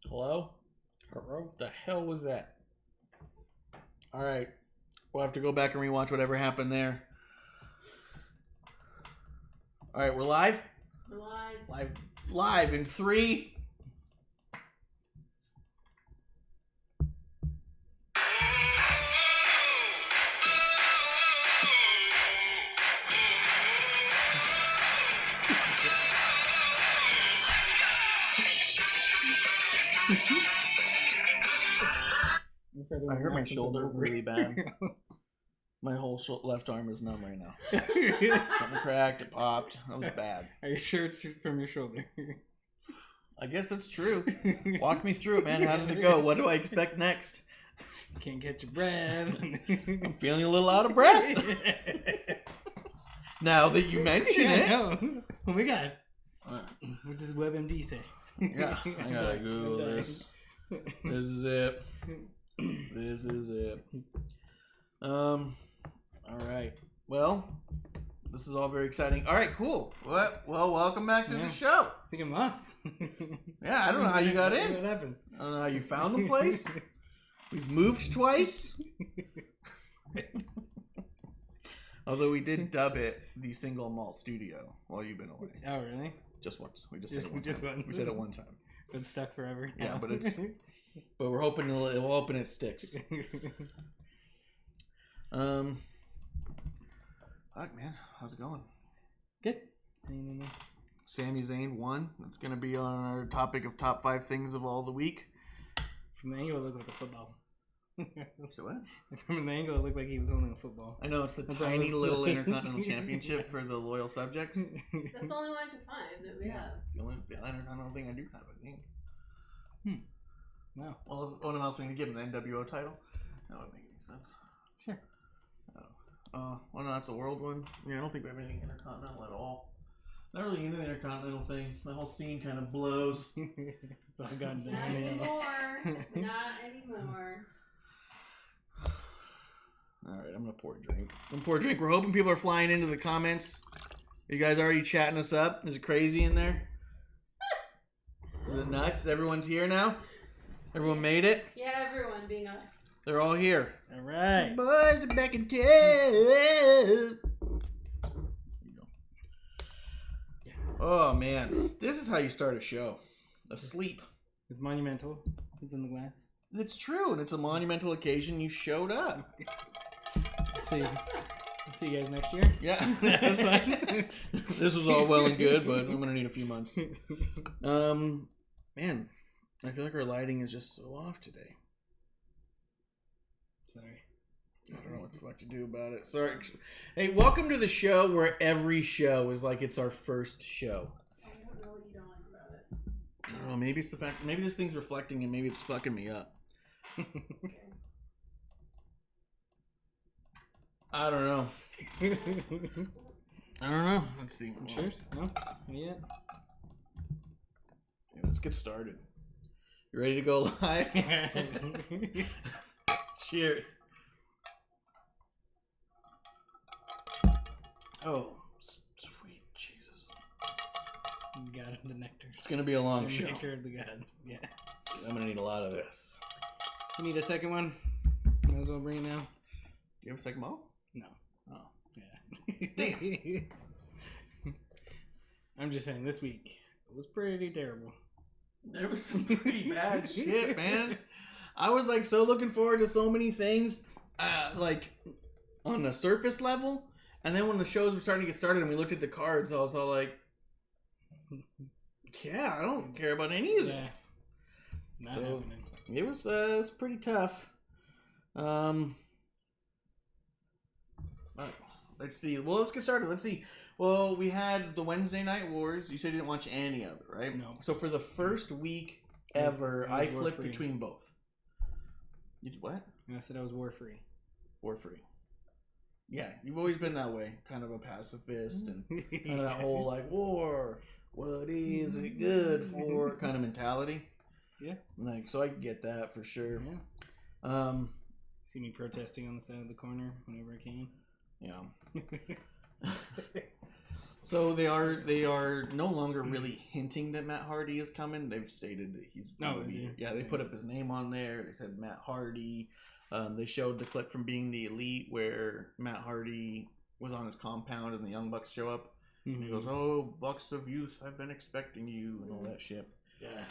Hello? What the hell was that? All right. We'll have to go back and rewatch whatever happened there. All right, we're live? We're live. Live in 3. I hurt my shoulder really bad. My whole left arm is numb right now. Something cracked, it popped. That was bad. Are you sure it's from your shoulder? I guess that's true. Walk me through it, man. How does it go? What do I expect next? Can't catch your breath. I'm feeling a little out of breath. Now that you mention it. No. Oh my god. What does WebMD say? Yeah, I gotta Google this. This is it. This is it. All right. Well, this is all very exciting. All right, cool. Well, welcome back to the show. I think I'm lost. Yeah, I don't know how you got in. What happened? I don't know how you found the place. We've moved twice. Although we did dub it the Single Malt Studio while you've been away. Oh, really? Just once. We just said it one time. once. We said it one time. Been stuck forever. Yeah, but we're hoping it sticks. Fuck, man, how's it going? Good. Sami Zayn won. That's gonna be on our topic of top 5 things of all the week. From the angle, it looked like a football. So what? From an angle, it looked like he was holding a football. I know, it's the tiny little Intercontinental Championship for the loyal subjects. That's the only one I could find that we have. It's the only Intercontinental thing I do have, I think. No. Well, what else are we going to give him? The NWO title? That wouldn't make any sense. Sure. Well, no, that's a world one. Yeah, I don't think we have anything Intercontinental at all. Not really into the Intercontinental thing. The whole scene kind of blows. It's all gone Not down. anymore. Not anymore. Alright, I'm going to pour a drink. We're hoping people are flying into the comments. Are you guys already chatting us up? Is it crazy in there? Is it nuts? Everyone's here now? Everyone made it? Yeah, everyone being us. They're all here. All right. Boys are back in town. Oh, man. This is how you start a show. Asleep. It's monumental. It's in the glass. It's true, and it's a monumental occasion. You showed up. See you guys next year. Yeah. That's fine. This was all well and good, but I'm going to need a few months. Man, I feel like our lighting is just so off today. Sorry. I don't know what the fuck to do about it. Sorry. Hey, welcome to the show where every show is like it's our first show. I don't know what you don't like about it. I don't know, maybe it's the fact, maybe this thing's reflecting and maybe it's fucking me up. I don't know. Let's see. Cheers? No? Not yet? Yeah, let's get started. You ready to go live? Cheers. Oh, sweet Jesus. You got the nectar. It's going to be a long The show. nectar of the gods. Yeah. I'm going to need a lot of this. You need a second one? Might as well bring it now. Do you have a second bottle? No. Oh. Yeah. I'm just saying, this week it was pretty terrible. There was some pretty bad shit, man. I was like so looking forward to so many things, like on the surface level, and then when the shows were starting to get started and we looked at the cards, I was all like, "Yeah, I don't care about any of this." Not happening. It was pretty tough. Let's see. Well, let's get started. Let's see. Well, we had the Wednesday Night Wars. You said you didn't watch any of it, right? No. So for the first week ever, I flipped war-free. between both. You did what? And I said I was war-free. War-free. Yeah, you've always been that way. Kind of a pacifist and kind of that whole, like, war, what is it good for kind of mentality. Yeah. Like, so I get that for sure. Yeah. See me protesting on the side of the corner whenever I can. Yeah. So they are no longer really hinting that Matt Hardy is coming. They've stated that he's Oh, is he? Yeah, they put up his name on there. They said Matt Hardy. They showed the clip from Being the Elite where Matt Hardy was on his compound and the Young Bucks show up. And he goes, "Oh, Bucks of Youth, I've been expecting you," and all that shit. Yeah.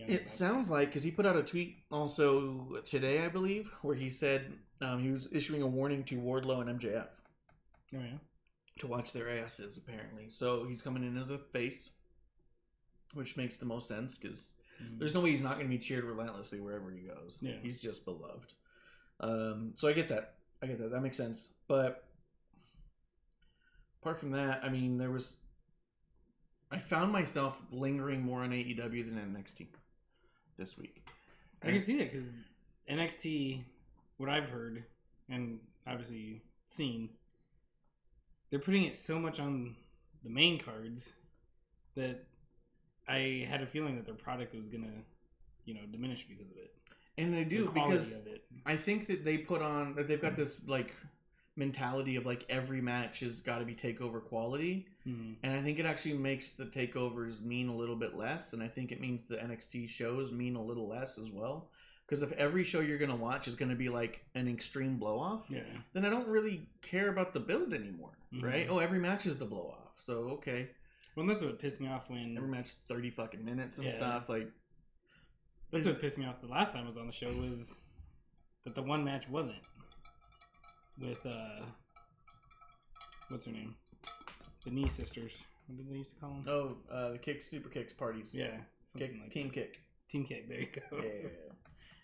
It sounds like, because he put out a tweet also today, I believe, where he said he was issuing a warning to Wardlow and MJF. Oh, yeah? To watch their asses, apparently. So he's coming in as a face, which makes the most sense, because there's no way he's not going to be cheered relentlessly wherever he goes. Yeah. He's just beloved. So I get that. That makes sense. But apart from that, I mean, I found myself lingering more on AEW than NXT this week. I can see that, because NXT, what I've heard, and obviously seen, they're putting it so much on the main cards that I had a feeling that their product was gonna, diminish because of it. And they do, because I think that they've got this like mentality of like every match has got to be takeover quality, and I think it actually makes the takeovers mean a little bit less, and I think it means the NXT shows mean a little less as well. Because if every show you're going to watch is going to be like an extreme blow-off, then I don't really care about the build anymore, right? Oh, every match is the blow-off. So, okay. Well, that's what pissed me off when... Every match 30 fucking minutes and stuff. Like, that's what pissed me off the last time I was on the show, was that the one match wasn't. With, what's her name? The Knee Sisters. What did they used to call them? Oh, the Super Kicks parties. Yeah. Something like Team that. Kick. Team Kick, there you go. Yeah.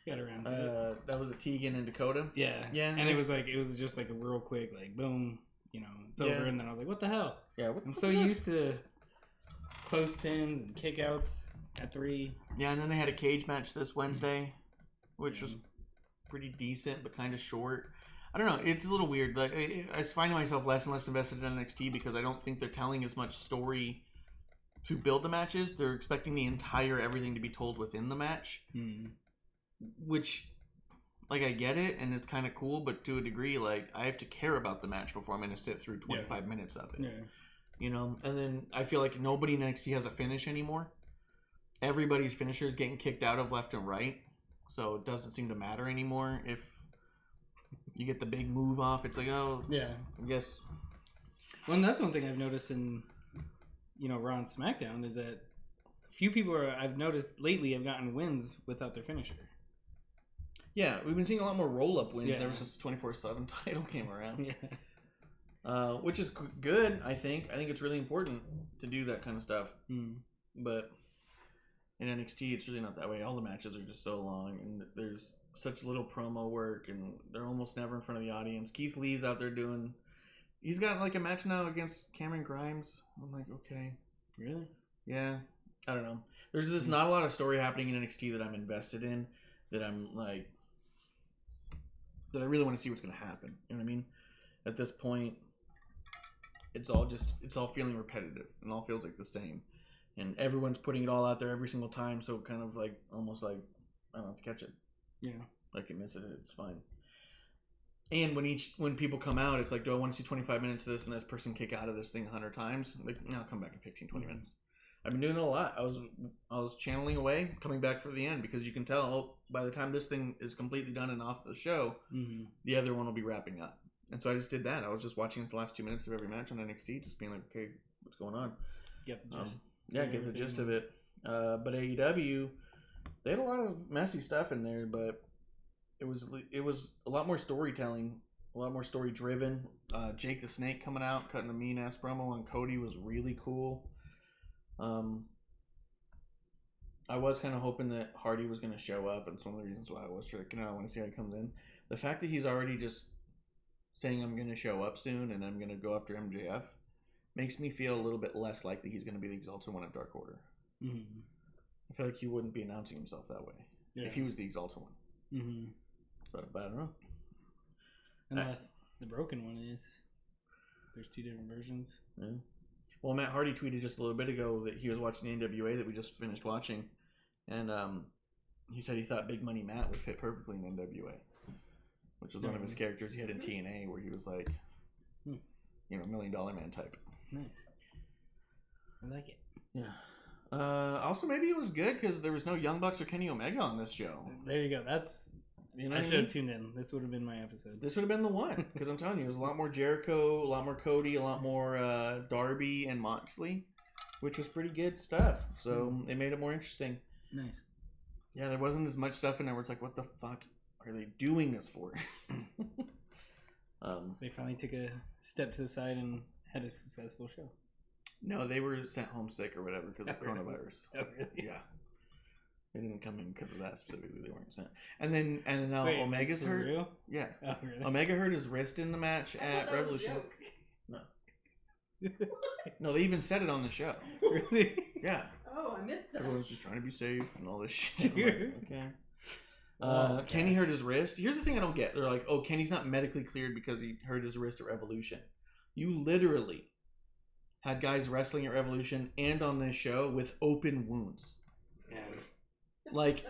Got around to it. That was a Tegan and Dakota. Yeah. And it was just like a real quick, like, boom, it's over. And then I was like, what the hell? Yeah. I'm so used to close pins and kickouts at 3. Yeah, and then they had a cage match this Wednesday, which was pretty decent, but kind of short. I don't know. It's a little weird. Like, I find myself less and less invested in NXT because I don't think they're telling as much story to build the matches. They're expecting the entire everything to be told within the match. Which, like, I get it, and it's kind of cool, but to a degree, like, I have to care about the match before I'm going to sit through 25 minutes of it. Yeah. And then I feel like nobody in NXT has a finish anymore. Everybody's finisher is getting kicked out of left and right, so it doesn't seem to matter anymore. If you get the big move off, it's like, oh, yeah, I guess. Well, and that's one thing I've noticed in, Raw and SmackDown, is that few people I've noticed lately have gotten wins without their finisher. Yeah, we've been seeing a lot more roll-up wins ever since the 24/7 title came around. Which is good, I think. I think it's really important to do that kind of stuff. But in NXT, it's really not that way. All the matches are just so long, and there's such little promo work, and they're almost never in front of the audience. Keith Lee's out there doing... He's got like a match now against Cameron Grimes. I'm like, okay. Really? Yeah. I don't know. There's just not a lot of story happening in NXT that I'm invested in, that I'm like... that I really want to see what's going to happen. You know what I mean? At this point, it's all feeling repetitive, and all feels like the same. And everyone's putting it all out there every single time, so kind of like, almost like, I don't have to catch it. Yeah. I can miss it, it's fine. And when people come out, it's like, do I want to see 25 minutes of this and this person kick out of this thing 100 times? Like, no, I'll come back in 15, 20 minutes. I've been doing it a lot. I was channeling away, coming back for the end, because you can tell by the time this thing is completely done and off the show, the other one will be wrapping up. And so I just did that. I was just watching the last 2 minutes of every match on NXT, just being like, okay, what's going on? Get the gist. Get the gist of it. But AEW, they had a lot of messy stuff in there, but it was a lot more storytelling, a lot more story driven. Jake the Snake coming out, cutting a mean ass promo on Cody was really cool. I was kind of hoping that Hardy was going to show up, and it's one of the reasons why I was tricking out. I want to see how he comes in. The fact that he's already just saying I'm going to show up soon and I'm going to go after MJF makes me feel a little bit less likely he's going to be the Exalted One at Dark Order. I feel like he wouldn't be announcing himself that way if he was the Exalted One. But I don't know. Unless the Broken One is. There's 2 different versions. Yeah. Well, Matt Hardy tweeted just a little bit ago that he was watching the NWA that we just finished watching, and he said he thought Big Money Matt would fit perfectly in NWA, which was one of his characters he had in TNA, where he was like $1 million man type. Nice. I like it. Yeah. Also, maybe it was good because there was no Young Bucks or Kenny Omega on this show. There you go. That's. You know I what I should mean? have tuned in. This would have been my episode. This would have been the one because I'm telling you, it was a lot more Jericho, a lot more Cody, a lot more Darby and Moxley, which was pretty good stuff. So they made it more interesting. Nice. Yeah, there wasn't as much stuff in there where it's like, what the fuck are they doing this for? They finally took a step to the side and had a successful show. No, they were sent home sick or whatever because of coronavirus. Oh, really? Yeah. They didn't come in because of that specifically. They weren't sent. And then now Wait, Omega's for hurt. real? Yeah. Oh, really? Omega hurt his wrist in the match I at thought that was a Revolution. joke. No. No, they even said it on the show. Really? Yeah. Oh, I missed that. Everyone's just trying to be safe and all this shit. I'm like, okay. Oh, Kenny gosh. hurt his wrist. Here's the thing I don't get. They're like, oh, Kenny's not medically cleared because he hurt his wrist at Revolution. You literally had guys wrestling at Revolution and on this show with open wounds. Yeah. Like,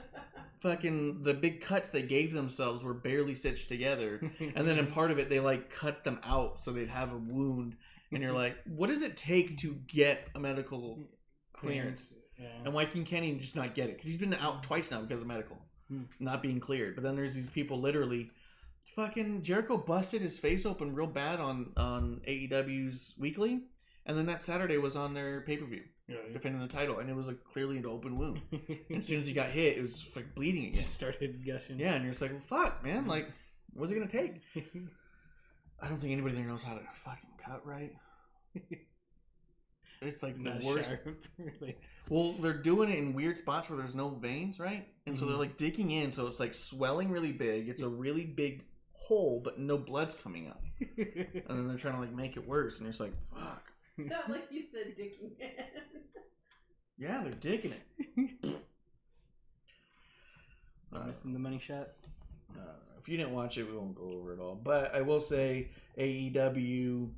fucking the big cuts they gave themselves were barely stitched together. And then in part of it, they like cut them out so they'd have a wound. And you're like, what does it take to get a medical clearance? Yeah. And why can Kenny just not get it? Because he's been out twice now because of medical not being cleared. But then there's these people literally, fucking Jericho busted his face open real bad on AEW's Weekly, and then that Saturday was on their pay-per-view defending the title, and it was like clearly an open wound. And as soon as he got hit, it was like bleeding again. Just started gushing. Yeah, and you're just like, well, fuck, man, like, what's it gonna take? I don't think anybody there knows how to fucking cut right. It's like the Not worst. sharp, really. Well, they're doing it in weird spots where there's no veins, right? And so they're like digging in, so it's like swelling really big. It's a really big hole, but no blood's coming out. And then they're trying to like make it worse, and you're just like, fuck. It's not like you said dicking in. Yeah, they're digging it. You're missing the money shot. If you didn't watch it, we won't go over it all. But I will say, AEW,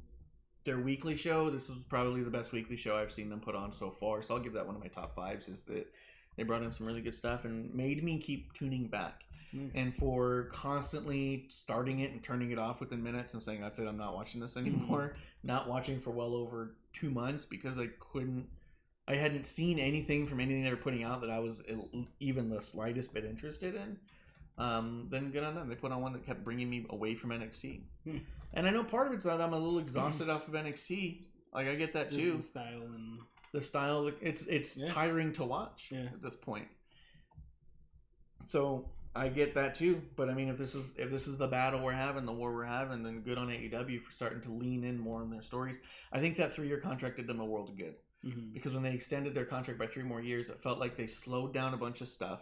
their weekly show, this was probably the best weekly show I've seen them put on so far. So I'll give that one of my top fives. Is that they brought in some really good stuff and made me keep tuning back. Nice. And for constantly starting it and turning it off within minutes and saying, that's it, I'm not watching this anymore. Not watching for well over 2 months because I hadn't seen anything from anything they were putting out that I was even the slightest bit interested in. Then good on them. They put on one that kept bringing me away from NXT. And I know part of it's that I'm a little exhausted off of NXT. Like, I get that Just too. the style and The style, it's tiring to watch at this point. So I get that too. But I mean, if this is the battle we're having, the war we're having, then good on AEW for starting to lean in more on their stories. I think that 3-year contract did them a world of good. Because when they extended their contract by 3 more years, it felt like they slowed down a bunch of stuff.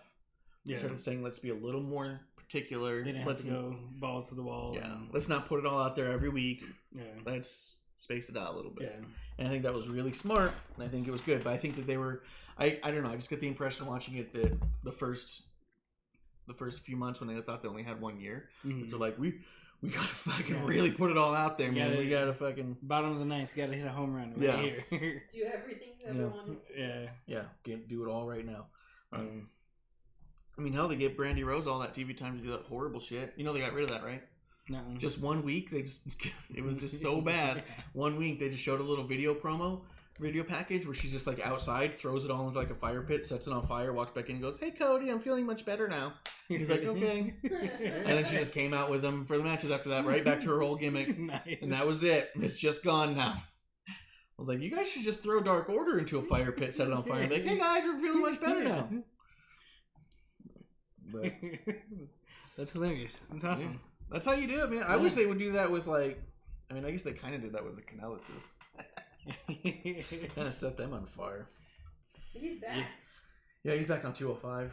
They started saying, let's be a little more particular. They didn't have to go balls to the wall. Yeah. Let's not put it all out there every week. Yeah. Let's space it out a little bit. Yeah. And I think that was really smart, and I think it was good. But I think that they were, I don't know, I just get the impression watching it that the first few months when they thought they only had 1 year, they're like, we gotta fucking really put it all out there, man. We gotta fucking bottom of the ninth, gotta hit a home run right here. Do everything you ever wanted. Yeah. Do it all right now. I mean, hell, they gave Brandy Rose all that TV time to do that horrible shit. You know, they got rid of that, right? No. Just 1 week, it was just so bad. 1 week, they just showed a little video package where she's just like outside, throws it all into like a fire pit, sets it on fire, walks back in and goes, "Hey Cody, I'm feeling much better now." He's like, "Okay." And then she just came out with him for the matches after that, right back to her whole gimmick. Nice. And that was it. It's just gone now. I was like, you guys should just throw Dark Order into a fire pit, set it on fire, and be like, "Hey guys, we're feeling much better now." But that's hilarious. That's awesome. Yeah. That's how you do it, man. I wish they would do that with I guess they kind of did that with the Canellises. Kind of set them on fire. He's back. Yeah, he's back on 205.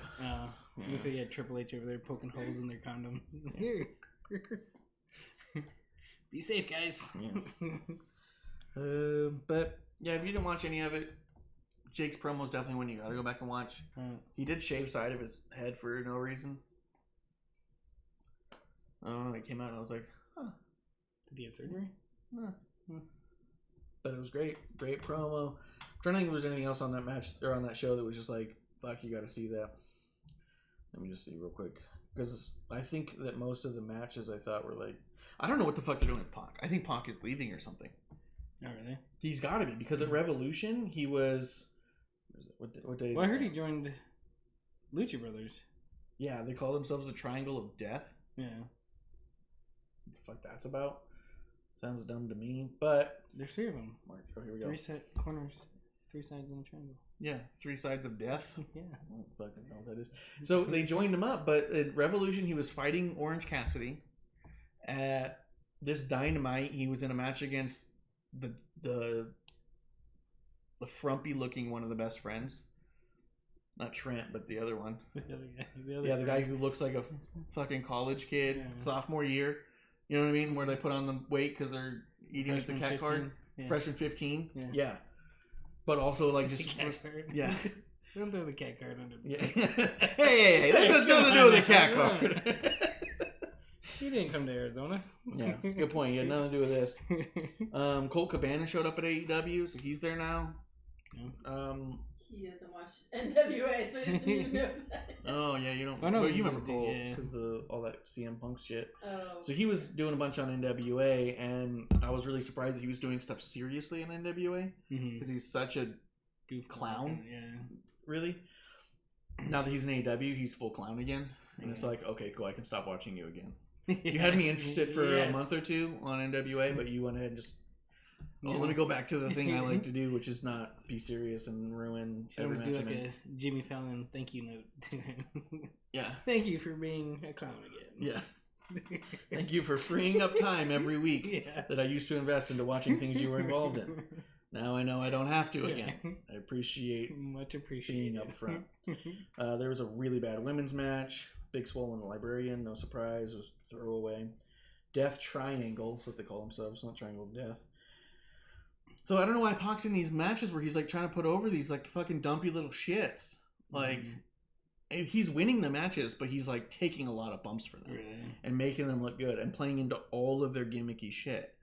You say you had Triple H over there poking holes in their condoms. Here. Be safe, guys. Yeah. But yeah, if you didn't watch any of it, Jake's promo is definitely one you gotta go back and watch. He did shave side of his head for no reason. I don't know, it came out and I was like, huh. Did he have surgery? But it was great. Great promo. I'm trying to think if there was anything else on that match or on that show that was just like, fuck, you gotta see that. Let me just see real quick. Because I think that most of the matches I thought were like, I don't know what the fuck they're doing with Pac. I think Pac is leaving or something. Oh, really? He's got to be, because at Revolution he was. What day is Well, I it? heard he joined Lucha Brothers. Yeah, they call themselves the Triangle of Death. Yeah. What the fuck that's about? Sounds dumb to me, but There's 3 of them. oh, here we go. 3 set corners, 3 sides in a triangle. Yeah, 3 sides of death. Yeah. I don't fucking know what that is. So they joined him up, but at Revolution he was fighting Orange Cassidy. At this Dynamite, he was in a match against the frumpy looking one of the best friends. Not Trent, but the other one. The other guy. Yeah, the guy who looks like a fucking college kid, Yeah. sophomore year. You know what I mean? Where they put on the weight because they're eating at the Freshman cat card. 15. Yeah. Freshman 15. Yeah. Yeah. But also like The just cat card. yeah. Don't throw the cat card under the Yeah. bus. hey, that has nothing to do with the cat Come on. card. You didn't come to Arizona. Yeah, it's a good point. You had nothing to do with this. Colt Cabana showed up at AEW, so he's there now. Yeah. He doesn't watch NWA, so he doesn't even know that. Oh yeah, you don't. I know Well, he's you remember the- Colt yeah. because all that CM Punk shit. Oh. So he was doing a bunch on NWA, and I was really surprised that he was doing stuff seriously in NWA Mm-hmm. because he's such a Goof Clown? Yeah. really. Now that he's in AEW, he's full clown again, and it's Yeah. like, okay, cool, I can stop watching you again. You had me interested for a month or two on NWA, but you went ahead and just. Oh, let me go back to the thing I like to do, which is not be serious and ruin Should every always do match like I'm in. a Jimmy Fallon thank you note to him. Yeah, Thank you for being a clown again. yeah. Thank you for freeing up time every week Yeah. that I used to invest into watching things you were involved in. Now I know I don't have to again. I appreciate Much appreciated. being up front. There was a really bad women's match. Big Swole and the Librarian, no surprise, was throwaway. Death Triangle, that's what they call themselves, not Triangle of Death. So I don't know why Pac's in these matches where he's like trying to put over these like fucking dumpy little shits. Like, he's winning the matches, but he's like taking a lot of bumps for them. Really? And making them look good and playing into all of their gimmicky shit.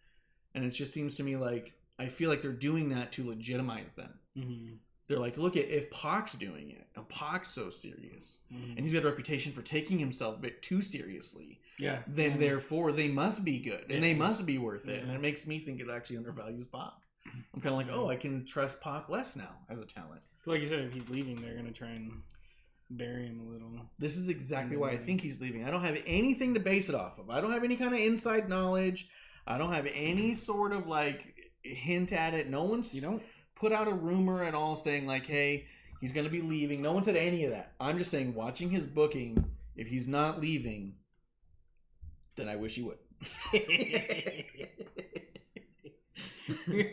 And it just seems to me like, I feel like they're doing that to legitimize them. Mm-hmm. They're like, look at if Pac's doing it, and Pac's so serious, Mm-hmm. and he's got a reputation for taking himself a bit too seriously, Yeah. then therefore they must be good, and they Yeah. must be worth it. Yeah. And it makes me think it actually undervalues Pac. I'm kind of like, oh, I can trust Pac less now as a talent. Like you said, if he's leaving, they're gonna try and bury him a little. This is exactly why I think he's leaving. I don't have anything to base it off of. I don't have any kind of inside knowledge. I don't have any sort of like hint at it. No one's You don't? put out a rumor at all saying like, hey, he's going to be leaving. No one said any of that. I'm just saying, watching his booking, if he's not leaving, then I wish he would. I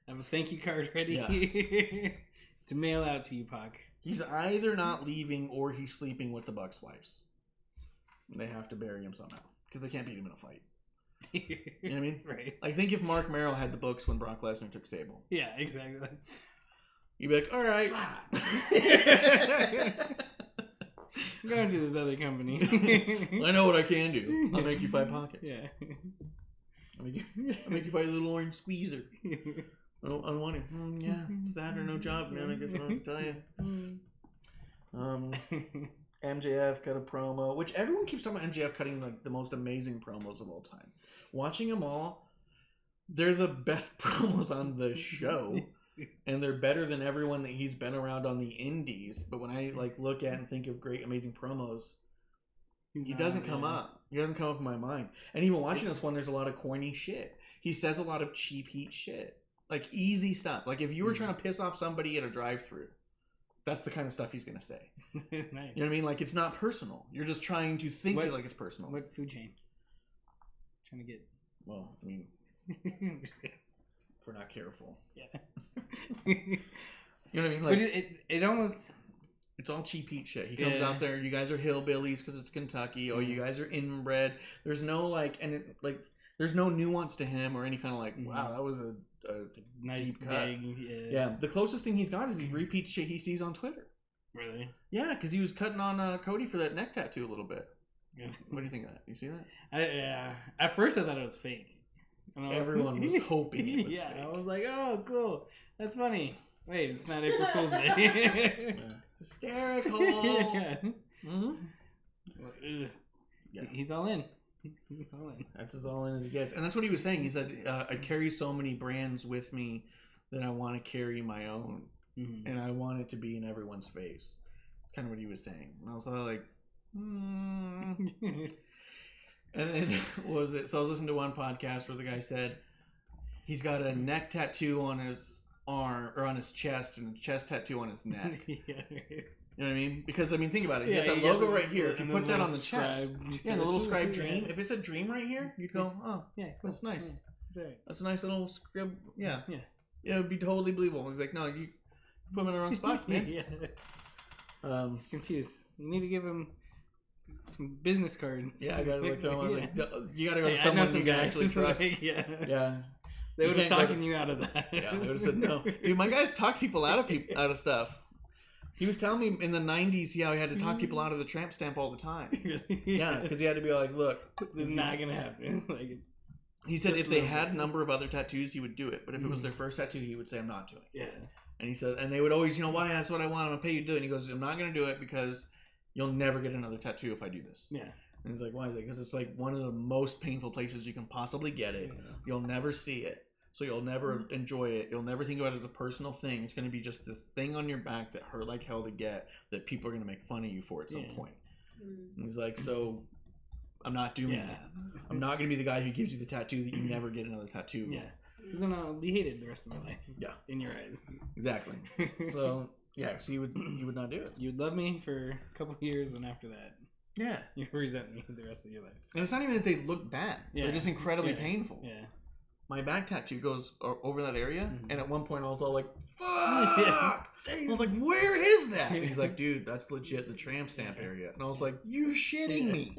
have a thank you card ready Yeah. to mail out to you, Pac. He's either not leaving or he's sleeping with the Bucks' wives. They have to bury him somehow because they can't beat him in a fight. You know what I mean? Right. Like, think if Mark Merrill had the books when Brock Lesnar took Sable. Yeah, exactly. You'd be like, all right. I'm going to this other company. I know what I can do. I'll make you fight pockets. Yeah. I'll make you fight a little orange squeezer. I don't want it. Yeah, it's that or no job, man. I guess I don't have to tell you. MJF cut a promo, which everyone keeps talking about MJF cutting like the most amazing promos of all time. Watching them all, they're the best promos on the show, and they're better than everyone that he's been around on the indies. But when I like look at and think of great, amazing promos, he doesn't come up. He doesn't come up in my mind. And even watching this one, there's a lot of corny shit. He says a lot of cheap heat shit, like easy stuff. Like if you were trying to piss off somebody at a drive-thru, that's the kind of stuff he's gonna say. Nice. You know what I mean? Like it's not personal. You're just trying to think it like it's personal. What food chain? Trying to get. Well, I mean, if we're not careful, Yeah. you know what I mean? But Like it almost. it's all cheap heat shit. He comes Yeah. out there. You guys are hillbillies because it's Kentucky. Oh, you guys are inbred. There's no like, and it like, there's no nuance to him or any kind of like, wow, that was a Nice deep cut. dig. Yeah, the closest thing he's got is he repeats shit he sees on Twitter. Really? Yeah, because he was cutting on Cody for that neck tattoo a little bit. Yeah. What do you think of that? You see that? Yeah. At first, I thought it was fake. And I Everyone was hoping it was yeah, fake. I was like, oh, cool. That's funny. Wait, it's not April Fool's Day. Yeah. Hysterical. Yeah. Mm-hmm. Ugh. Yeah. He's all in. That's as all in as it gets. And that's what he was saying. He said, I carry so many brands with me that I want to carry my own. Mm-hmm. And I want it to be in everyone's face. That's kind of what he was saying. And I was like, And then, what was it? So I was listening to one podcast where the guy said he's got a neck tattoo on his arm, or on his chest, and a chest tattoo on his neck. You know what I mean? Because, I mean, think about it. You got that logo right here. If you put that on the chest. Yeah, the little scribe dream. If it's a dream right here, you'd go, oh, yeah, that's nice. Yeah, that's a nice little scrib. Yeah. Yeah. It would be totally believable. He's like, no, you put him in the wrong spots, man. He's confused. You need to give him some business cards. Yeah, I gotta throw him. You gotta go to someone you can actually trust. Yeah. They would have talked you out of that. Yeah, they would have said no. Dude, my guys talk people out of stuff. He was telling me in the 90s how he had to talk people out of the tramp stamp all the time. Yeah, because he had to be like, look, it's not gonna happen. He said if they had a number of other tattoos, he would do it. But if it was their first tattoo, he would say, I'm not doing it. Yeah. And he said, and they would always, why? That's what I want. I'm going to pay you to do it. And he goes, I'm not going to do it because you'll never get another tattoo if I do this. Yeah. And he's like, why is that? Because it's like one of the most painful places you can possibly get it. Yeah. You'll never see it. So you'll never enjoy it. You'll never think about it as a personal thing. It's going to be just this thing on your back that hurt like hell to get that people are going to make fun of you for at some point. And he's like, so I'm not doing that. I'm not going to be the guy who gives you the tattoo that you never get another tattoo. Yeah. Because then I'll be hated the rest of my life. Yeah. In your eyes. Exactly. So, yeah, so you would not do it. You would love me for a couple of years, and after that, yeah, you resent me the rest of your life. And it's not even that they look bad. Yeah. They're just incredibly painful. Yeah. My back tattoo goes over that area, and at one point I was all like, fuck! Yeah. I was like, where is that? And he's like, dude, that's legit the tramp stamp area. And I was like, you're shitting me.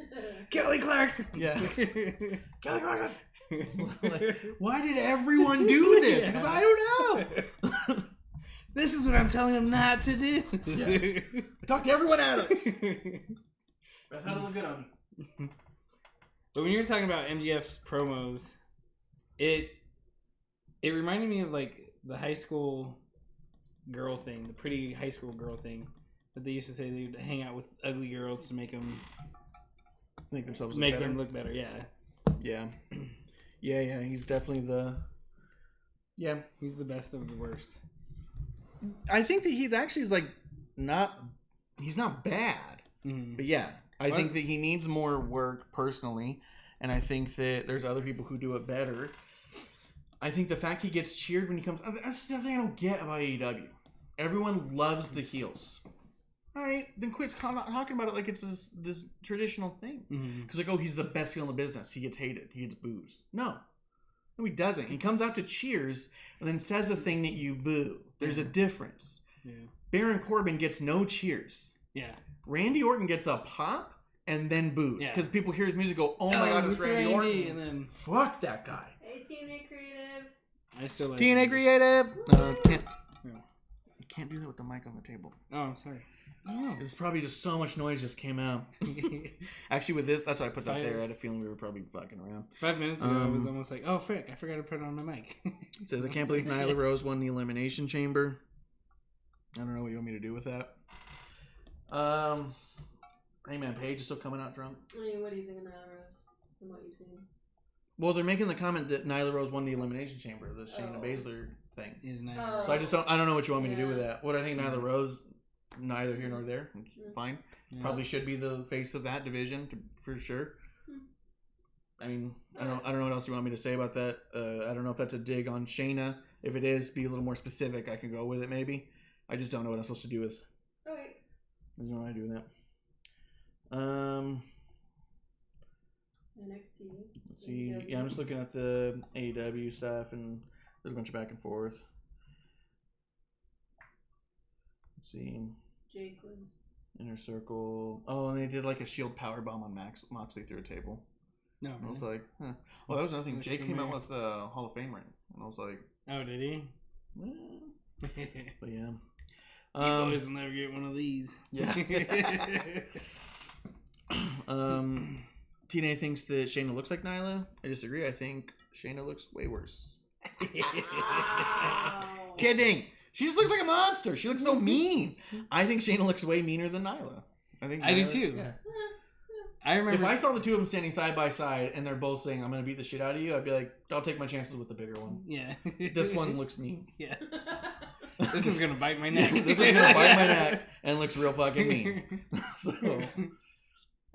Kelly Clarkson! Yeah. Kelly Clarkson! Like, why did everyone do this? Because I don't know. This is what I'm telling them not to do. Yeah. I talked to everyone out of this. That's not look good on me. But when you were talking about MGF's promos, it reminded me of like the high school girl thing, the pretty high school girl thing that they used to say they would hang out with ugly girls to make them look better. Yeah. He's definitely he's the best of the worst. I think that he actually is like he's not bad, but I think that he needs more work personally, and I think that there's other people who do it better. I think the fact he gets cheered when he comes, that's the thing I don't get about AEW. Everyone loves the heels. All right, then quit talking about it like it's this traditional thing. Because like, oh, he's the best heel in the business. He gets hated. He gets boos. No, he doesn't. He comes out to cheers and then says a thing that you boo. There's a difference. Yeah. Baron Corbin gets no cheers. Yeah. Randy Orton gets a pop and then boos. Because people hear his music go, oh my god, it's Randy Orton. And then fuck that guy. Hey, TNA Creative. I still like TNA Creative. Can't do that with the mic on the table. Oh, I'm sorry. Oh. It's probably just so much noise just came out. Actually, with this, that's why I put that there. I had a feeling we were probably fucking around. 5 minutes ago, I was almost like, oh, frick, I forgot to put it on my mic. It says, I can't believe Nyla Rose won the Elimination Chamber. I don't know what you want me to do with that. Hey, man, Paige is still coming out drunk. I mean, what do you think of Nyla Rose from what you've seen? Well, they're making the comment that Nyla Rose won the Elimination Chamber, the Shayna Baszler thing. So I don't know what you want me to do with that. What I think Nyla Rose, neither here nor there. It's fine. Yeah. Probably should be the face of that division for sure. I mean, I don't know what else you want me to say about that. I don't know if that's a dig on Shayna. If it is, be a little more specific. I can go with it maybe. I just don't know what I'm supposed to do with. Okay. I don't know what I do with that. NXT. Let's see. Yeah, I'm just looking at the AEW stuff, and there's a bunch of back and forth. Let's see. Jake was Inner Circle. Oh, and they did like a Shield powerbomb on Moxley through a table. No, I was like, huh. Well, that was another thing. Jake came out with a Hall of Fame ring, and I was like, oh, did he? But yeah. You boys will never get one of these. Yeah. TNA thinks that Shayna looks like Nyla. I disagree. I think Shayna looks way worse. Kidding. She just looks like a monster. She looks so mean. I think Shayna looks way meaner than Nyla. I do too. Yeah. I remember if I saw the two of them standing side by side and they're both saying, I'm going to beat the shit out of you, I'd be like, I'll take my chances with the bigger one. Yeah. This one looks mean. Yeah. This one's going to bite my neck. This one's going to bite my neck and looks real fucking mean. So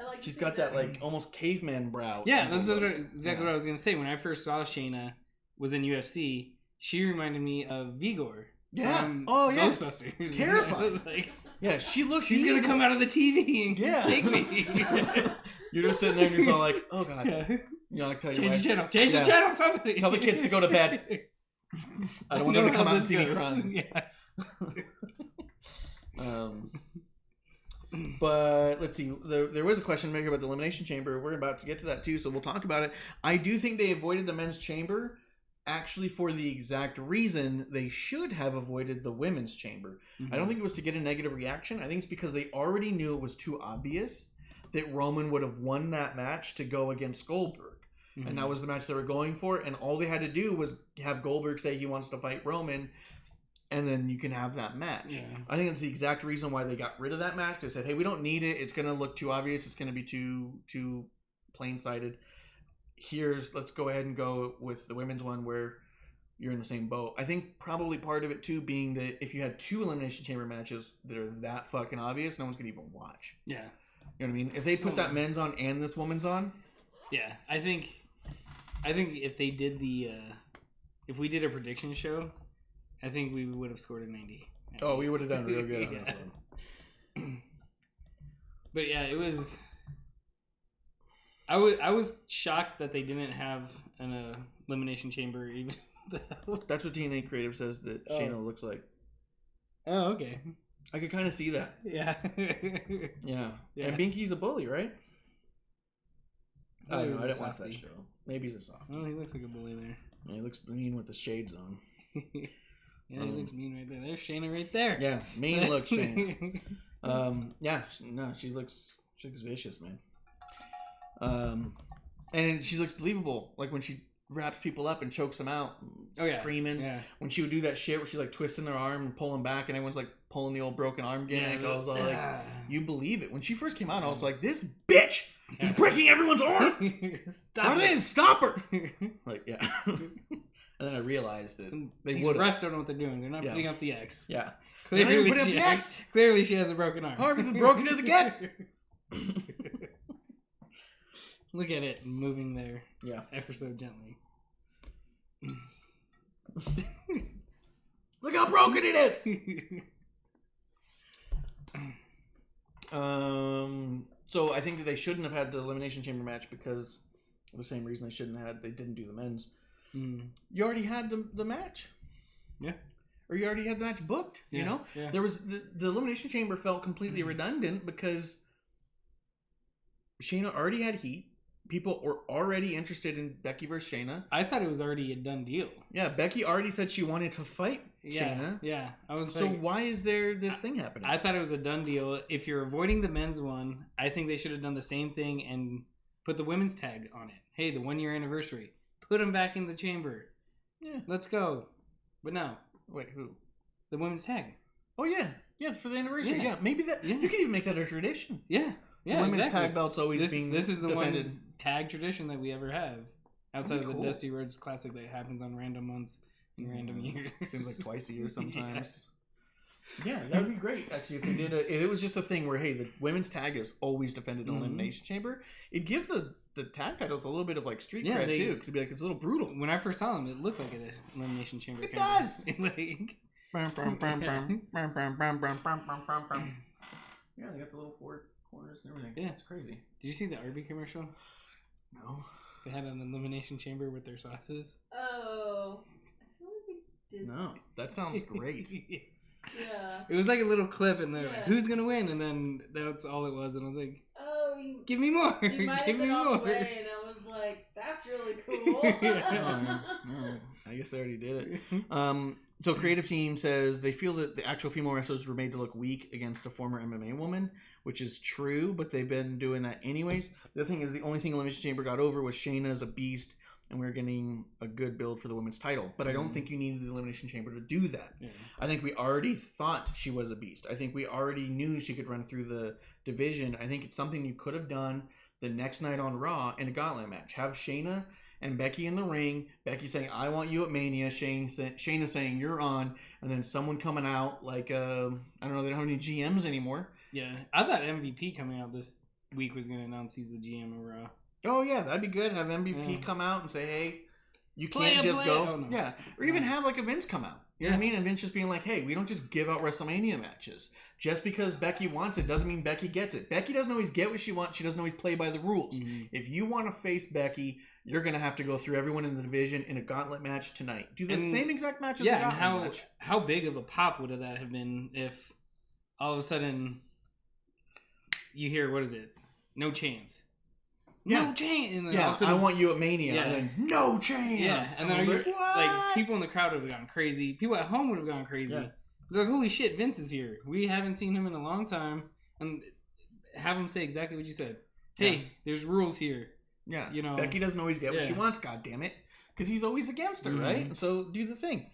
I like she's to got see that like almost caveman brow. Yeah, that's exactly what I was going to say. When I first saw Shayna was in UFC, she reminded me of Vigor. Yeah. From Ghostbusters. Ghostbusters. Terrifying. I was like, yeah, she looks she's evil. going to come out of the TV and take me. You're just sitting there and you're just all like, oh god. Yeah. You know, like tell your Change wife, the channel. Change the channel, somebody. tell the kids to go to bed. I don't want them to come out and see me crying. Yeah. But let's see. There was a question maker about the Elimination Chamber. We're about to get to that too, so we'll talk about it. I do think they avoided the men's chamber actually for the exact reason they should have avoided the women's chamber. Mm-hmm. I don't think it was to get a negative reaction. I think it's because they already knew it was too obvious that Roman would have won that match to go against Goldberg. Mm-hmm. And that was the match they were going for. And all they had to do was have Goldberg say he wants to fight Roman. And then you can have that match. Yeah. I think that's the exact reason why they got rid of that match. They said, hey, we don't need it. It's going to look too obvious. It's going to be too plain-sighted. Let's go ahead and go with the women's one where you're in the same boat. I think probably part of it, too, being that if you had two Elimination Chamber matches that are that fucking obvious, no one's going to even watch. Yeah. You know what I mean? If they put that men's on and this woman's on. Yeah. I think if they did if we did a prediction show, I think we would have scored a 90. Oh, we would have done real good on this one. But yeah, it was. I was shocked that they didn't have an elimination chamber even. That's what TNA Creative says that Shayna looks like. Oh, okay. I could kind of see that. Yeah. Yeah. And Binky's a bully, right? I don't know. I didn't watch softie. that show. Maybe he's a soft. Oh, he looks like a bully there. Yeah, he looks mean with the shades on. Yeah, he looks mean right there. There's Shayna right there. Yeah, mean looks Shayna. Yeah, no, she looks vicious, man. And she looks believable. Like when she wraps people up and chokes them out, screaming. Yeah. When she would do that shit where she's like twisting their arm and pulling back, and everyone's like pulling the old broken arm gimmick. I was all like, you believe it. When she first came out, I was like, this bitch is breaking everyone's arm. Stop her. Like, yeah. And then I realized that they would. These refs don't know what they're doing. They're not putting up the X. Yeah. Clearly, she has a broken arm. Arm is as broken as it gets. Look at it moving there. Yeah. Ever so gently. Look how broken it is. So I think that they shouldn't have had the Elimination Chamber match because of the same reason they didn't do the men's. You already had the match. Yeah. Or you already had the match booked, you know? Yeah. There was the Elimination Chamber felt completely redundant because Shayna already had heat. People were already interested in Becky versus Shayna. I thought it was already a done deal. Yeah, Becky already said she wanted to fight Shayna. Yeah. I was so why is there this thing happening? I thought it was a done deal. If you're avoiding the men's one, I think they should have done the same thing and put the women's tag on it. Hey, the 1 year anniversary. Put them back in the chamber. Yeah. Let's go. But no. Wait, who? The women's tag. Oh, yeah. Yeah, for the anniversary. Yeah. Maybe that. Yeah. You can even make that a tradition. Yeah. Yeah, the women's tag belt's always being This is the defended. one tag tradition that we ever have. Outside of the Dusty Rhodes Classic that happens on random months and random years. Seems like twice a year sometimes. Yeah, that would be great, actually, if they did it was just a thing where, hey, the women's tag is always defended on Elimination Chamber. It'd give the tag titles a little bit of, like, street cred, too, because it'd be like, it's a little brutal. When I first saw them, it looked like an Elimination Chamber. It does! Like... Yeah, they got the little four corners and everything. Yeah. It's crazy. Did you see the Arby commercial? No. They had an Elimination Chamber with their sauces. Oh. I feel like we did. No. That sounds great. Yeah. It was like a little clip, and they're like, "Who's gonna win?" And then that's all it was, and I was like, "Oh, give me more! You might Give have me been more!" on the way, and I was like, "That's really cool." I guess they already did it. So Creative Team says they feel that the actual female wrestlers were made to look weak against a former MMA woman, which is true, but they've been doing that anyways. The other thing is the only thing Elimination Chamber got over was Shayna as a beast, and we were getting a good build for the women's title. But I don't think you needed the Elimination Chamber to do that. Yeah. I think we already thought she was a beast. I think we already knew she could run through the division. I think it's something you could have done the next night on Raw in a gauntlet match. Have Shayna and Becky in the ring. Becky saying, "I want you at Mania." Shayna saying, "You're on." And then someone coming out like, I don't know, they don't have any GMs anymore. Yeah. I thought MVP coming out this week was going to announce he's the GM of Raw. Oh, yeah, that'd be good. Have MVP come out and say, "Hey, you can't just go." Oh, no. Yeah. Or even have like a Vince come out. You know what I mean? And Vince just being like, "Hey, we don't just give out WrestleMania matches. Just because Becky wants it doesn't mean Becky gets it. Becky doesn't always get what she wants. She doesn't always play by the rules. Mm-hmm. If you want to face Becky, you're going to have to go through everyone in the division in a gauntlet match tonight. Do the same exact match as a gauntlet match." How big of a pop would that have been if all of a sudden you hear, what is it? No chance. Yeah. No chance. And then Yeah, all of a sudden, I want you at Mania. Yeah. And then, no chance. yeah, and then like people in the crowd would have gone crazy. People at home would have gone crazy. Yeah. They're like, holy shit, Vince is here. We haven't seen him in a long time. And have him say exactly what you said. Hey, there's rules here. Yeah, you know, Becky doesn't always get what she wants, God damn it, because he's always against her, right? So do the thing.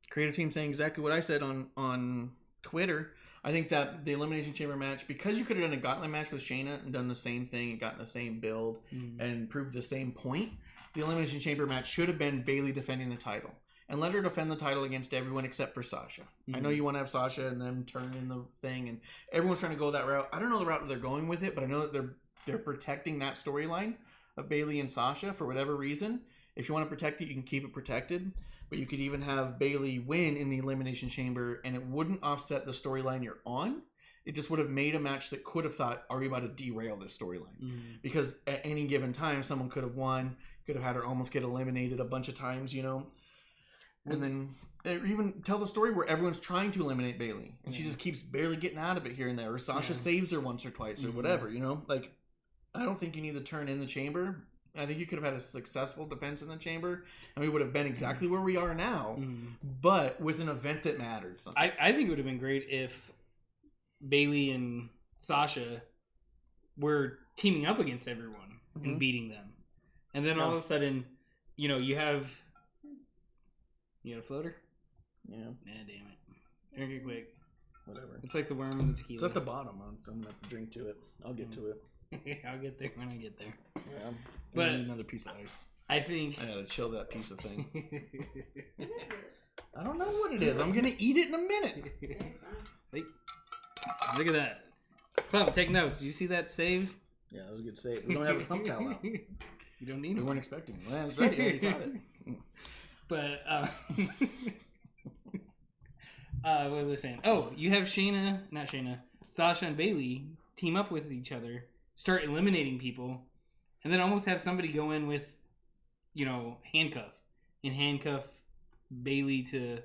Creative team saying exactly what I said on Twitter. I think that the Elimination Chamber match, because you could have done a gauntlet match with Shayna and done the same thing and gotten the same build and proved the same point, the Elimination Chamber match should have been Bayley defending the title. And let her defend the title against everyone except for Sasha. I know you want to have Sasha and them turn in the thing, and everyone's trying to go that route. I don't know the route that they're going with it, but I know that they're protecting that storyline of Bayley and Sasha for whatever reason. If you want to protect it, you can keep it protected. But you could even have Bayley win in the Elimination Chamber, and it wouldn't offset the storyline you're on. It just would have made a match that could have thought, are we about to derail this storyline? Because at any given time, someone could have won, could have had her almost get eliminated a bunch of times, you know? And then even tell the story where everyone's trying to eliminate Bayley, and she just keeps barely getting out of it here and there, or Sasha saves her once or twice, or whatever, you know? Like, I don't think you need to turn in the chamber. I think you could have had a successful defense in the chamber, and we would have been exactly where we are now, but with an event that matters. I think it would have been great if Bayley and Sasha were teaming up against everyone and beating them. And then all of a sudden, you know, you have... You got a floater? Yeah. Nah, damn it. Drink it quick. Whatever. It's like the worm in the tequila. It's at the bottom. I'm going to have to drink to it. I'll get to it. I'll get there when I get there. Yeah. But I need another piece of ice. I think... I gotta chill that piece of thing. What is it? I don't know what it is. I'm going to eat it in a minute. Wait. Look at that. Club, take notes. Did you see that save? Yeah, that was a good save. We don't have a thumb towel out. You don't need it. We weren't expecting it. Well, that's right. You already got it. But, what was I saying? Oh, you have Sasha and Bayley team up with each other, start eliminating people, and then almost have somebody go in with, you know, handcuff Bayley to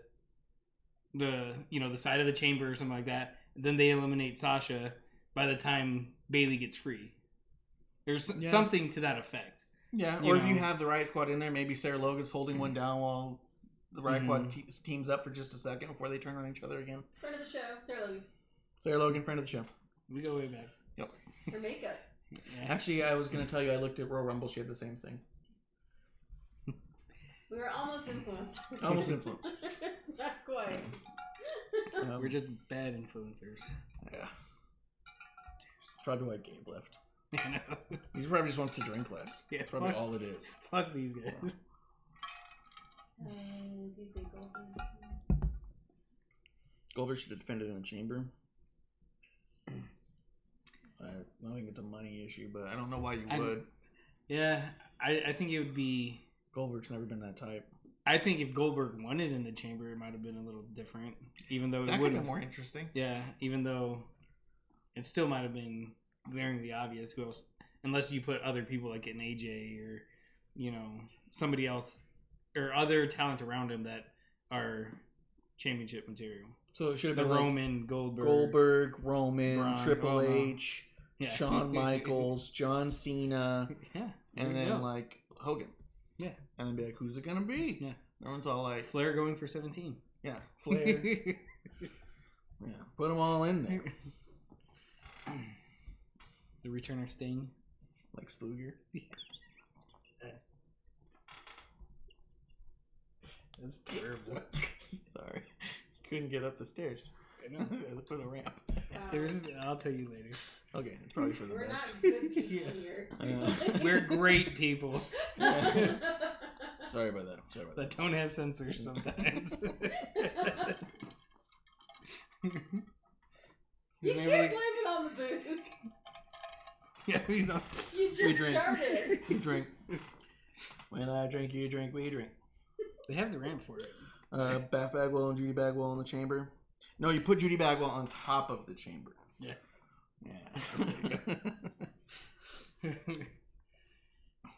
the, you know, the side of the chamber or something like that. And then they eliminate Sasha by the time Bayley gets free. There's something to that effect. Yeah, or if you have the Riot Squad in there, maybe Sarah Logan's holding one down while the Riot Squad teams up for just a second before they turn on each other again. Friend of the show, Sarah Logan. Sarah Logan, friend of the show. We go way back. Yep. Her makeup. Yeah. Actually, I was going to tell you, I looked at Royal Rumble, she had the same thing. We were almost influenced. Almost influenced. It's not quite. We're just bad influencers. Yeah. That's probably why Gabe left. He probably just wants to drink less. Yeah, That's probably all it is. Fuck these guys. Do you think Goldberg? Goldberg should have defended in the chamber. I think it's a money issue, but I don't know why you would. Yeah, I think it would be... Goldberg's never been that type. I think if Goldberg won it in the chamber, it might have been a little different. Even though that would have been more interesting. Yeah, even though it still might have been glaringly obvious who else, unless you put other people like an AJ or, you know, somebody else or other talent around him that are championship material. So it should have the been Roman, Goldberg, Roman, Braun, Triple H, Shawn Michaels, John Cena, and then like Hogan. Yeah, and then be like, who's it gonna be? Yeah, everyone's all like Flair going for 17. Yeah, Flair. Yeah, put them all in there. The returner Sting, like Spooger. That's terrible. Sorry, couldn't get up the stairs. I know. I put a ramp. I'll tell you later. Okay, it's probably for the We're best. not good people here. We're great people Sorry about that. that don't have censors sometimes. You can't blame it on the booze. Yeah, he's on. You just started. You drink. When I drink, you drink, we drink. They have the ramp for it. Bath Bagwell and Judy Bagwell in the chamber. No, you put Judy Bagwell on top of the chamber. Yeah.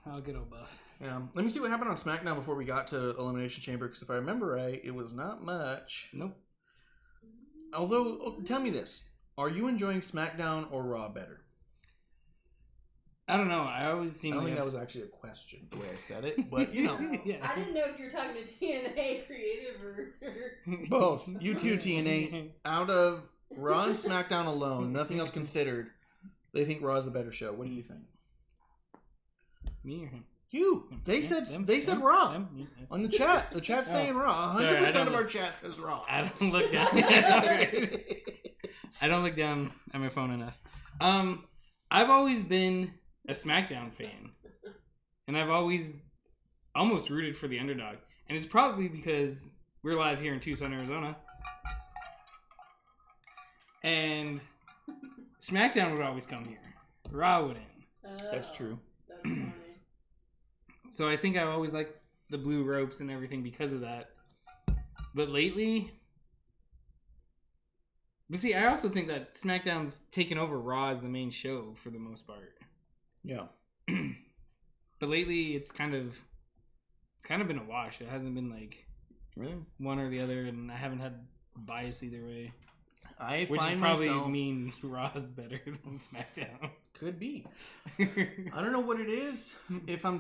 I'll get a buff. Yeah. Let me see what happened on SmackDown before we got to Elimination Chamber, because if I remember right, it was not much. Nope. Although, tell me this. Are you enjoying SmackDown or Raw better? I don't know. I always seem I don't like think that was actually a question, the way I said it, but, you know. Yeah. I didn't know if you were talking to TNA creative or... Both. You too, TNA. Out of Raw and SmackDown alone, nothing else considered, they think Raw is the better show. What do you think? Me or him? You. They said Raw. On the chat. The chat's saying Raw. 100% of our chat says Raw. I don't look down. I don't look down at my phone enough. I've always been a SmackDown fan, and I've always almost rooted for the underdog, and it's probably because we're live here in Tucson, Arizona, and SmackDown would always come here. Raw wouldn't. That's true. That's funny. So I think I've always liked the blue ropes and everything because of that. But lately... But see, I also think that SmackDown's taken over Raw as the main show for the most part. Yeah. But lately, it's kind of been a wash. It hasn't been like Really? one or the other, and I haven't had bias either way. Which is probably means Raw's better than SmackDown. Could be. I don't know what it is. If I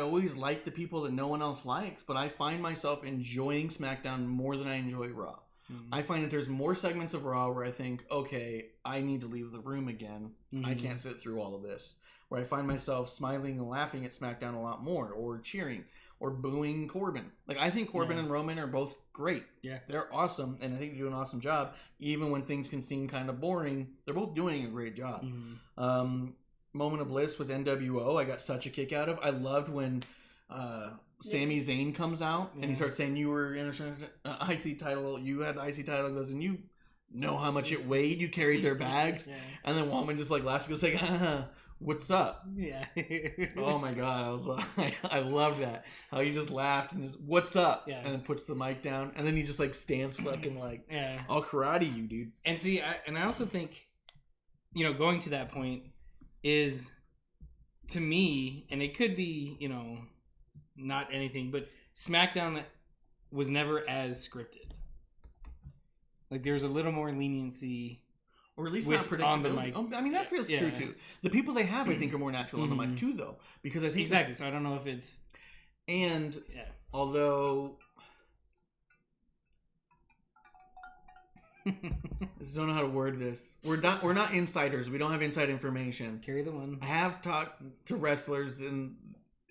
always like the people that no one else likes, but I find myself enjoying SmackDown more than I enjoy Raw. Mm-hmm. I find that there's more segments of Raw where I think, okay, I need to leave the room again. Mm-hmm. I can't sit through all of this. Where I find myself smiling and laughing at SmackDown a lot more, or cheering, or booing Corbin. Like, I think Corbin and Roman are both great. Yeah. They're awesome, and I think they do an awesome job. Even when things can seem kind of boring, they're both doing a great job. Mm-hmm. Moment of Bliss with NWO, I got such a kick out of. I loved when Sami Zayn comes out and he starts saying, you were in an IC title, you had the IC title, goes, and you know how much it weighed, you carried their bags. And then Woman just like laughs, goes like, what's up? Yeah. Oh my god, I was like, I love that. How he just laughed and just, what's up? Yeah. And then puts the mic down, and then he just like stands fucking like, I'll karate you, dude. And see, I also think, going to that point is, to me, and it could be, not anything, but SmackDown was never as scripted. Like, there's a little more leniency, or at least not predictability on the mic. I mean, that feels true too. The people they have, I think, are more natural on the mic too, though, because I think exactly. So I don't know if it's although I just don't know how to word this. We're not insiders. We don't have inside information. Carry the one. I have talked to wrestlers in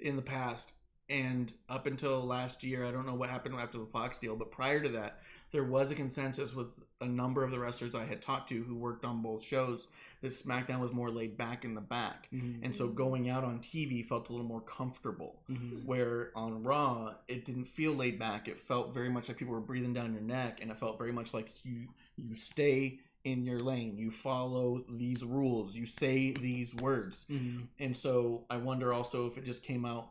the past, and up until last year, I don't know what happened after the Fox deal, but prior to that, there was a consensus with a number of the wrestlers I had talked to who worked on both shows that SmackDown was more laid back in the back. Mm-hmm. And so going out on TV felt a little more comfortable. Mm-hmm. Where on Raw, it didn't feel laid back. It felt very much like people were breathing down your neck, and it felt very much like you stay in your lane. You follow these rules. You say these words. Mm-hmm. And so I wonder also if it just came out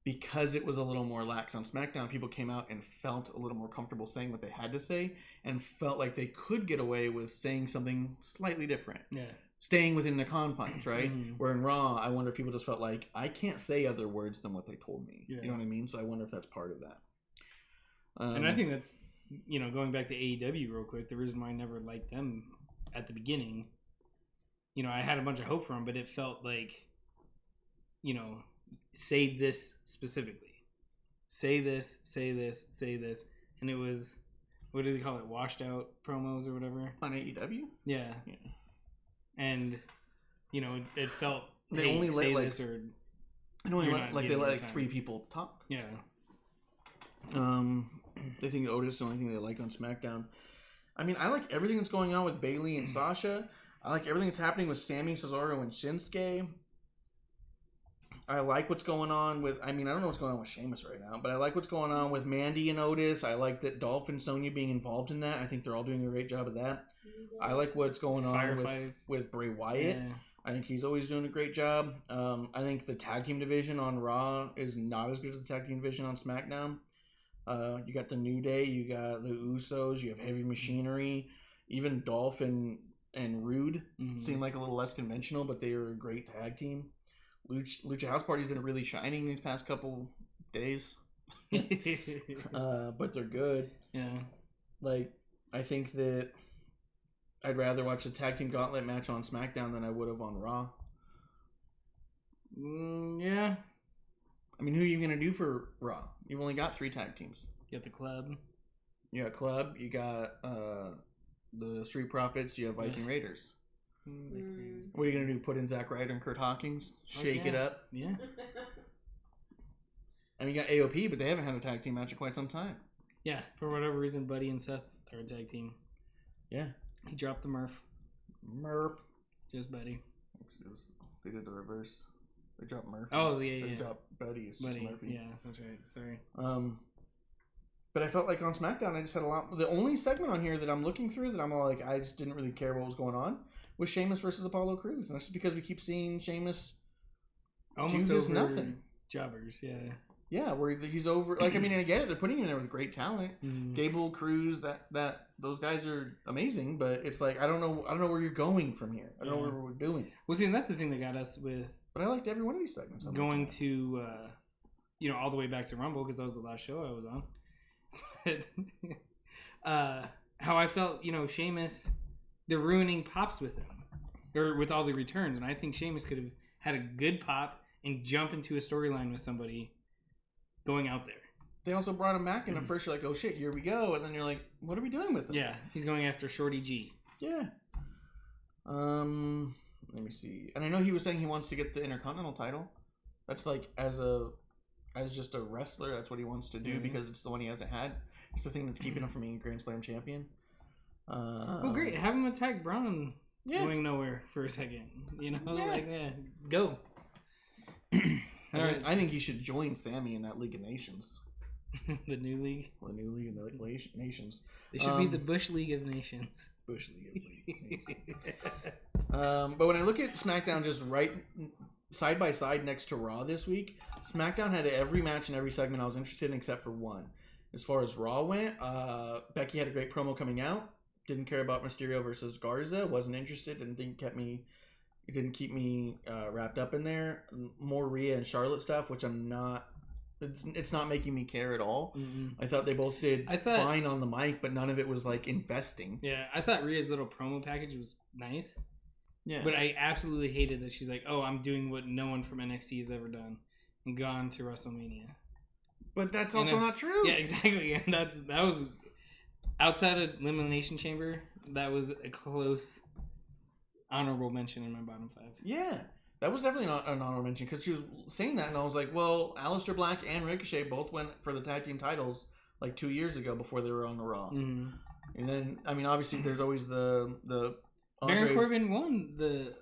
because it was a little more lax on SmackDown, people came out and felt a little more comfortable saying what they had to say and felt like they could get away with saying something slightly different. Yeah. Staying within the confines, right? Mm-hmm. Where in Raw, I wonder if people just felt like, I can't say other words than what they told me. Yeah. You know what I mean? So I wonder if that's part of that. And I think that's, going back to AEW real quick, the reason why I never liked them at the beginning, I had a bunch of hope for them, but it felt like, say this specifically. Say this, say this, say this. And it was, what do they call it? Washed out promos or whatever? On AEW? Yeah. And, it felt, they only let like, they let like 3 people talk. Yeah. They think Otis is the only thing they like on SmackDown. I mean, I like everything that's going on with Bailey and Sasha. I like everything that's happening with Sammy, Cesaro, and Shinsuke. I like what's going on with... I mean, I don't know what's going on with Sheamus right now, but I like what's going on with Mandy and Otis. I like that Dolph and Sonya being involved in that. I think they're all doing a great job of that. I like what's going on with Bray Wyatt. Yeah. I think he's always doing a great job. I think the tag team division on Raw is not as good as the tag team division on SmackDown. You got the New Day, you got the Usos, you have Heavy Machinery. Even Dolph and Rude seem like a little less conventional, but they are a great tag team. Lucha House Party's been really shining these past couple days. But they're good. Yeah. Like, I think that I'd rather watch the tag team gauntlet match on SmackDown than I would have on Raw. Yeah. I mean, who are you going to do for Raw? You've only got 3 tag teams. You got the Club. You got Club. You got the Street Profits. You have Viking Raiders. What are you going to do? Put in Zack Ryder and Kurt Hawkins? Shake it up? Yeah. I mean, you got AOP, but they haven't had a tag team match in quite some time. Yeah, for whatever reason, Buddy and Seth are a tag team. Yeah. He dropped the Murph. Just Buddy. They did the reverse. They dropped Murphy. Oh, yeah. They dropped Buddy. It's just Murphy. Yeah, that's right. Sorry. But I felt like on SmackDown, I just had a lot. The only segment on here that I'm looking through that I'm all like, I just didn't really care what was going on was Sheamus versus Apollo Crews. And that's just because we keep seeing Sheamus almost do this over nothing. Jobbers, yeah. Yeah, where he's over. Like, I mean, I get it. They're putting him in there with great talent. Gable, Cruz, that those guys are amazing. But it's like I don't know where you're going from here. I don't know what we're doing. Well, see, and that's the thing that got us with. But I liked every one of these segments. Going to, all the way back to Rumble because that was the last show I was on. How I felt, Sheamus, they're ruining pops with him, or with all the returns, and I think Sheamus could have had a good pop and jump into a storyline with somebody going out there. They also brought him back, and at first you're like, oh shit, here we go, and then you're like, what are we doing with him? Yeah, he's going after Shorty G. Yeah. Let me see. And I know he was saying he wants to get the Intercontinental title. That's like as just a wrestler, that's what he wants to do because it's the one he hasn't had. It's the thing that's keeping him from being a Grand Slam champion. Well, great. Have him attack Braun going nowhere for a second. Go. I think he should join Sammy in that League of Nations. The new league? The new League of Nations. It should be the Bush League of Nations. Bush League of Nations. But when I look at SmackDown just right side by side next to Raw this week, SmackDown had every match and every segment I was interested in except for one. As far as Raw went, Becky had a great promo coming out. Didn't care about Mysterio versus Garza. Wasn't interested. It didn't keep me wrapped up in there. More Rhea and Charlotte stuff, which I'm not. It's not making me care at all. I thought they both did fine on the mic, but none of it was like investing. Yeah, I thought Rhea's little promo package was nice. Yeah, but I absolutely hated that she's like, "Oh, I'm doing what no one from NXT has ever done, and gone to WrestleMania." But that's also not true. Yeah, exactly, and that was outside of Elimination Chamber. That was a close honorable mention in my bottom 5. Yeah, that was definitely not an honorable mention because she was saying that, and I was like, well, Aleister Black and Ricochet both went for the tag team titles like 2 years ago before they were on the Raw. And then, I mean, obviously, there's always the Andre... Baron Corbin won the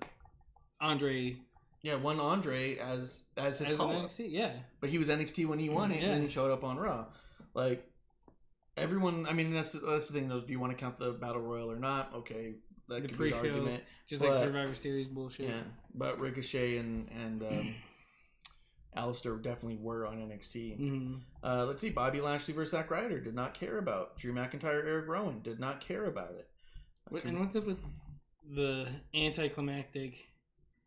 Andre. Yeah, won Andre as his call-up. NXT, yeah. But he was NXT when he won it, and then he showed up on Raw. Like, everyone... I mean, that's the thing, though. Do you want to count the Battle Royal or not? Okay, that could be an argument. Just like Survivor Series bullshit. Yeah, but Ricochet and Aleister definitely were on NXT. Let's see. Bobby Lashley versus Zack Ryder. Did not care about. Drew McIntyre, Eric Rowan. Did not care about it. And what's up with the anticlimactic...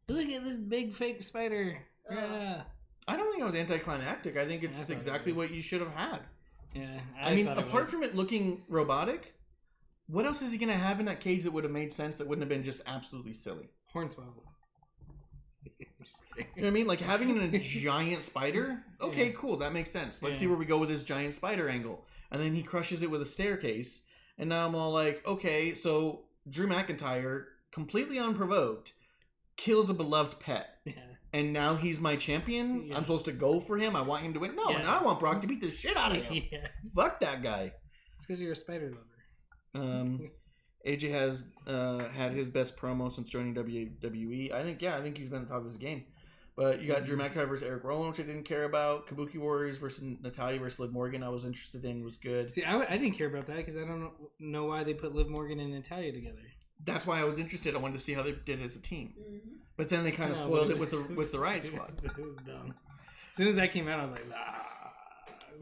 Look at this big fake spider. Yeah. I don't think it was anticlimactic. I think it's exactly what you should have had. Yeah. I mean, apart from it looking robotic, what else is he going to have in that cage that would have made sense that wouldn't have been just absolutely silly? Hornswoggle. Just kidding. You know what I mean? Like having a giant spider? Okay, cool. That makes sense. Let's see where we go with this giant spider angle. And then he crushes it with a staircase. And now I'm all like, okay, so Drew McIntyre, completely unprovoked, kills a beloved pet. Yeah. And now he's my champion? Yeah. I'm supposed to go for him? I want him to win? No, now I want Brock to beat the shit out of him. Fuck that guy. It's because you're a spider lover. AJ has had his best promo since joining WWE. I think he's been at the top of his game. But you got Drew McIntyre versus Eric Rowan, which I didn't care about. Kabuki Warriors versus Natalya versus Liv Morgan, I was interested in, was good. See, I didn't care about that because I don't know why they put Liv Morgan and Natalya together. That's why I was interested. I wanted to see how they did as a team. Mm-hmm. But then they kind of spoiled it with the Riot Squad. It was dumb. As soon as that came out, I was like,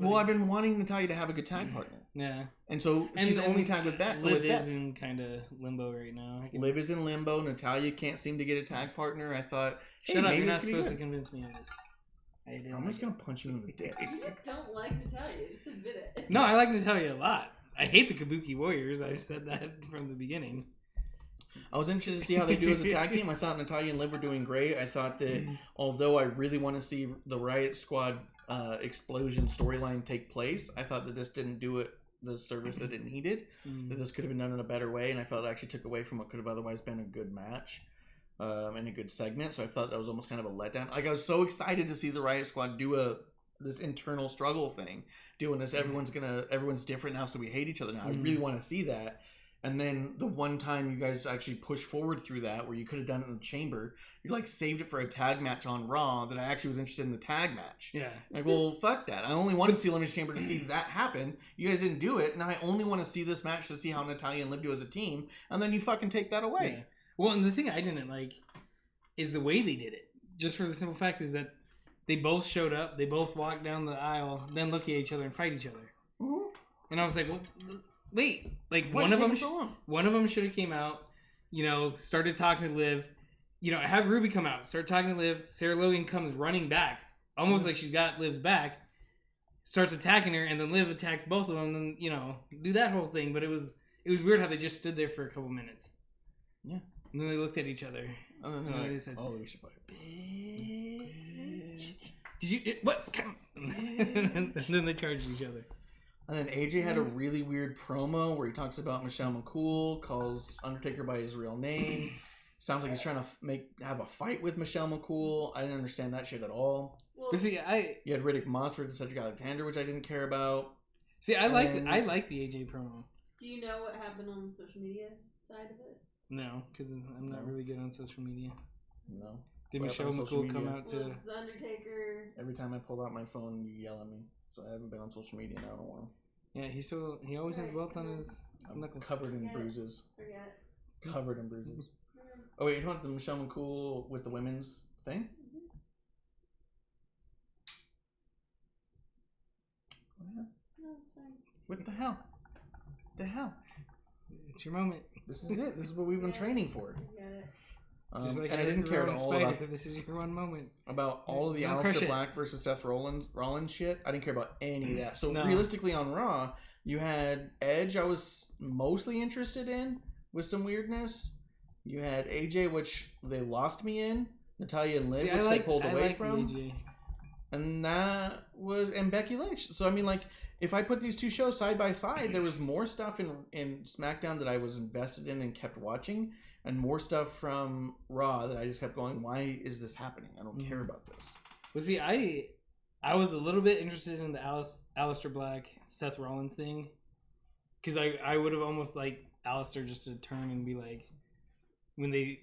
Well, I've been wanting Natalya to have a good tag partner. Yeah. And so she's only tagged with Beth. Liv is in kind of limbo right now. Liv is in limbo. Natalya can't seem to get a tag partner. I thought, hey, shut up, maybe you're this not could be supposed good. to convince me on this. I'm just going to punch you in the dick. You just don't like Natalya. Just admit it. No, I like Natalya a lot. I hate the Kabuki Warriors. I said that from the beginning. I was interested to see how they do as a tag team. I thought Natalya and Liv were doing great. I thought that although I really want to see the Riot Squad explosion storyline take place, I thought that this didn't do it the service that it needed. That this could have been done in a better way, and I felt it actually took away from what could have otherwise been a good match and a good segment. So I thought that was almost kind of a letdown. Like, I was so excited to see the Riot Squad do this internal struggle thing, doing this. Everyone's different now, so we hate each other now. I really want to see that. And then the one time you guys actually pushed forward through that, where you could have done it in the chamber, you like saved it for a tag match on Raw. That I actually was interested in the tag match. Yeah. Like, well, fuck that. I only wanted to see Elimination Chamber to see that happen. You guys didn't do it. Now I only want to see this match to see how Natalya and Liv do as a team. And then you fucking take that away. Yeah. Well, and the thing I didn't like is the way they did it. Just for the simple fact is that they both showed up, they both walked down the aisle, then look at each other and fight each other. Mm-hmm. And I was like, well, wait, like Why one of them, so long? one of them should have came out, started talking to Liv, have Ruby come out, start talking to Liv. Sarah Logan comes running back, almost like she's got Liv's back, starts attacking her, and then Liv attacks both of them. And then do that whole thing. But it was weird how they just stood there for a couple minutes. Yeah, and then they looked at each other. And then they said, "Oh, we should fight." Bitch. Did you what? And then they charged each other. And then AJ had a really weird promo where he talks about Michelle McCool, calls Undertaker by his real name. Sounds like he's trying to have a fight with Michelle McCool. I didn't understand that shit at all. Well, But see, You had Riddick Moss versus Cedric Alexander, which I didn't care about. see, I like the AJ promo. do you know what happened on the social media side of it? No, because I'm not really good on social media. No. Did What Michelle happened on social McCool come media? out to? Well, it's the Undertaker. Every time I pull out my phone, you yell at me. So I haven't been on social media now in a while. Yeah, he always has welts on his I'm knuckles. covered in Forget it. bruises. Forget. Covered in bruises. Mhm. Oh wait, you want the Michelle McCool with the women's thing? No, it's fine. What the hell? The hell? It's your moment. This is it. This is what we've been training for. Forget it. Just like and I didn't care at all This is your one moment. about all of the Don't crush Aleister it. Black versus Seth Rollins shit. I didn't care about any of that. So No. realistically on Raw, you had Edge I was mostly interested in with some weirdness. You had AJ, which they lost me in. Natalya and Liv, See, which they pulled away the from. AJ. And and Becky Lynch. So I mean, like, if I put these two shows side by side, there was more stuff in SmackDown that I was invested in and kept watching, and more stuff from Raw that I just kept going, why is this happening? I don't care about this. Well, see, I was a little bit interested in the Aleister Black Seth Rollins thing, because I would have almost liked Aleister just to turn and be like, when they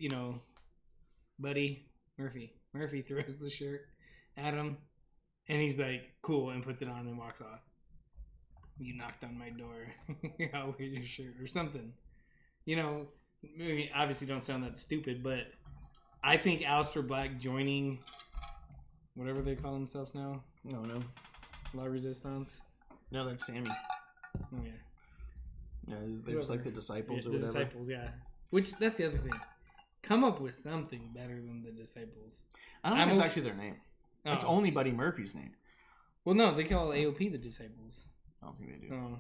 Buddy Murphy throws the shirt at him, and he's like, cool, and puts it on and walks off. You knocked on my door. I'll wear your shirt or something. Maybe obviously don't sound that stupid, but I think Aleister Black joining whatever they call themselves now, No. La Resistance. No, that's Sammy. Oh yeah, Yeah, they're just like the Disciples yeah, or the whatever. Disciples. Yeah, which that's the other thing. Come up with something better than the Disciples. I don't think it's actually their name. Oh. It's only Buddy Murphy's name. Well, no, they call AOP the Disciples. I don't think they do. Oh.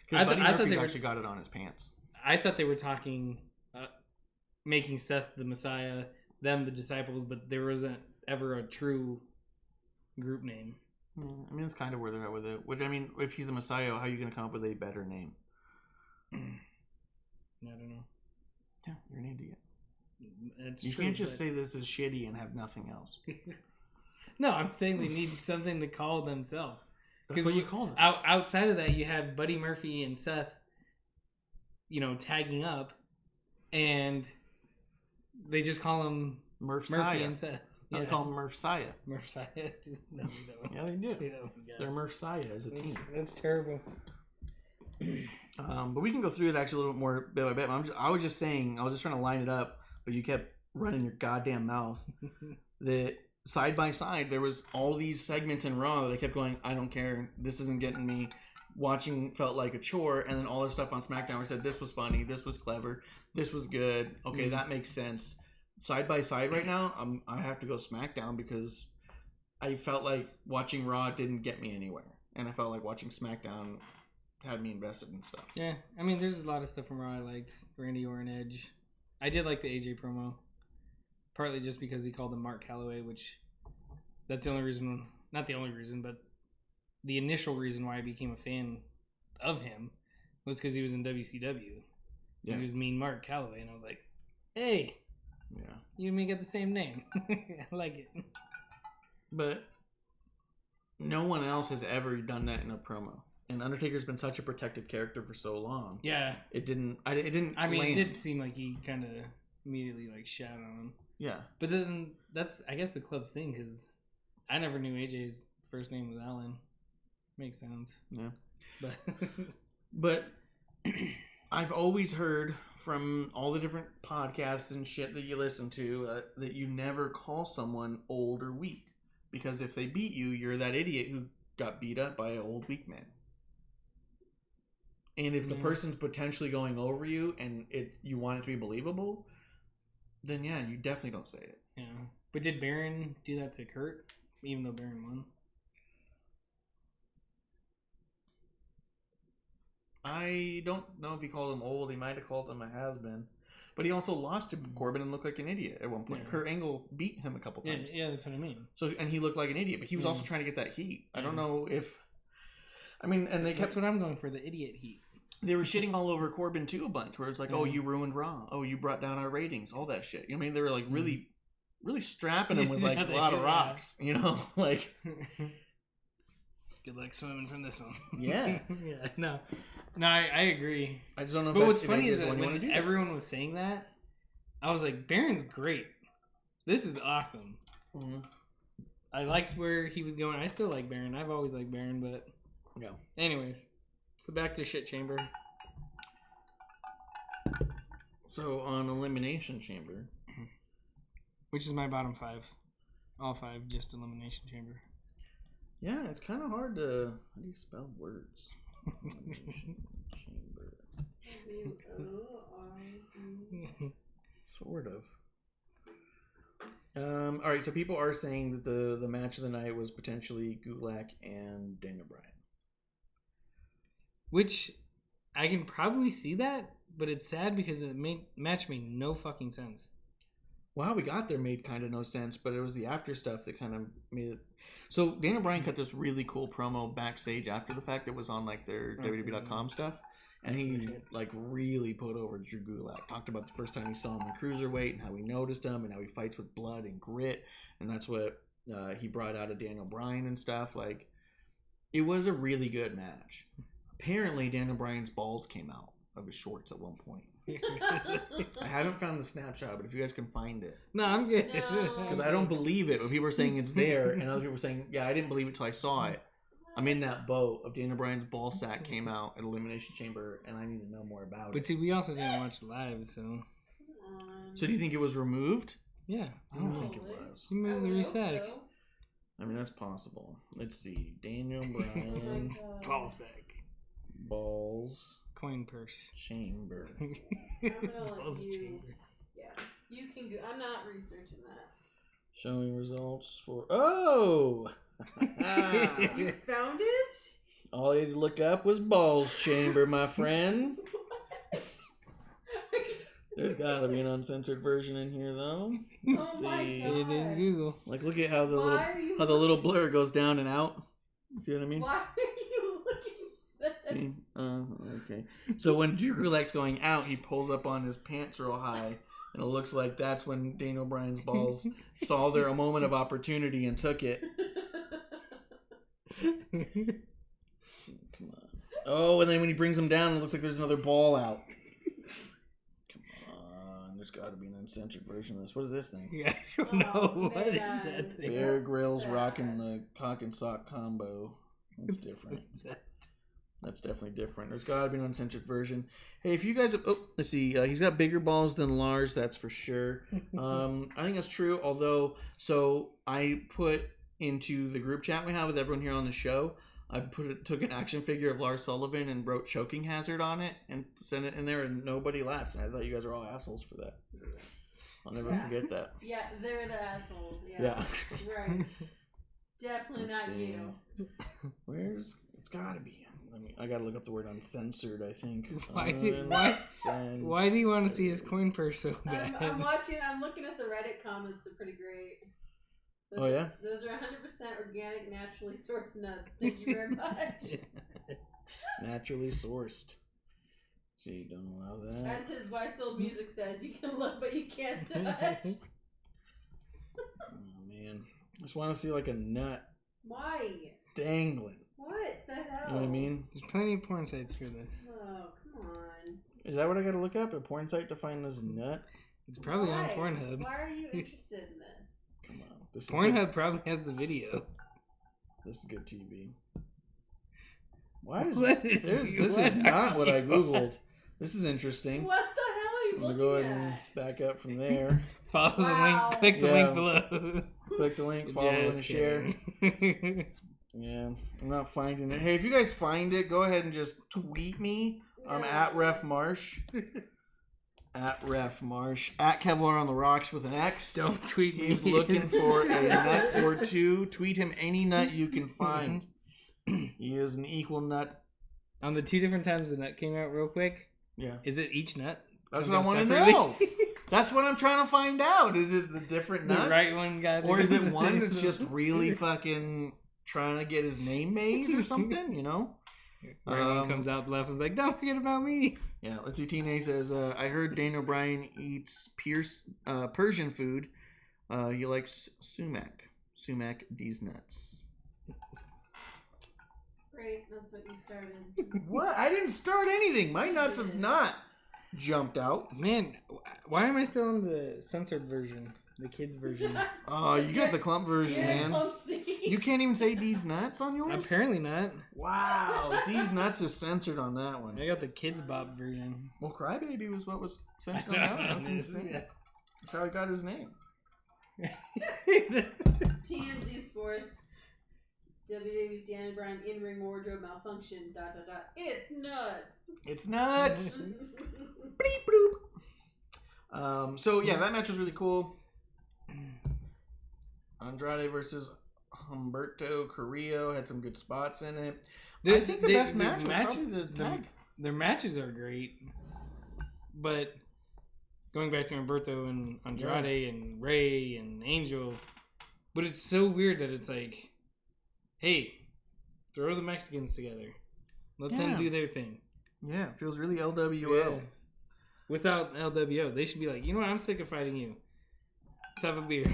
Because Buddy I thought Murphy's they were- actually got it on his pants. I thought they were talking, making Seth the Messiah, them the Disciples, but there wasn't ever a true group name. Yeah, I mean, it's kind of where they're at with it. Which, I mean, if he's the Messiah, how are you going to come up with a better name? I don't know. Yeah, you're an idiot. It's You true, can't just but- say this is shitty and have nothing else. No, I'm saying they need something to call themselves. That's what you call it. Outside of that, you have Buddy Murphy and Seth, tagging up, and they just call him Murph Murphy Saya. and Seth. No, they call him Murph Saya. Murph Saya. No, we don't. Yeah, they do. We don't. They're Murph Saya as a team. That's terrible. But we can go through it actually a little bit more bit by bit. I was just saying, I was just trying to line it up, but you kept running your goddamn mouth. That side by side, there was all these segments in Raw that I kept going, I don't care. This isn't getting me. Watching felt like a chore, and then all this stuff on SmackDown where I said, this was funny, this was clever, this was good. Okay, that makes sense. Side by side right now, I have to go SmackDown because I felt like watching Raw didn't get me anywhere. And I felt like watching SmackDown had me invested in stuff. Yeah, I mean, there's a lot of stuff from Raw I liked. Randy Orton, Edge. I did like the AJ promo. Partly just because he called him Mark Calloway, which that's the only reason, not the only reason, but the initial reason why I became a fan of him was because he was in WCW. Yeah. He was Mean Mark Calloway, and I was like, hey, yeah, you and me get the same name. I like it. But no one else has ever done that in a promo. And Undertaker's been such a protected character for so long. Yeah. It didn't I mean, land. It did seem like he kind of immediately like shat on him. Yeah. But then that's, I guess, the club's thing, because I never knew AJ's first name was Alan. Makes sense. Yeah. But I've always heard from all the different podcasts and shit that you listen to that you never call someone old or weak. Because if they beat you, you're that idiot who got beat up by an old weak man. And if the person's potentially going over you and you want it to be believable, then yeah, you definitely don't say it. Yeah. But did Baron do that to Kurt, even though Baron won? I don't know if he called him old. He might have called him a has-been. But he also lost to Corbin and looked like an idiot at one point. Yeah. Kurt Angle beat him a couple times. Yeah, that's what I mean. So, and he looked like an idiot, but he was also trying to get that heat. I don't know if... I mean, and they kept... That's what I'm going for, the idiot heat. They were shitting all over Corbin too a bunch, where it's like, oh, you ruined Raw. Oh, you brought down our ratings. All that shit. You know what I mean? They were like really strapping him with like a lot of rocks. You know? Like... Good luck swimming from this one. Yeah. Yeah, no, I agree. I just don't know. But what's funny is that when everyone was saying that, I was like, Baron's great. This is awesome. Mm-hmm. I liked where he was going. I still like Baron. I've always liked Baron, but yeah. Anyways, so back to Shit Chamber. So on Elimination Chamber, which is my bottom 5, all 5, just Elimination Chamber. Yeah, it's kind of hard to... How do you spell words? Chamber. Sort of. All right, so people are saying that the match of the night was potentially Gulak and Daniel Bryan. Which, I can probably see that, but it's sad because the match made no fucking sense. Well, how we got there made kind of no sense, but it was the after stuff that kind of made it. So Daniel Bryan cut this really cool promo backstage after the fact that was on like their WWE.com stuff, and he like really put over Drew Gulak. Talked about the first time he saw him in Cruiserweight and how he noticed him and how he fights with blood and grit, and that's what he brought out of Daniel Bryan and stuff. Like, it was a really good match. Apparently, Daniel Bryan's balls came out of his shorts at one point. I haven't found the snapshot, but if you guys can find it. No, I'm good. Because I don't believe it. But people are saying it's there, and other people are saying, yeah, I didn't believe it till I saw it. I'm in that boat of Daniel Bryan's ball sack came out at Elimination Chamber, and I need to know more about it. But see, we also didn't watch live, so... So do you think it was removed? Yeah. I don't think it was. You moved the resack. So. I mean, that's possible. Let's see. Daniel Bryan. Ball sack. Balls. Coin purse. Chamber. I'm gonna let you. Yeah, you can go. I'm not researching that. Showing results for. Oh! You found it? All you had to look up was balls chamber, my friend. There's gotta be an uncensored version in here, though. Oh my God. It is Google. Like, look at how the little blur goes down and out. See what I mean? Why are you looking at that? See? Okay. So when Drew Gulak's going out, he pulls up on his pants real high, and it looks like that's when Daniel Bryan's balls saw their moment of opportunity and took it. Come on. Oh, and then when he brings them down, it looks like there's another ball out. Come there's got to be an uncensored version of this. What is this thing? Yeah, I don't know. What is man. that thing? Bear Grylls rocking the cock and sock combo. That's different. What's that? That's definitely different. There's got to be an uncensored version. Hey, if you guys... let's see. He's got bigger balls than Lars, that's for sure. I think that's true, although... So, I put into the group chat we have with everyone here on the show, I took an action figure of Lars Sullivan and wrote choking hazard on it and sent it in there, and nobody laughed. And I thought you guys are all assholes for that. I'll never forget that. Yeah, they're the assholes. Yeah. Right. Definitely Let's not see. you. It's gotta be. I gotta look up the word uncensored, I think. Why do you want to see his coin purse so bad? I'm looking at the Reddit comments. They're pretty great. Oh, yeah? Those are 100% organic, naturally sourced nuts. Thank you very much. Naturally sourced. See, don't allow that. As his wife's old music says, you can look, but you can't touch. Oh, man. I just want to see like a nut Why? dangling. What the hell? You know what I mean? There's plenty of porn sites for this. Oh, come on. Is that what I gotta look up? A porn site to find this nut? It's probably on Why? Pornhub. Why are you interested in this? Come on. This is Pornhub probably has the video. Good, this is good TV. Why is What this? is- This what is not what I googled. This is interesting. What the hell are you I'm gonna looking go ahead at? and back up from there. Follow Wow. the link. Click the Yeah. link below. Click the link, follow, and Just share. kidding. Yeah, I'm not finding it. Hey, if you guys find it, go ahead and just tweet me. I'm at Ref Marsh. At Ref Marsh. At Kevlar on the Rocks with an X. Don't tweet me. He's looking for a nut or two. Tweet him any nut you can find. He is an equal nut. On the 2 different times the nut came out, real quick. Yeah. Is it each nut? That's Comes what I out want to separately? know. That's what I'm trying to find out. Is it the different nuts? The right one got Or is it one that's just really fucking trying to get his name made or something, you know? Right one comes out, the left one's like, don't forget about me. Yeah, let's see. Tina says, I heard Daniel Bryan eats Persian food. He likes sumac. Sumac D's nuts. Great, that's what you started. What? I didn't start anything. My nuts have not jumped out. Man, why am I still on the censored version? The kids version? Oh, you got the clump version, man. You can't even say D's nuts on yours? Apparently not. Wow, D's nuts is censored on that one. I got the kids Bob version. Well, Crybaby was what was censored on that one. That's insane. That's how he got his name. TMZ Sports. WWE's Daniel Bryan in-ring wardrobe malfunction. ... It's nuts. It's nuts. Bleep bloop. So yeah, that match was really cool. Andrade versus Humberto Carrillo had some good spots in it. I think the best match was probably the tag. Their matches are great, but going back to Humberto and Andrade and Ray and Angel, but it's so weird that it's like, hey, throw the Mexicans together, let them do their thing. Yeah, it feels really LWO. Yeah. Without LWO, they should be like, you know what? I'm sick of fighting you. Let's have a beer.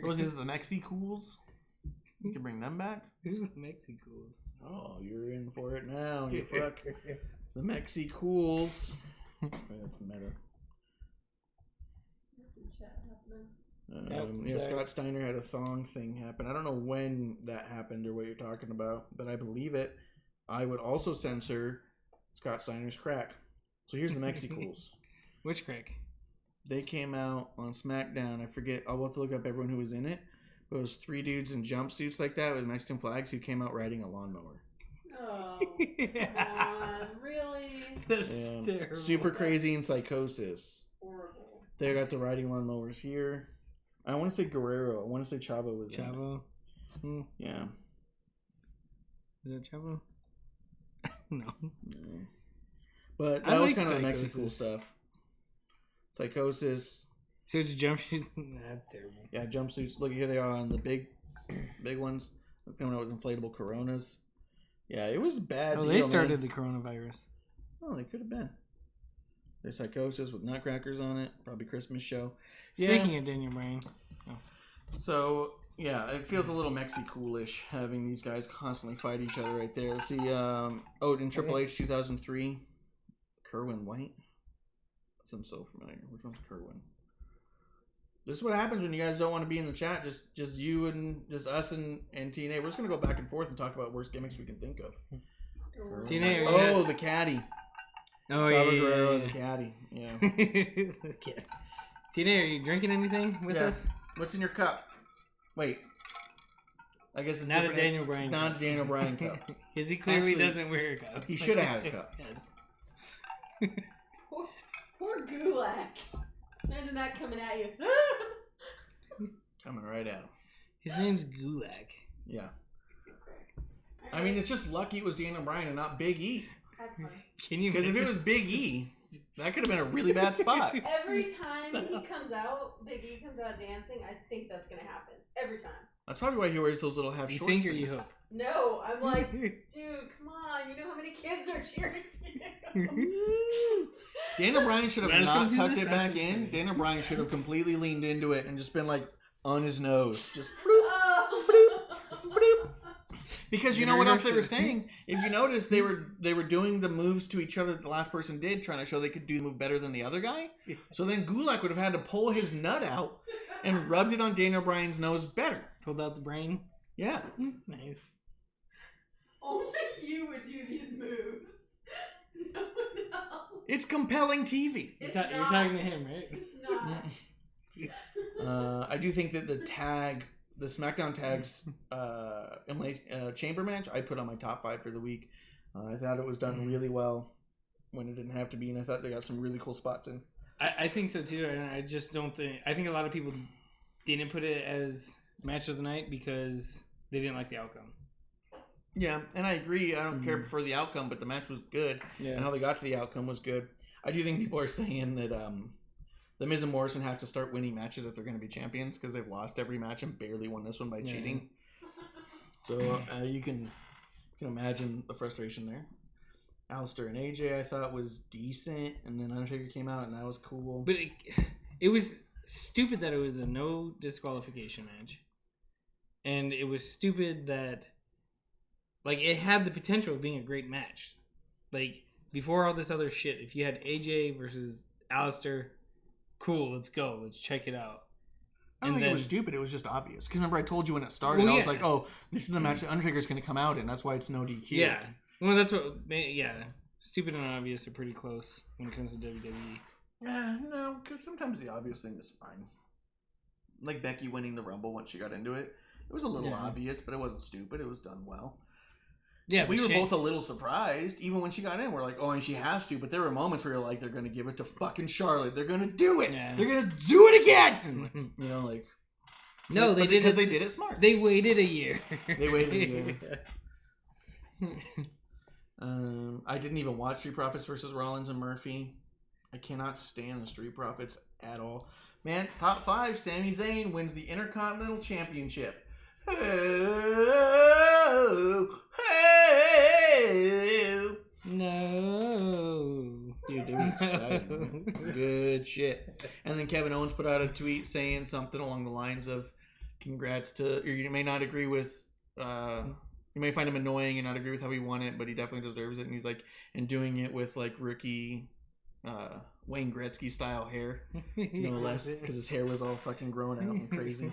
Was it the Mexicools? You can bring them back. Who's the Mexicools? Oh, you're in for it now, you fuck. The Mexicools. That's meta. Yeah, Scott Steiner had a thong thing happen. I don't know when that happened or what you're talking about, but I believe it. I would also censor Scott Steiner's crack. So here's the Mexicools. Which crack? They came out on SmackDown. I forget. I'll have to look up everyone who was in it. But it was 3 dudes in jumpsuits like that with Mexican flags who came out riding a lawnmower. Oh, come on. Really? That's terrible. Super crazy and psychosis. Horrible. They got the riding lawnmowers here. I want to say Guerrero. I want to say Chavo was in it. Chavo? Yeah. Is that Chavo? No. But that was kind of Mexico stuff. Psychosis. So it's jumpsuits? That's terrible. Yeah, jumpsuits. Look, here they are on the big ones. Coming out with inflatable Coronas. Yeah, it was a bad deal, they started man. the coronavirus. Oh, they could have been. There's Psychosis with nutcrackers on it. Probably Christmas show. Speaking of Daniel Bryan. Oh. So, yeah, it feels a little Mexi-coolish having these guys constantly fight each other right there. Let's see. In Triple H 2003, Kerwin White. sounds so familiar. Which one's Kerwin? This is what happens when you guys don't want to be in the chat. Just you and just us and TNA. We're just gonna go back and forth and talk about worst gimmicks we can think of. TNA. Oh, the caddy. Oh, Chavo yeah. Guerrero as a caddy. Yeah. Okay. TNA, are you drinking anything with us? What's in your cup? Wait. I guess it's Not a different. Daniel Bryan cup. Not a Daniel Bryan cup. Because he clearly Actually, doesn't wear a cup. He should have had a cup. Yes. Poor Gulak. Imagine that coming at you. Coming right at him. His name's Gulak. Yeah. I mean, it's just lucky it was Daniel Bryan and not Big E. Can you? Because if it was Big E, that could have been a really bad spot. Every time he comes out, Big E comes out dancing, I think that's going to happen. Every time. That's probably why he wears those little half You shorts. think or you hope? No, I'm like, dude, come on. You know how many kids are cheering for you? Daniel Bryan should have Welcome not to tucked the it back session. in. Daniel Bryan should have completely leaned into it and just been like on his nose. Just because you know what else they were saying? If you notice, they were doing the moves to each other that the last person did, trying to show they could do the move better than the other guy. So then Gulak would have had to pull his nut out and rubbed it on Daniel Bryan's nose better. Pulled out the brain. Yeah. Nice. Only you would do these moves. No one else. It's compelling TV. It's You're not. talking to him, right? It's not. I do think that the SmackDown tags chamber match, I put on my top 5 for the week. I thought it was done really well when it didn't have to be, and I thought they got some really cool spots in. I think so too, and I just don't think. I think a lot of people didn't put it as match of the night because they didn't like the outcome. Yeah, and I agree. I don't care for the outcome, but the match was good, and how they got to the outcome was good. I do think people are saying that the Miz and Morrison have to start winning matches if they're going to be champions because they've lost every match and barely won this one by cheating. So you can imagine the frustration there. Alistair and AJ I thought was decent, and then Undertaker came out and that was cool. But it was stupid that it was a no disqualification match, and it was stupid that like it had the potential of being a great match. Like before all this other shit, if you had AJ versus Alistair, cool, let's go, let's check it out. I don't think it was stupid. It was just obvious. Because remember, I told you when it started, I was like, "Oh, this is the match that Undertaker's going to come out in. That's why it's no DQ." Yeah. Well, that's what. Yeah, stupid and obvious are pretty close when it comes to WWE. No, because sometimes the obvious thing is fine. Like Becky winning the Rumble once she got into it. It was a little obvious, but it wasn't stupid. It was done well. Yeah, we were both a little surprised, even when she got in. We're like, "Oh, and she has to," but there were moments where you're like, "They're going to give it to fucking Charlotte. They're going to do it. Yeah. They're going to do it again." You know, like no, they did because they did it smart. They waited a year. They waited a year. I didn't even watch Street Profits versus Rollins and Murphy. I cannot stand the Street Profits at all. Man, top 5, Sami Zayn wins the Intercontinental Championship. No. Dude, it was exciting. Good shit. And then Kevin Owens put out a tweet saying something along the lines of, congrats to, or you may not agree with, you may find him annoying and not agree with how he won it, but he definitely deserves it. And he's like, and doing it with like rookie Wayne Gretzky style hair, no less, because his hair was all fucking grown out and crazy.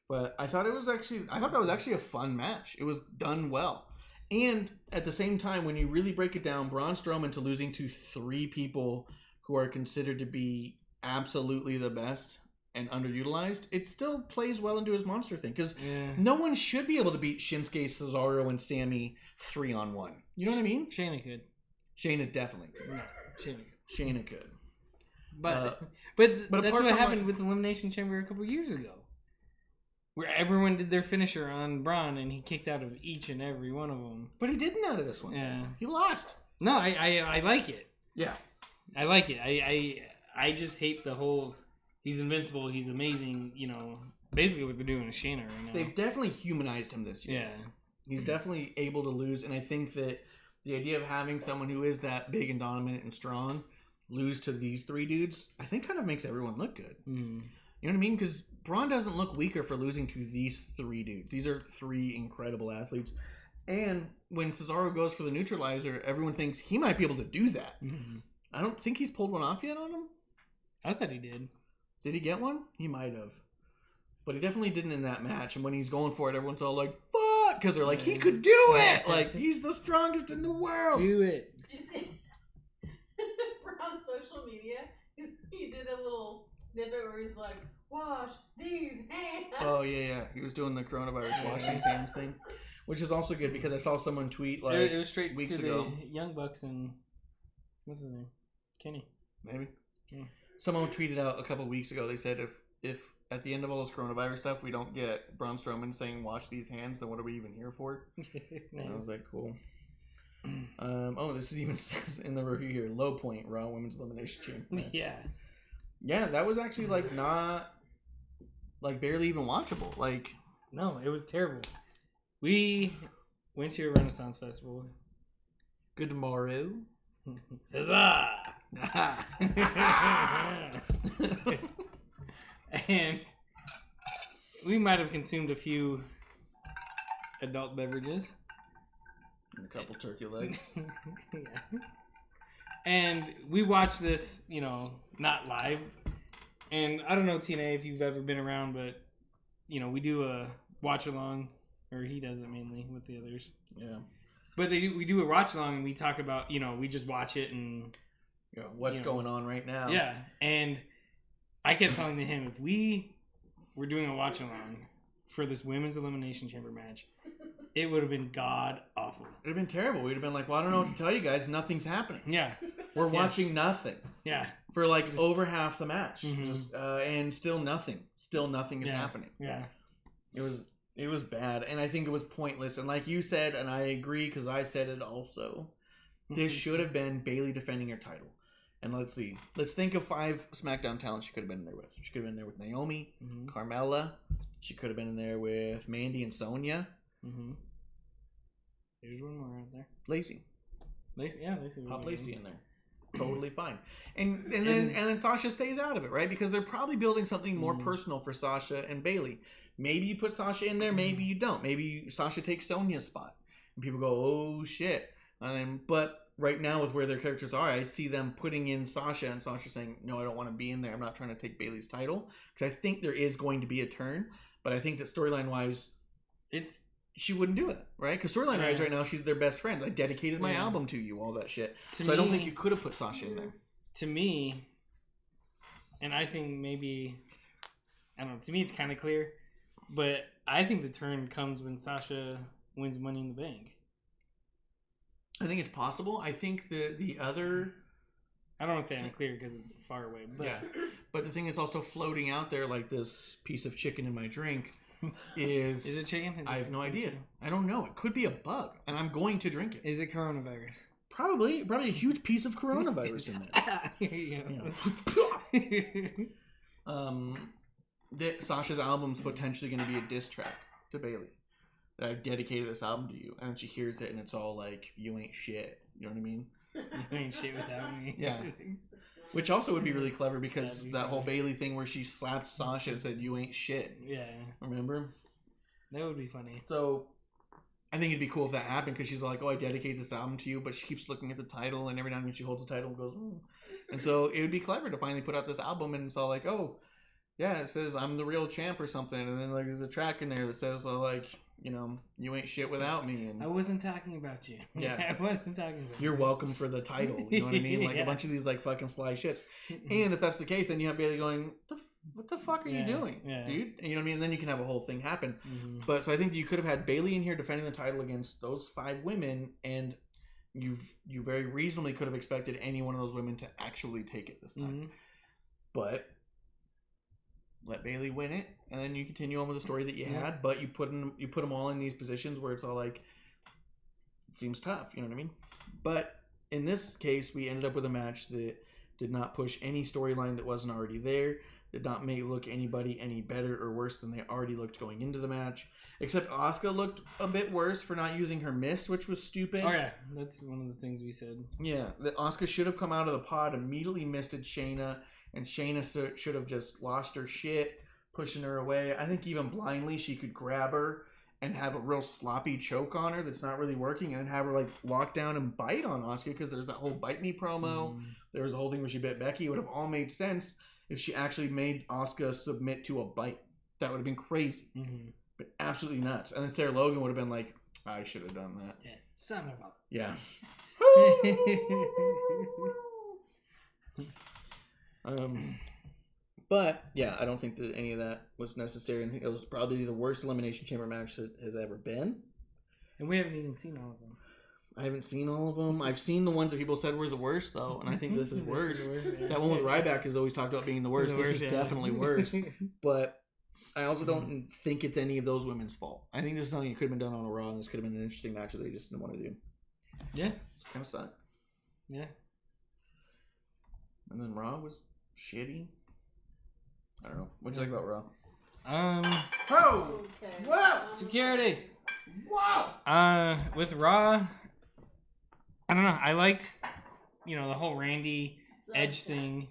But I thought that was actually a fun match. It was done well. And at the same time, when you really break it down, Braun Strowman to losing to 3 people who are considered to be absolutely the best and underutilized, it still plays well into his monster thing. Because no one should be able to beat Shinsuke, Cesaro, and Sammy 3-on-1. You know what I mean? Shayna could. Shayna definitely could. No, Shayna could. But that's apart what from, happened like, with Elimination Chamber a couple years ago. Where everyone did their finisher on Braun and he kicked out of each and every one of them. But he didn't out of this one. Yeah. He lost. No, I like it. Yeah. I like it. I just hate the whole he's invincible, he's amazing, you know, basically what they're doing to Shayna right now. They've definitely humanized him this year. Yeah. He's definitely able to lose, and I think that the idea of having someone who is that big and dominant and strong lose to these 3 dudes, I think kind of makes everyone look good. Mm. You know what I mean? Because Braun doesn't look weaker for losing to these 3 dudes. These are 3 incredible athletes. And when Cesaro goes for the neutralizer, everyone thinks he might be able to do that. Mm-hmm. I don't think he's pulled one off yet on him. I thought he did. Did he get one? He might have. But he definitely didn't in that match. And when he's going for it, everyone's all like, fuck! Because they're like, he could do it! Like, he's the strongest in the world! Do it. Did you see? We're on social media. He did a little snippet where he's like, wash these hands! Oh, yeah. He was doing the coronavirus wash these hands thing. Which is also good because I saw someone tweet like it was straight weeks to ago. the Young Bucks and what's his name? Kenny. Maybe. Yeah. Someone tweeted out a couple weeks ago. They said if at the end of all this coronavirus stuff we don't get Braun Strowman saying "wash these hands," then what are we even here for? Nice. And I was like, cool. This is even says in the review here: low point Raw Women's Elimination Chamber. Yeah, that was actually like not like barely even watchable. Like, no, it was terrible. We went to a Renaissance festival. good tomorrow. Huzzah! And we might have consumed a few adult beverages. And a couple turkey legs. Yeah. And we watched this, not live. And I don't know, TNA, if you've ever been around, but, we do a watch along, or he does it mainly with the others. Yeah. But we do a watch along and we talk about, we just watch it and what's going on right now. Yeah. And I kept telling him, if we were doing a watch along for this women's elimination chamber match, it would have been god awful. It would have been terrible. We'd have been like, well, I don't know what to tell you guys. Nothing's happening. Yeah. We're watching nothing. Yeah. For like over half the match. Mm-hmm. And still nothing. Still nothing is happening. Yeah. It was bad. And I think it was pointless. And like you said, and I agree because I said it also, this should have been Bayley defending her title. And let's see. Let's think of 5 SmackDown talents she could have been in there with. She could have been there with Naomi, Carmella. She could have been in there with Mandy and Sonya. Mm-hmm. There's one more out there. Lacey. Lacey. Pop Lacey in there. Totally fine. And then Sasha stays out of it, right? Because they're probably building something more personal for Sasha and Bayley. Maybe you put Sasha in there, maybe you don't. Maybe Sasha takes Sonya's spot. And people go, oh shit. But right now with where their characters are, I see them putting in Sasha and Sasha saying, no, I don't want to be in there. I'm not trying to take Bayley's title. Because I think there is going to be a turn. But I think that storyline-wise, she wouldn't do it, right? Because storyline-wise right now, she's their best friends. I dedicated my album to you, all that shit. I don't think you could have put Sasha in there. To me, and I think maybe, I don't know, to me it's kind of clear, but I think the turn comes when Sasha wins Money in the Bank. I think it's possible. I think the other... I don't want to say unclear because it's far away. But... Yeah, but the thing that's also floating out there like this piece of chicken in my drink is... Is it chicken? I have no idea. I don't know. It could be a bug, and I'm going to drink it. Is it coronavirus? Probably a huge piece of coronavirus in there. That Sasha's album's potentially going to be a diss track to Bayley. That I've dedicated this album to you, and then she hears it, and it's all like, "You ain't shit." You know what I mean? You ain't shit without me. Yeah. Which also would be really clever because that whole Bayley thing where she slapped Sasha and said, "You ain't shit." Yeah. Remember? That would be funny. So, I think it'd be cool if that happened because she's like, "Oh, I dedicate this album to you," but she keeps looking at the title, and every now and then she holds the title and goes, "Oh." And so it would be clever to finally put out this album, and it's all like, "Oh, yeah," it says "I'm the real champ" or something, and then like there's a track in there that says like, "You ain't shit without me." And I wasn't talking about you. Yeah, I wasn't talking about You're welcome for the title. You know what I mean? Like a bunch of these like fucking sly shits. And if that's the case, then you have Bayley going, "What the fuck are you doing, dude?" And you know what I mean? And then you can have a whole thing happen. Mm-hmm. But so I think you could have had Bayley in here defending the title against those 5 women, and you very reasonably could have expected any one of those women to actually take it this time. Mm-hmm. But let Bayley win it, and then you continue on with the story that you had. But you put them all in these positions where it's all like, it seems tough. You know what I mean? But in this case, we ended up with a match that did not push any storyline that wasn't already there. Did not make look anybody any better or worse than they already looked going into the match. Except Asuka looked a bit worse for not using her mist, which was stupid. Oh yeah, that's one of the things we said. Yeah, that Asuka should have come out of the pod, immediately misted Shayna, and Shayna should have just lost her shit, pushing her away. I think even blindly she could grab her and have a real sloppy choke on her that's not really working, and then have her like lock down and bite on Asuka, because there's that whole bite me promo. There was a whole thing where she bit Becky. It would have all made sense if she actually made Asuka submit to a bite. That would have been crazy. But absolutely nuts. And then Sarah Logan would have been like, I should have done that. Yeah, son of a... Yeah. But yeah, I don't think that any of that was necessary. I think it was probably the worst Elimination Chamber match that has ever been. And we haven't even seen all of them. I haven't seen all of them. I've seen the ones that people said were the worst, though, and I think this is worse. That one with Ryback is always talked about being the worst. This is definitely worse. But I also don't think it's any of those women's fault. I think this is something that could have been done on a Raw, and this could have been an interesting match that they just didn't want to do. Yeah. Kind of sucked. Yeah. And then Raw was shitty. I don't know. What'd you like about Raw? Oh! Okay. Whoa! Security! Wow! With Raw, I don't know. I liked, the whole Randy Edge thing.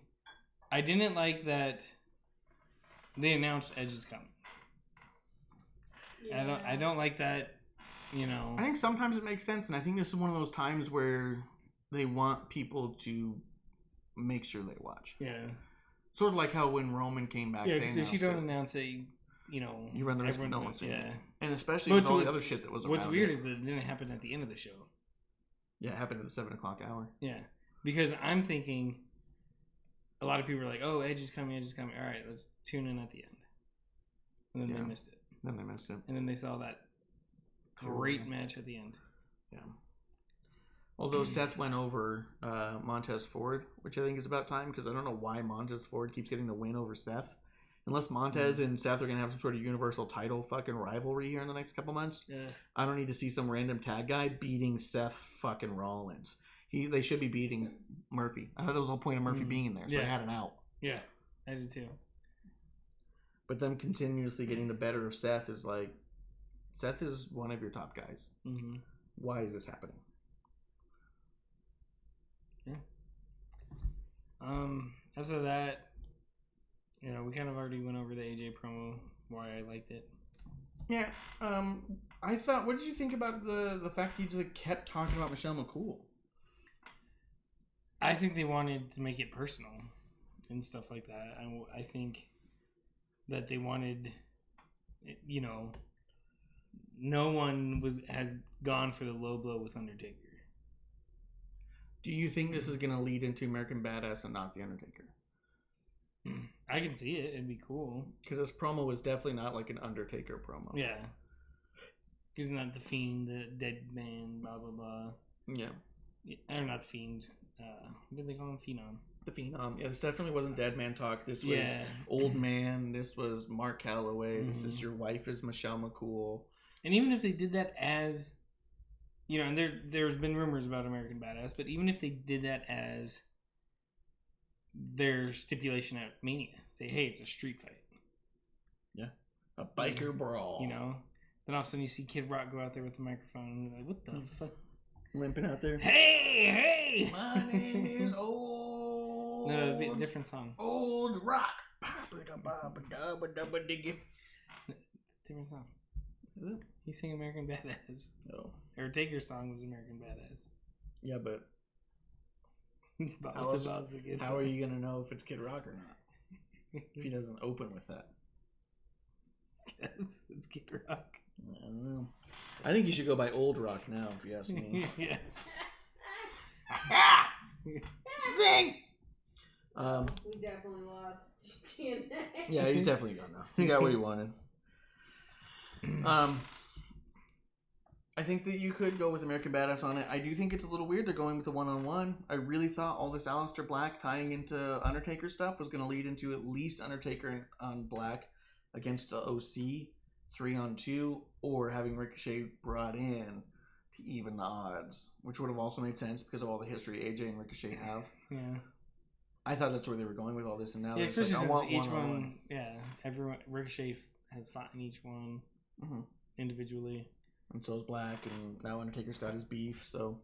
I didn't like that they announced Edge is coming. Yeah. I don't like that, I think sometimes it makes sense, and I think this is one of those times where they want people to make sure they watch. Yeah. Sort of like how when Roman came back, Yeah, because if you don't announce it, you run the risk of no one seeing it. Yeah. And especially with all the other shit that was around. What's weird is that it didn't happen at the end of the show. Yeah, it happened at the 7 o'clock hour. Yeah. Because I'm thinking, a lot of people are like, oh, Edge is coming. All right, let's tune in at the end. And then they missed it. Then they missed it. And then they saw that great match at the end. Yeah. Although Seth went over Montez Ford, which I think is about time, because I don't know why Montez Ford keeps getting the win over Seth. Unless Montez and Seth are going to have some sort of universal title fucking rivalry here in the next couple months. Yeah. I don't need to see some random tag guy beating Seth fucking Rollins. They should be beating Murphy. I thought that was the whole point of Murphy being in there, so I had an out. Yeah, I did too. But them continuously getting the better of Seth is like, Seth is one of your top guys. Mm-hmm. Why is this happening? Yeah. After that, we kind of already went over the AJ promo, why I liked it. Yeah. I thought, what did you think about the fact he just kept talking about Michelle McCool? I think they wanted to make it personal and stuff like that. I think that they wanted, no one has gone for the low blow with Undertaker. Do you think this is going to lead into American Badass and not The Undertaker? I can see it. It'd be cool. Because this promo was definitely not like an Undertaker promo. Yeah. Because not the Fiend, the dead man, blah, blah, blah. Yeah. Or not the Fiend. What did they call him? Phenom. The Phenom. Yeah, this definitely wasn't dead man talk. This was old man. This was Mark Calloway. This is your wife is Michelle McCool. And even if they did that as... and there's been rumors about American Badass, but even if they did that as their stipulation at Mania, say, hey, it's a street fight. Yeah. A biker brawl. Then all of a sudden you see Kid Rock go out there with the microphone and you're like, what the fuck? Limping out there. Hey! My name is Old... No, it'd be a different song. Old Rock. Different song. Is it? He's singing American Badass. No. Or Taker's song was American Badass. Yeah, but how are you going to know if it's Kid Rock or not? If he doesn't open with that. Yes, it's Kid Rock. I don't know. I think you should go by Old Rock now, if you ask me. Yeah. Zing! We definitely lost TNA. Yeah, he's definitely gone now. He got what he wanted. I think that you could go with American Badass on it. I do think it's a little weird they're going with the one-on-one. I really thought all this Aleister Black tying into Undertaker stuff was going to lead into at least Undertaker on Black against the OC 3-on-2, or having Ricochet brought in to even the odds, which would have also made sense because of all the history AJ and Ricochet have. Yeah. I thought that's where they were going with all this, and now especially like, since each one, everyone Ricochet has fought in each one individually. And so is Black, and now Undertaker's got his beef. So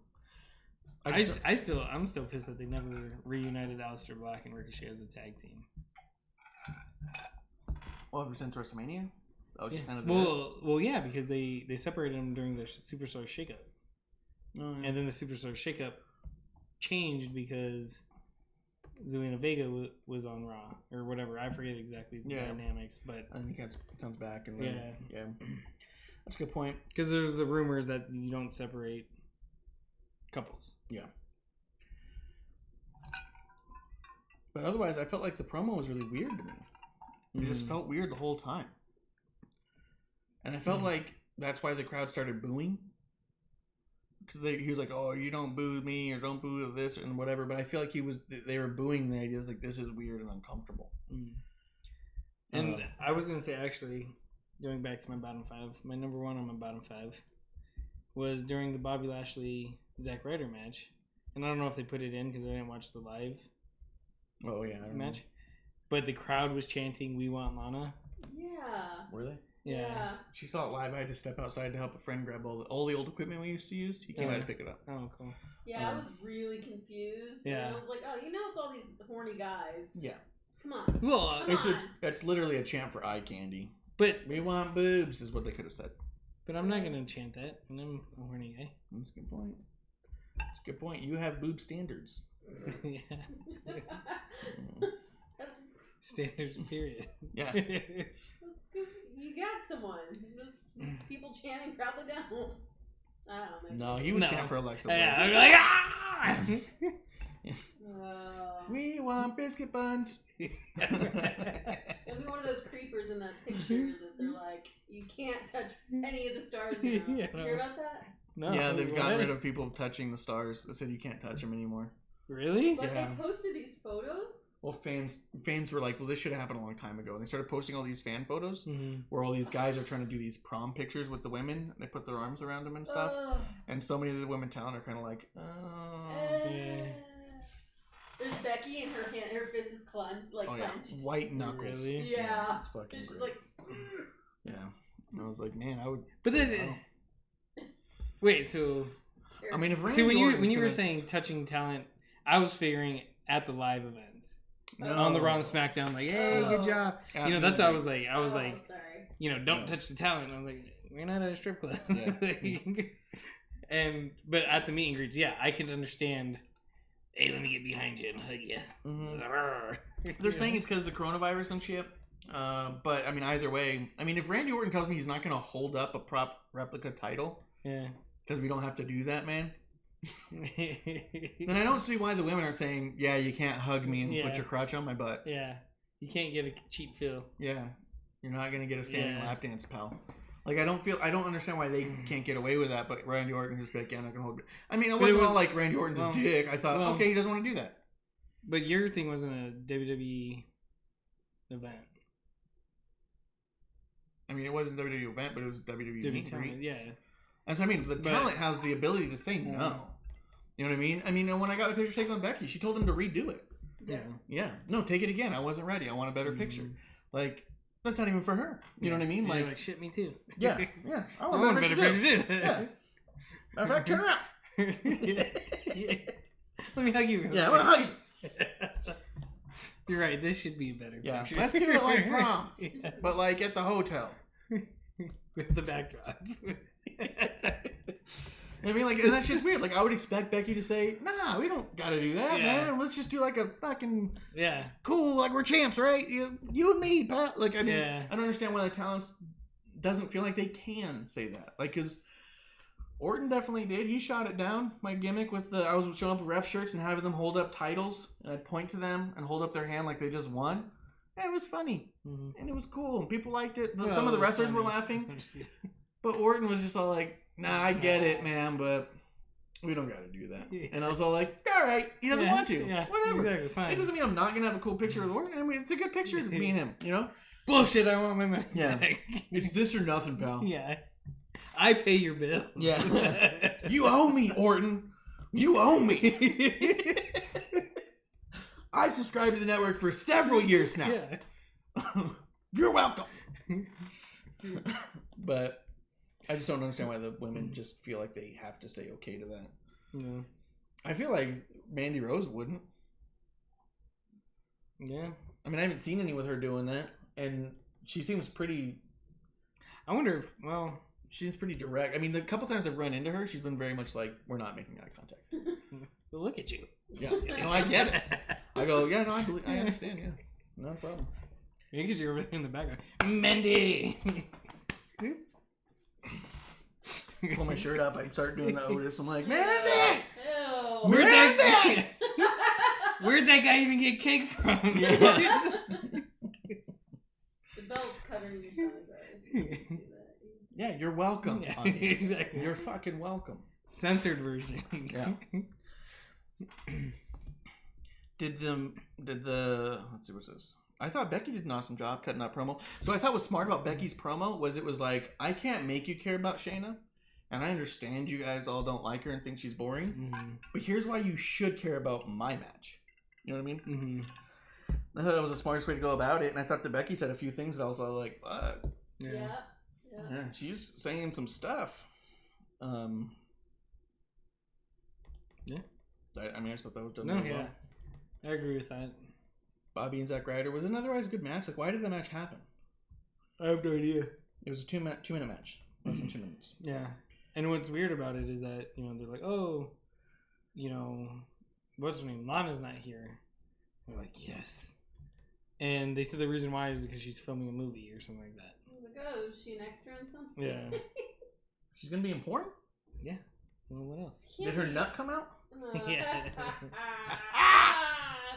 I'm still pissed that they never reunited Aleister Black and Ricochet as a tag team. Well, ever since WrestleMania. That was just kind of well, yeah, because they separated them during the Superstar shakeup, and then the Superstar shakeup changed because Zelina Vega was on Raw or whatever. I forget exactly the dynamics, but I think it comes back and yeah, that's a good point. Because there's the rumors that you don't separate couples. Yeah. But otherwise, I felt like the promo was really weird to me. It just felt weird the whole time. And I felt like that's why the crowd started booing. Because he was like, "Oh, you don't boo me or don't boo this and whatever." But I feel like they were booing the ideas like this is weird and uncomfortable. And I was gonna say, actually, going back to my bottom 5, my number 1 on my bottom 5 was during the Bobby Lashley Zack Ryder match, and I don't know if they put it in because I didn't watch the live. Oh yeah, match, but the crowd was chanting, "We want Lana." Yeah. Were they? Yeah. She saw it live. I had to step outside to help a friend grab all the old equipment we used to use. He came out to pick it up. Oh, cool. Yeah, I was really confused. Yeah. And I was like, oh, it's all these horny guys. Yeah. Come on. Well, it's literally a chant for eye candy. But we want boobs is what they could have said. But I'm not gonna chant that, and I'm a horny guy. That's a good point. That's a good point. You have boob standards. Yeah. Standards, period. Yeah. You got someone. Those people chanting probably don't. I don't know. No, he would chant for Alexa Bliss. Yeah, I'd be like, ah! We want biscuit buns. It'll be one of those creepers in that picture that they're like, you can't touch any of the stars now. Yeah. You hear about that? No. Yeah, they've gotten rid of people touching the stars. They said you can't touch them anymore. Really? But Yeah. they posted these photos. Well, fans were like, well, this should have happened a long time ago. And they started posting all these fan photos where all these guys are trying to do these prom pictures with the women. They put their arms around them and stuff. And so many of the women talent are kind of like, oh. Yeah. There's Becky and her fist is clenched. White knuckles. Really? Yeah. It's fucking It's just great. like... Yeah. And I was like, man, I would... But then... Wait, so... I mean, if see, when you were saying touching talent, I was figuring at the live events. On the Raw and SmackDown, like, hey, good job. That's how I was like, sorry. Don't touch the talent. And I was like, we're not at a strip club. Yeah. But at the meet and greets, yeah, I can understand, hey, let me get behind you and hug you. Mm-hmm. They're saying it's because of the coronavirus and shit. But, I mean, either way, if Randy Orton tells me he's not going to hold up a prop replica title, yeah, because we don't have to do that, man, then I don't see why the women aren't saying, yeah, you can't hug me and put your crotch on my butt. Yeah. You can't get a cheap feel. Yeah. You're not going to get a standing lap dance, pal. Like, I don't understand why they can't get away with that, but Randy Orton just be like, yeah, I'm not going to hold it. It wasn't all like Randy Orton's a dick. I thought, okay, he doesn't want to do that. But your thing wasn't a WWE event. It wasn't a WWE event, but it was a WWE meet and greet. Yeah. And so, the talent has the ability to say no. You know what I mean? When I got a picture taken on Becky, she told him to redo it. Yeah. Yeah. No, take it again. I wasn't ready. I want a better picture. Like, that's not even for her. You know what I mean? Like, shit, me too. Yeah. Yeah. I want a better picture too. Yeah. Matter of fact, turn around. Yeah. Let me hug you. Yeah, I want to hug you. You're right. This should be a better picture. Let's do it like proms. Yeah. But like at the hotel. With the backdrop. And that shit's weird. Like, I would expect Becky to say, nah, we don't gotta do that, man. Let's just do like a fucking cool, like we're champs, right? You and me, pal. Like, I don't understand why the talent doesn't feel like they can say that. Like, because Orton definitely did. He shot it down. My gimmick with I was showing up with ref shirts and having them hold up titles, and I'd point to them and hold up their hand like they just won. And it was funny. Mm-hmm. And it was cool. And people liked it. Some of the wrestlers were laughing. But Orton was just all like, nah, I get it, man, but we don't got to do that. Yeah. And I was all like, all right, he doesn't want to. Yeah, whatever. Exactly, fine. It doesn't mean I'm not going to have a cool picture with Orton. It's a good picture of me and him, you know? Bullshit, I want my money. Yeah. It's this or nothing, pal. Yeah. I pay your bills. Yeah. You owe me, Orton. You owe me. I've subscribed to the network for several years now. Yeah. You're welcome. But I just don't understand why the women just feel like they have to say okay to that. Yeah. I feel like Mandy Rose wouldn't. Yeah. I haven't seen any with her doing that, and she seems pretty I wonder if, well... She's pretty direct. I mean, the couple times I've run into her, she's been very much like, we're not making eye contact. But look at you. Yeah, no, I get it. I go, yeah, no, I understand, yeah. No problem. Because you're over there in the background. Mendy! Pull my shirt up, I start doing the Otis. I'm like, Mandy! Ew. Where'd that guy even get cake from? Yeah. The belt's covering your tongue, guys. You can see that. Yeah, you're welcome. Yeah, audience. exactly. You're fucking welcome. Censored version. Yeah. Did the let's see, what's this? I thought Becky did an awesome job cutting that promo. So what I thought was smart about Becky's promo was it was like, I can't make you care about Shayna, and I understand you guys all don't like her and think she's boring, but here's why you should care about my match. You know what I mean? I thought that was the smartest way to go about it, and I thought that Becky said a few things that I was like, fuck. Yeah. Yeah, she's saying some stuff. Yeah. I mean, I just thought that was done No, really yeah. well. I agree with that. Bobby and Zack Ryder was an otherwise good match. Like, why did the match happen? I have no idea. It was a 2-minute match. Less than 2 minutes. Yeah. And what's weird about it is that, they're like, oh, what's her name? Lana's not here. We're like, yes. And they said the reason why is because she's filming a movie or something like that. Like, oh, is she an extra in something? Yeah. She's gonna be in porn? Yeah. Well, what else? Did her nut come out? Yeah.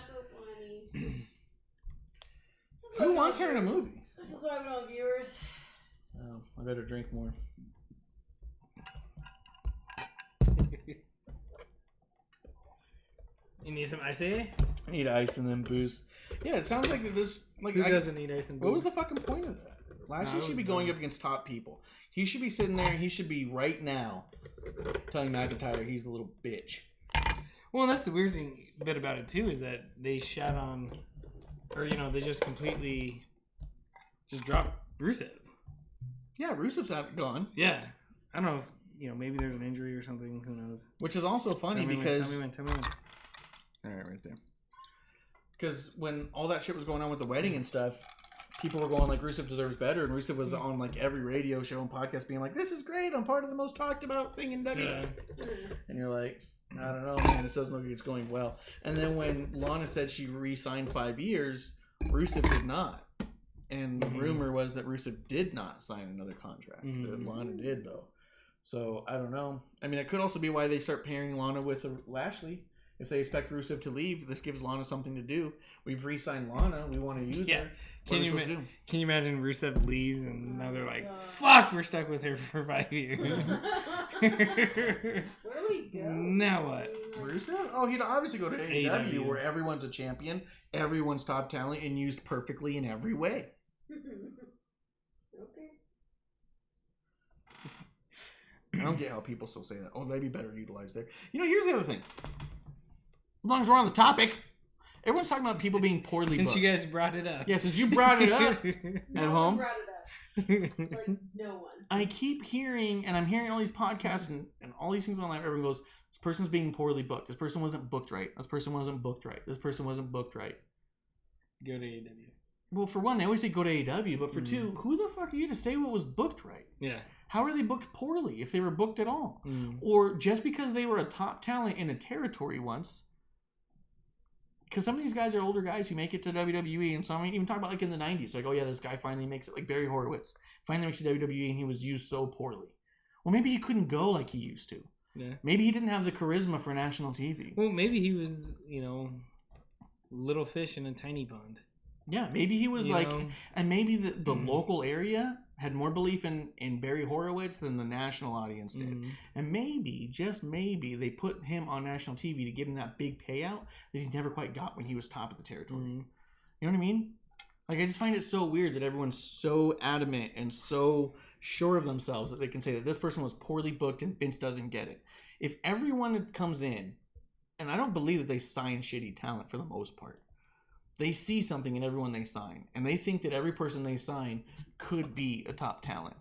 So funny. Who wants her in a movie? This is why we don't have viewers. Oh, I better drink more. You need some ice, eh? I need ice and then booze. Yeah, it sounds like this. Like, Who doesn't need ice and booze? What was the fucking point of that? Lashley should be going up against top people. He should be sitting there. He should be right now telling McIntyre he's the little bitch. Well, that's the weird bit about it too is that they shat on, or they just completely just dropped Rusev. Yeah, Rusev's out gone. Yeah, I don't know if maybe there's an injury or something. Who knows? Which is also funny because Tell me when. All right there. Because when all that shit was going on with the wedding and stuff, people were going like Rusev deserves better, and Rusev was on like every radio show and podcast being like, "This is great. I'm part of the most talked about thing in WWE." Yeah. And you're like, I don't know, man. This doesn't look like it's going well. And then when Lana said she re-signed 5 years, Rusev did not. And the rumor was that Rusev did not sign another contract. That Lana did, though. So, I don't know. I mean, it could also be why they start pairing Lana with Lashley. If they expect Rusev to leave, this gives Lana something to do. We've re-signed Lana. We want to use her. What are we supposed to do? Can you imagine Rusev leaves and now they're like, fuck, we're stuck with her for 5 years. Where do we go? Now what? Rusev? Oh, he'd obviously go to AEW where everyone's a champion, everyone's top talent, and used perfectly in every way. Okay. I don't get how people still say that. Oh, they'd be better utilized there. Here's the other thing. As long as we're on the topic, everyone's talking about people being poorly booked. Since you guys brought it up. Yeah, since you brought it up at home. Brought it up. Like, no one. I keep hearing, and I'm hearing all these podcasts and all these things online. Everyone goes, this person's being poorly booked. This person wasn't booked right. This person wasn't booked right. This person wasn't booked right. Go to AEW. Well, for one, they always say go to AEW, but for two, who the fuck are you to say what was booked right? Yeah. How are they booked poorly if they were booked at all? Or just because they were a top talent in a territory once, because some of these guys are older guys who make it to WWE, and some even talk about like in the 90s, like, oh yeah, this guy finally makes it, like Barry Horowitz finally makes it to WWE and he was used so poorly. Well, maybe he couldn't go like he used to. Yeah. Maybe he didn't have the charisma for national TV. Well, maybe he was, little fish in a tiny pond. Yeah, maybe he was and maybe the local area had more belief in Barry Horowitz than the national audience did. And maybe, just maybe, they put him on national TV to give him that big payout that he never quite got when he was top of the territory. You know what I mean? Like, I just find it so weird that everyone's so adamant and so sure of themselves that they can say that this person was poorly booked and Vince doesn't get it. If everyone that comes in, and I don't believe that they sign shitty talent for the most part, they see something in everyone they sign, and they think that every person they sign could be a top talent,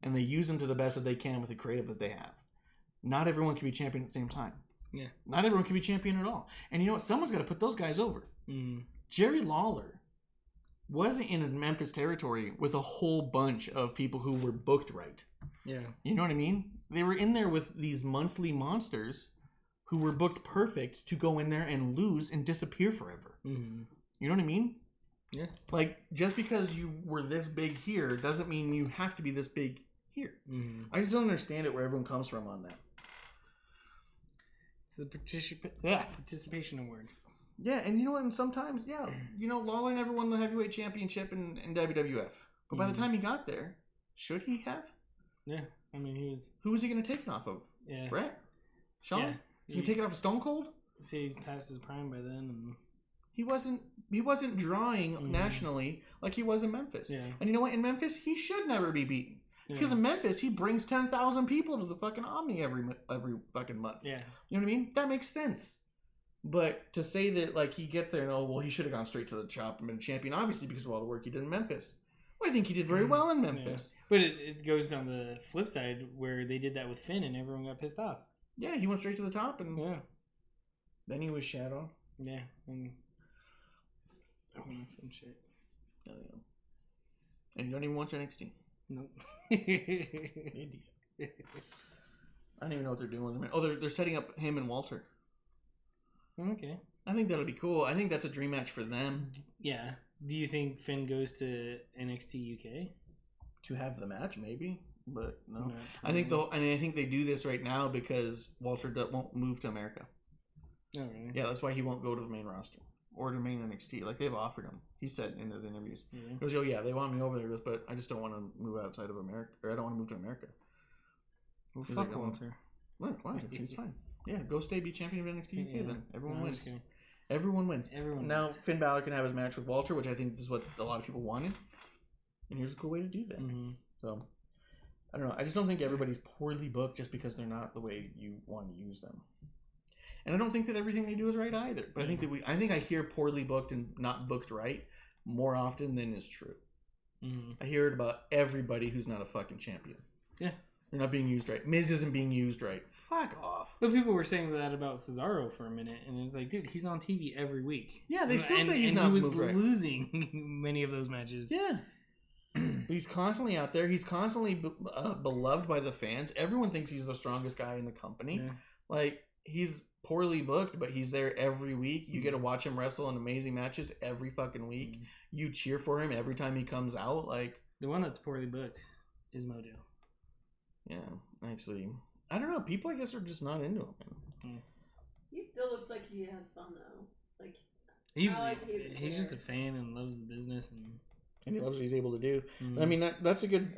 and they use them to the best that they can with the creative that they have. Not everyone can be champion at the same time. Yeah. Not everyone can be champion at all. And you know what? Someone's got to put those guys over. Jerry Lawler wasn't in Memphis territory with a whole bunch of people who were booked right. Yeah. You know what I mean? They were in there with these monthly monsters who were booked perfect to go in there and lose and disappear forever. Mm-hmm. You know what I mean? Yeah. Like, just because you were this big here doesn't mean you have to be this big here. Mm-hmm. I just don't understand it where everyone comes from on that. It's the participation award. Yeah, and you know what? And sometimes, yeah, you know, Lawler never won the heavyweight championship in WWF. But by the time he got there, should he have? Yeah, I mean, he was... Who was he going to take it off of? Yeah. Brett? Sean? Yeah. Is he going to take it off of Stone Cold? Say he's past his prime by then. And... He wasn't drawing nationally like he was in Memphis. Yeah. And you know what? In Memphis, he should never be beaten. Yeah. Because in Memphis, he brings 10,000 people to the fucking Omni every fucking month. Yeah. You know what I mean? That makes sense. But to say that, like, he gets there and, oh, well, he should have gone straight to the top and been a champion, obviously, because of all the work he did in Memphis. Well, I think he did very well in Memphis. Yeah. But it goes on the flip side where they did that with Finn and everyone got pissed off. Yeah, he went straight to the top, and then he was shat on. Yeah. And... Finn shit. Oh, yeah. And you don't even watch NXT? Nope. Idiot. I don't even know what they're doing with him. Oh, they're setting up him and Walter. Okay. I think that'll be cool. I think that's a dream match for them. Yeah. Do you think Finn goes to NXT UK? To have the match, maybe, but no. No, I think they do this right now because Walter won't move to America. Oh, really? Yeah, that's why he won't go to the main roster or to main NXT. Like, they've offered him. He said in his interviews. Yeah. He goes, oh yeah, they want me over there, but I just don't want to move outside of America, or I don't want to move to America. Well, He's fuck like, Walter. Look, why? He's fine. Yeah, go stay, be champion of NXT UK then. Everyone wins. Okay. Everyone wins. Now wins. Finn Balor can have his match with Walter, which I think is what a lot of people wanted. And here's a cool way to do that. Mm-hmm. So, I don't know. I just don't think everybody's poorly booked just because they're not the way you want to use them. And I don't think that everything they do is right either. But I think that I hear poorly booked and not booked right more often than is true. Mm-hmm. I hear it about everybody who's not a fucking champion. Yeah. They're not being used right. Miz isn't being used right. Fuck off. But people were saying that about Cesaro for a minute, and it was like, dude, he's on TV every week. Yeah, they still say he's and not he was moved right. losing many of those matches. Yeah. But he's constantly out there. He's constantly beloved by the fans. Everyone thinks he's the strongest guy in the company. Yeah. Like, he's poorly booked, but he's there every week. You get to watch him wrestle in amazing matches every fucking week. You cheer for him every time he comes out. Like, the one that's poorly booked is Mojo. Yeah, actually, I don't know. People, I guess, are just not into him. He still looks like he has fun though. Like he's just a fan and loves the business, and he loves what he's able to do. Mm-hmm. I mean, that's a good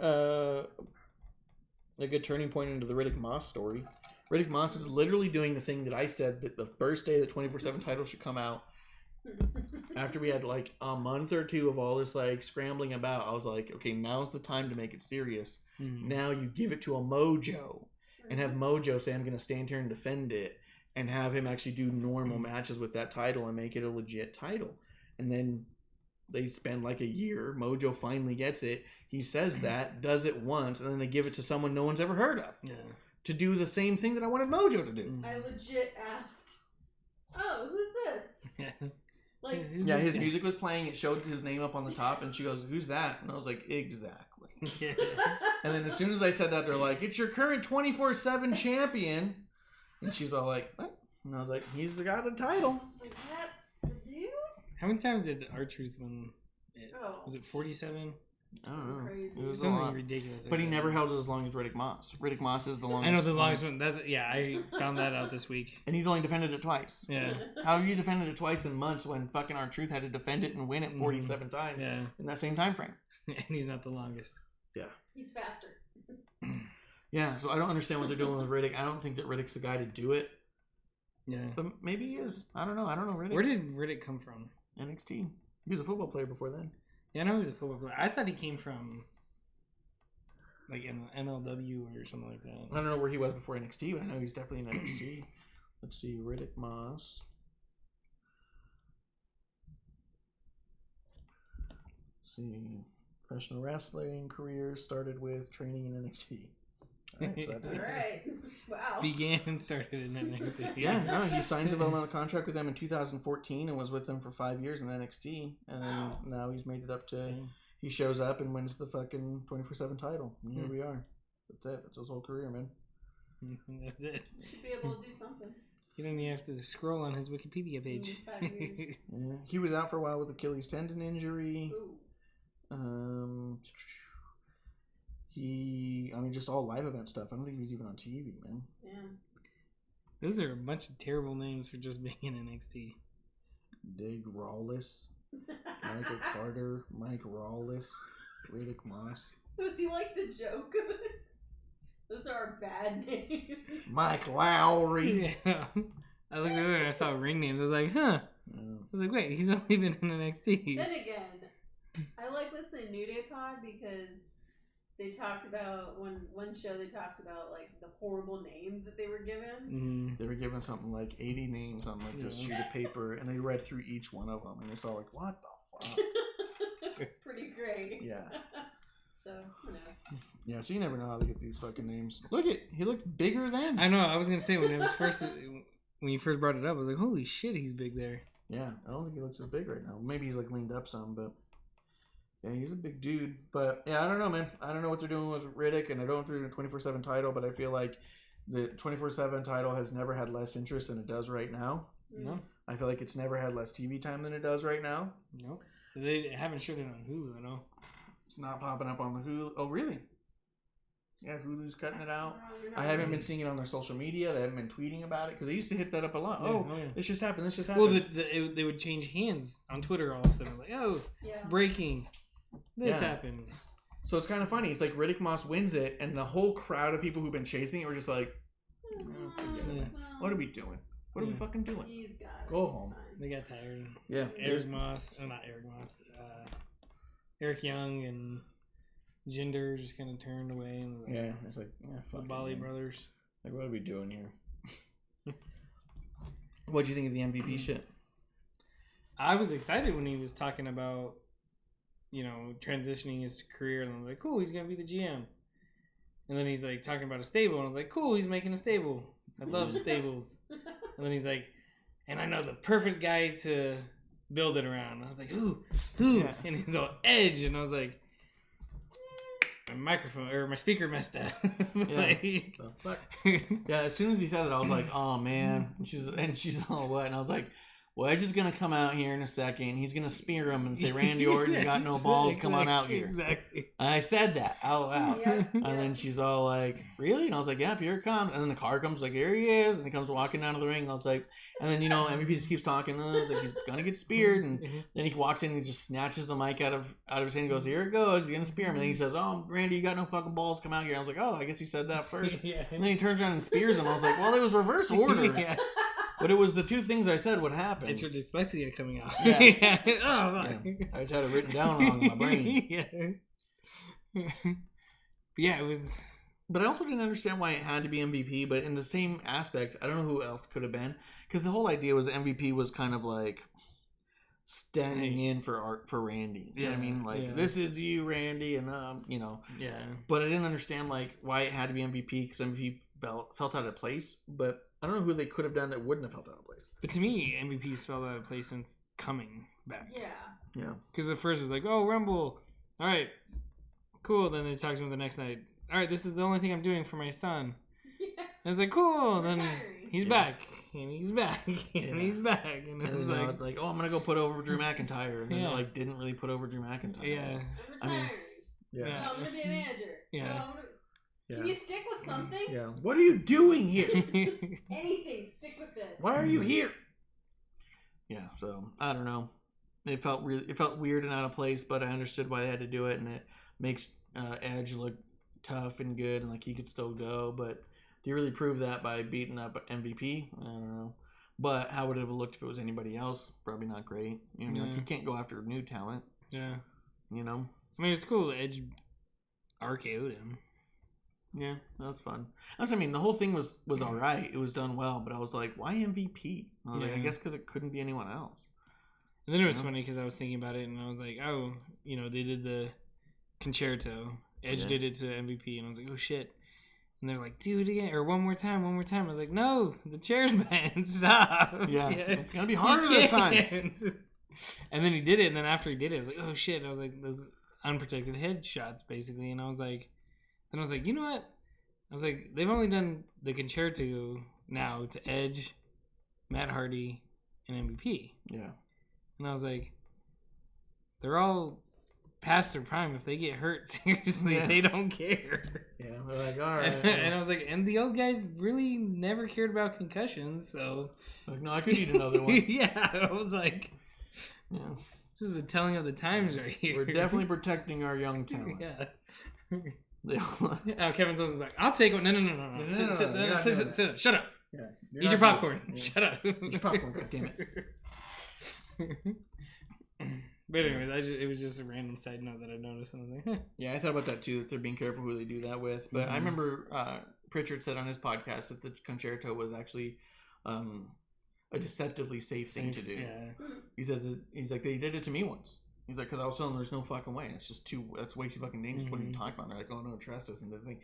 turning point into the Riddick Moss story. Riddick Moss is literally doing the thing that I said that the first day the 24/7 title should come out. After we had like a month or two of all this like scrambling about, I was like, okay, now's the time to make it serious. Mm-hmm. Now you give it to a Mojo and have Mojo say, I'm going to stand here and defend it, and have him actually do normal matches with that title and make it a legit title. And then they spend like a year. Mojo finally gets it. He says that, does it once, and then they give it to someone no one's ever heard of. Yeah. To do the same thing that I wanted Mojo to do. I legit asked, oh, who's this? Like, yeah, his music was playing. It showed his name up on the top, and she goes, "Who's that?" And I was like, "Exactly." Yeah. And then as soon as I said that, they're like, "It's your current 24/7 champion," and she's all like, "What?" And I was like, "He's got a title." I was like, that's the dude? How many times did R-Truth win it? Oh. Was it 47? I don't know. Crazy. It was a Something lot. ridiculous. But he never held it as long as Riddick Moss. Riddick Moss is the longest. I know the longest one. I found that out this week. And he's only defended it twice. Yeah. How have you defended it twice in months when fucking R-Truth had to defend it and win it 47 times in that same time frame? And he's not the longest. Yeah. He's faster. Yeah, so I don't understand what they're doing with Riddick. I don't think that Riddick's the guy to do it. Yeah. But maybe he is. I don't know Riddick. Where did Riddick come from? NXT. He was a football player before then. Yeah, I know he was a football player. I thought he came from like an MLW or something like that. I don't know where he was before NXT, but I know he's definitely in NXT. Let's see, Riddick Moss. Let's see, professional wrestling career started with training in NXT. All right, so that's All it. right. Wow. began and started in NXT. Yeah, no, he signed a developmental contract with them in 2014 and was with them for 5 years in NXT. And Wow. now he's made it up to... He shows up and wins the fucking 24/7 title. And here we are. That's it. That's his whole career, man. That's it. Should be able to do something. You don't even have to scroll on his Wikipedia page. 5 years. Yeah. He was out for a while with Achilles tendon injury. Ooh. Just all live event stuff. I don't think he was even on TV, man. Yeah. Those are a bunch of terrible names for just being in NXT. Dig Rawless, Michael Carter, Mike Rawless, Riddick Moss. Was he like the joke of it? Those are bad names. Mike Lowry. Yeah. I looked over and I saw ring names. I was like, huh. Yeah. I was like, wait, he's only been in NXT. Then again, I like listening to New Day Pod because they talked about one show they talked about like the horrible names that they were given. They were given something like 80 names on like this sheet of paper, and they read through each one of them, and it's all like, what the fuck? It's pretty great. Yeah. So, who knows? Yeah, so you never know how they get these fucking names. He looked bigger then. I know. I was gonna say when you first brought it up, I was like, holy shit, he's big there. Yeah, I don't think he looks as big right now. Maybe he's like leaned up some, but yeah, he's a big dude. But yeah, I don't know, man. I don't know what they're doing with Riddick, and I don't know if they're doing a 24/7 title, but I feel like the 24/7 title has never had less interest than it does right now. No. I feel like it's never had less TV time than it does right now. Nope. They haven't showed it on Hulu, I know. It's not popping up on the Hulu. Oh, really? Yeah, Hulu's cutting it out. No, I haven't been seeing it on their social media. They haven't been tweeting about it because they used to hit that up a lot. Yeah, Oh, yeah. this just happened. This just happened. Well, they would change hands on Twitter all of a sudden. Like, oh, Yeah. breaking. This Yeah. happened. So it's kind of funny. It's like Riddick Moss wins it, and the whole crowd of people who've been chasing it were just like, oh, forget it. Yeah. What are we doing? What are we fucking doing? He's got it. Go It's home. fine. They got tired. Yeah. Eric Moss. Oh, not Eric Moss. Eric Young and Jinder just kind of turned away. And was like, Yeah. It's like, yeah, the fuck Bali it, man. brothers. Like, what are we doing here? What'd you think of the MVP shit? I was excited when he was talking about, transitioning his career. And I was like, cool, he's going to be the GM. And then he's like talking about a stable. And I was like, cool, he's making a stable. I love stables. And then he's like, and I know the perfect guy to build it around. I was like, who? Yeah. And he's all Edge. And I was like, my speaker messed up. Like, The fuck? Yeah, as soon as he said it, I was like, oh man. And she's all what? And I was like, well, Edge is going to come out here in a second. He's going to spear him and say, Randy Orton, you got no balls, come on out here. Exactly. And I said that out loud. Yeah. And then she's all like, really? And I was like, yep, here it comes. And then the car comes, like, here he is. And he comes walking down to the ring. And I was like, and then, MVP just keeps talking. It's like he's going to get speared. And then he walks in and he just snatches the mic out of his hand and goes, here it goes. He's going to spear him. And then he says, oh, Randy, you got no fucking balls, come out here. I was like, oh, I guess he said that first. Yeah. And then he turns around and spears him. I was like, well, it was reverse order. Yeah. But it was the two things I said would happen. It's your dyslexia coming out. Yeah. Oh, my. Yeah. I just had it written down wrong in my brain. Yeah. Yeah, it was. But I also didn't understand why it had to be MVP. But in the same aspect, I don't know who else could have been. Because the whole idea was MVP was kind of like standing in for Randy. You know what I mean? Like, this is you, Randy, and, Yeah. But I didn't understand, like, why it had to be MVP. Because MVP felt out of place. But I don't know who they could have done that wouldn't have felt out of place. But to me, MVP's fell out of place since coming back. Yeah. Yeah. Because at first it's like, oh, Rumble. All right. Cool. Then they talk to him the next night. All right, this is the only thing I'm doing for my son. Yeah. And it's like, cool. Then Retiring. he's back. And he's back. And he's back. And And it's then like, oh, I'm going to go put over Drew McIntyre. And then Yeah. they, like, didn't really put over Drew McIntyre. yeah. I'm I mean, retiring. Yeah. Yeah. No, I'm gonna be a manager. Yeah. No, Can you stick with something? Yeah. What are you doing here? Anything. Stick with it. Why are you here? Yeah, so I don't know. It felt weird and out of place, but I understood why they had to do it, and it makes Edge look tough and good, and like he could still go. But do you really prove that by beating up MVP? I don't know. But how would it have looked if it was anybody else? Probably not great. You know, like, you can't go after new talent. Yeah. You know. I mean, it's cool. Edge RKO'd him. Yeah, that was fun. I mean, the whole thing was all right. It was done well, but I was like, why MVP? I was like, I guess because it couldn't be anyone else. And then it was funny because I was thinking about it, and I was like, oh, they did the concerto. Edge did it to MVP, and I was like, oh, shit. And they're like, do it again, or one more time. I was like, no, the chair's bent. Stop. Yeah, it's gonna be harder this time. And then he did it, and then after he did it, I was like, oh shit. I was like, those unprotected headshots, basically. And I was like, you know what? I was like, they've only done the concerto now to Edge, Matt Hardy, and MVP. Yeah. And I was like, they're all past their prime. If they get hurt, seriously, they don't care. Yeah, they're like, all right. And I was like, and the old guys really never cared about concussions, so. Like, no, I could eat another one. Yeah, I was like, this is the telling of the times right here. We're definitely protecting our young talent. Yeah. Kevin Wilson's like, I'll take one. No. Sit. Shut up. Yeah. Eat your popcorn. Yeah. Shut up. Eat your popcorn, goddammit. But anyways, it was just a random side note that I noticed. And I was like, Yeah, I thought about that too, that they're being careful who they do that with. But I remember Pritchard said on his podcast that the concerto was actually a deceptively safe thing to do. Yeah. He's like, they did it to me once. He's like, because I was telling them there's no fucking way. That's way too fucking dangerous. What are you talking about? They're like, oh no, trust us. And they're like,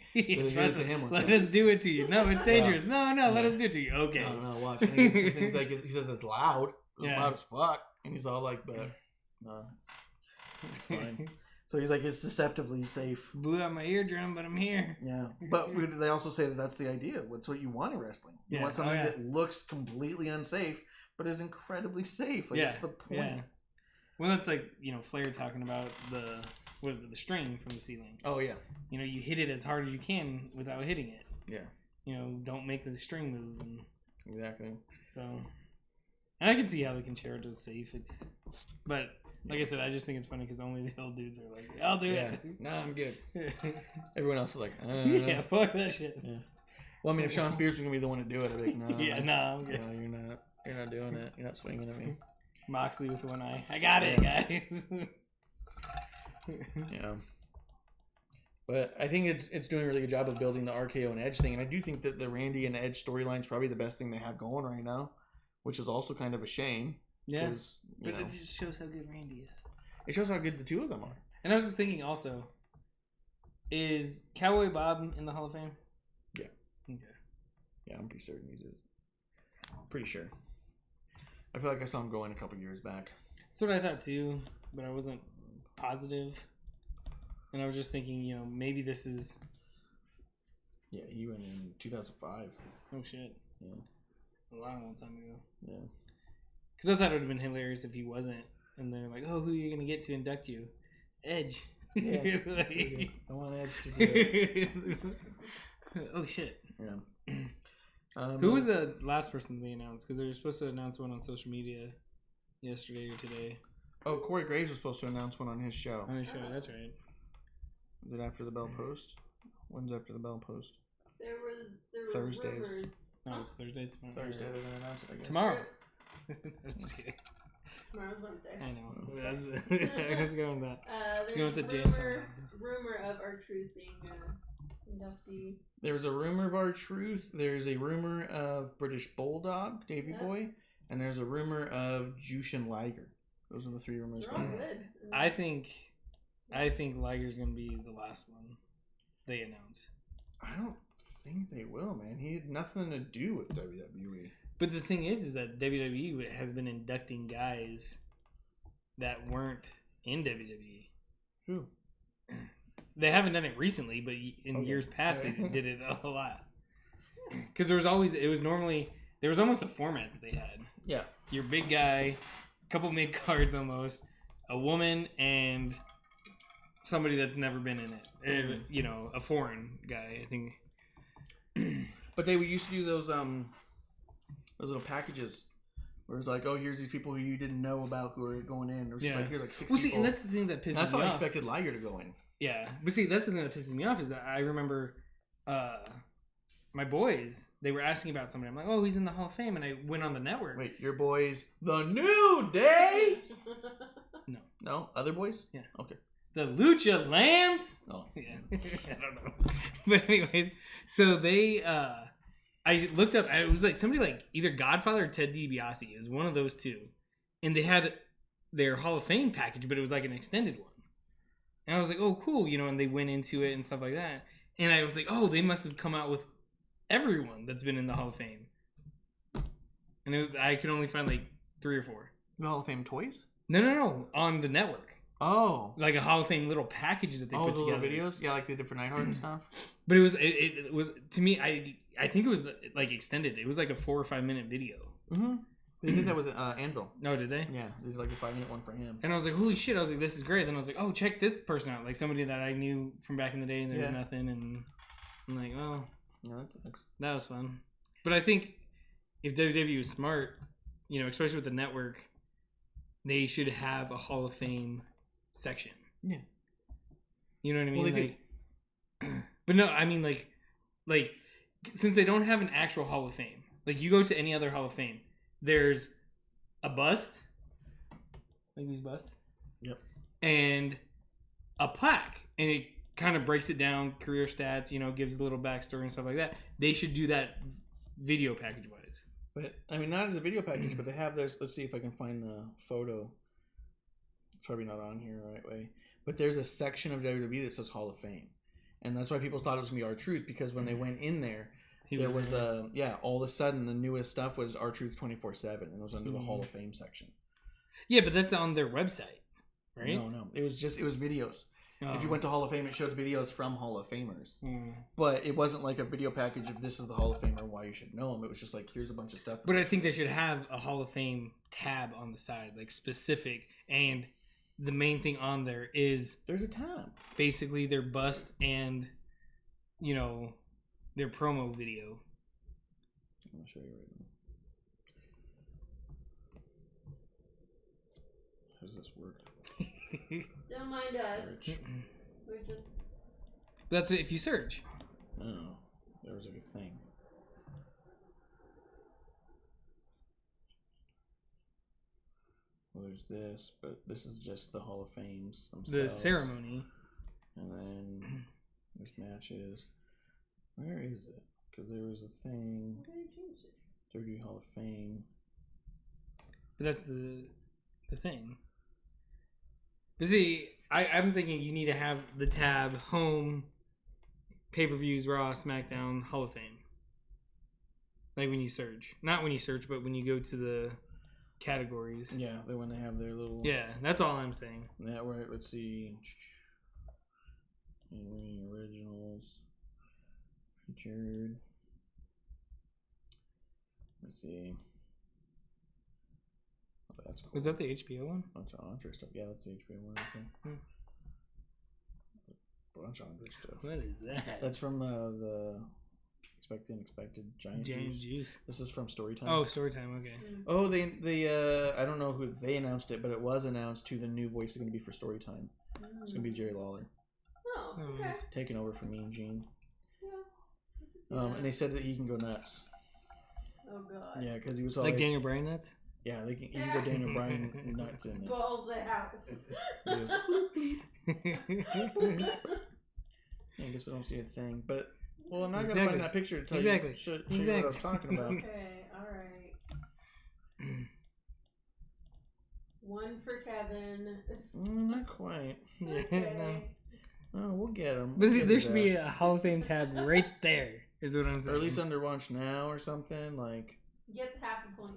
trust us. Let us do it to you. No, it's dangerous. No, let us do it to you. Okay. No, watch. And he's like, he says it's loud. It's loud as fuck. And he's all like, but no, it's fine. So he's like, it's deceptively safe. Blew out my eardrum, but I'm here. Yeah, but they also say that that's the idea. What's what you want in wrestling? You want something that looks completely unsafe, but is incredibly safe. Like, that's the point. Yeah. Well, that's like, Flair talking about the string from the ceiling. Oh, yeah. You hit it as hard as you can without hitting it. Yeah. Don't make the string move. Exactly. So, and I can see how the concerto is safe. But like I said, I just think it's funny because only the old dudes are like, I'll do it. No, I'm good. Everyone else is like, yeah, fuck that shit. Yeah. Well, I mean, if Sean Spears was gonna be the one to do it, I'd be like, no. I'm good. No, you're not doing it. You're not swinging at me. Moxley with one eye. I got it, guys. Yeah. But I think it's doing a really good job of building the RKO and Edge thing, and I do think that the Randy and Edge storyline is probably the best thing they have going right now, which is also kind of a shame. Yeah. But it just shows how good Randy is. It shows how good the two of them are. And I was thinking also, is Cowboy Bob in the Hall of Fame? Yeah. Okay. Yeah, I'm pretty certain he's pretty sure. I feel like I saw him go in a couple years back. That's what I thought too, but I wasn't positive. And I was just thinking, maybe this is... Yeah, he went in 2005. Oh, shit. Yeah. A long time ago. Yeah. Because I thought it would have been hilarious if he wasn't. And they're like, oh, who are you going to get to induct you? Edge. Yeah. I want Edge to do it. Oh, shit. Yeah. Who was the last person they announced? Because they were supposed to announce one on social media yesterday or today. Oh, Corey Graves was supposed to announce one on his show. On his show, that's right. Is it after the Bell Post? When's after the Bell Post? There were Thursdays. rumors. No, it's Thursday. Tomorrow. Thursday they're gonna announce it, I guess. Tomorrow. Just kidding. Tomorrow's Wednesday. I know. I was going with that. There's going with the rumor of R-Truth being inductee. There's a rumor of R-Truth. There's a rumor of British Bulldog, Davey Boy, and there's a rumor of Jushin Liger. Those are the three rumors. They're all good. I think Liger's gonna be the last one they announce. I don't think they will, man. He had nothing to do with WWE. But the thing is that WWE has been inducting guys that weren't in WWE. Who? They haven't done it recently, but in years past they did it a lot. Because there was almost a format that they had. Yeah. Your big guy, a couple mid cards almost, a woman, and somebody that's never been in it. And, a foreign guy, I think. But they used to do those little packages where it's like, oh, here's these people who you didn't know about who are going in. Or just like, here's like 6 people. See, and that's the thing that pisses me off. That's how I expected Liger to go in. Yeah. But see, that's the thing that pisses me off is that I remember my boys, they were asking about somebody. I'm like, oh, he's in the Hall of Fame. And I went on the network. Wait, your boys, The New Day? No. No? Other boys? Yeah. Okay. The Lucha Lambs? Oh. Yeah. I don't know. But anyways, so they, I looked up, it was like somebody like either Godfather or Ted DiBiase. It was one of those two. And they had their Hall of Fame package, but it was like an extended one. And I was like, oh, cool, and they went into it and stuff like that. And I was like, oh, they must have come out with everyone that's been in the Hall of Fame. And I could only find like 3 or 4. The Hall of Fame toys? No, on the network. Oh. Like a Hall of Fame little packages that they put together. Videos? Yeah, like the different Nightheart and stuff. But it was to me, I think it was like extended. It was like a 4 or 5 minute video. Mm-hmm. They did that with Anvil. Oh, did they? Yeah, they did like a 5-minute one for him. And I was like, holy shit. I was like, this is great. Then I was like, oh, check this person out. Like somebody that I knew from back in the day and there was nothing. And I'm like, oh. Yeah, that sucks. That was fun. But I think if WWE was smart, you know, especially with the network, they should have a Hall of Fame section. Yeah. You know what I mean? Well, they like, do. But no, I mean like since they don't have an actual Hall of Fame, like you go to any other Hall of Fame, there's a bust, like these busts. Yep. And a plaque, and it kind of breaks it down, career stats, you know, gives a little backstory and stuff like that. They should do that video package wise. But I mean, not as a video package, but they have this. Let's see if I can find the photo. It's probably not on here the right way. But there's a section of WWE that says Hall of Fame, and that's why people thought it was gonna be R-Truth, because when they went in there, there was all of a sudden the newest stuff was R-Truth 24/7, and it was under the Hall of Fame section. Yeah, but that's on their website, right? No, it was videos. Oh. If you went to Hall of Fame, it showed videos from Hall of Famers. But it wasn't like a video package of this is the Hall of Famer, why you should know him. It was just like, here's a bunch of stuff. But I think they should have a Hall of Fame tab on the side, like specific. And the main thing on there is... There's a tab. Basically their bust and, you know, their promo video. I'm going to show you right now. How does this work? Don't mind us. We're just... That's what, if you search. Oh, there was like a thing. Well, there's this, but this is just the Hall of Fames themselves. The ceremony. And then there's matches. Where is it? Because there was a thing. WWE Hall of Fame. But that's the thing. But see, I'm thinking you need to have the tab home, pay-per-views, Raw, SmackDown, Hall of Fame. Like when you search. Not when you search, but when you go to the categories. Yeah, when they have their little... Yeah, that's all I'm saying. Network, let's see. Originals. Featured. Let's see. Oh, that's cool. Was that the HBO one? Bunch of Andre stuff. Yeah, that's the HBO one. Okay. Bunch of Andre stuff. What is that? That's from the Expected Unexpected Giant Juice. This is from Storytime. Oh, Storytime. Okay. Oh, they I don't know who they announced it, but it was announced who the new voice is going to be for Storytime. It's going to be Jerry Lawler. Oh, okay. He's taking over for Mean Gene. Yeah. And they said that he can go nuts. Oh god. Yeah, because he was all like Daniel Bryan nuts. Yeah, he can go Daniel Bryan nuts in it. Balls out. I guess I don't see a thing, but well, I'm not gonna find that picture to tell you. Show you what I was talking about. Okay, all right. One for Kevin. Not quite. Okay. Oh, we'll get him. But see, there should be a Hall of Fame tab right there. Is what I'm saying. Or at least under Watch Now or something like. Gets half a point.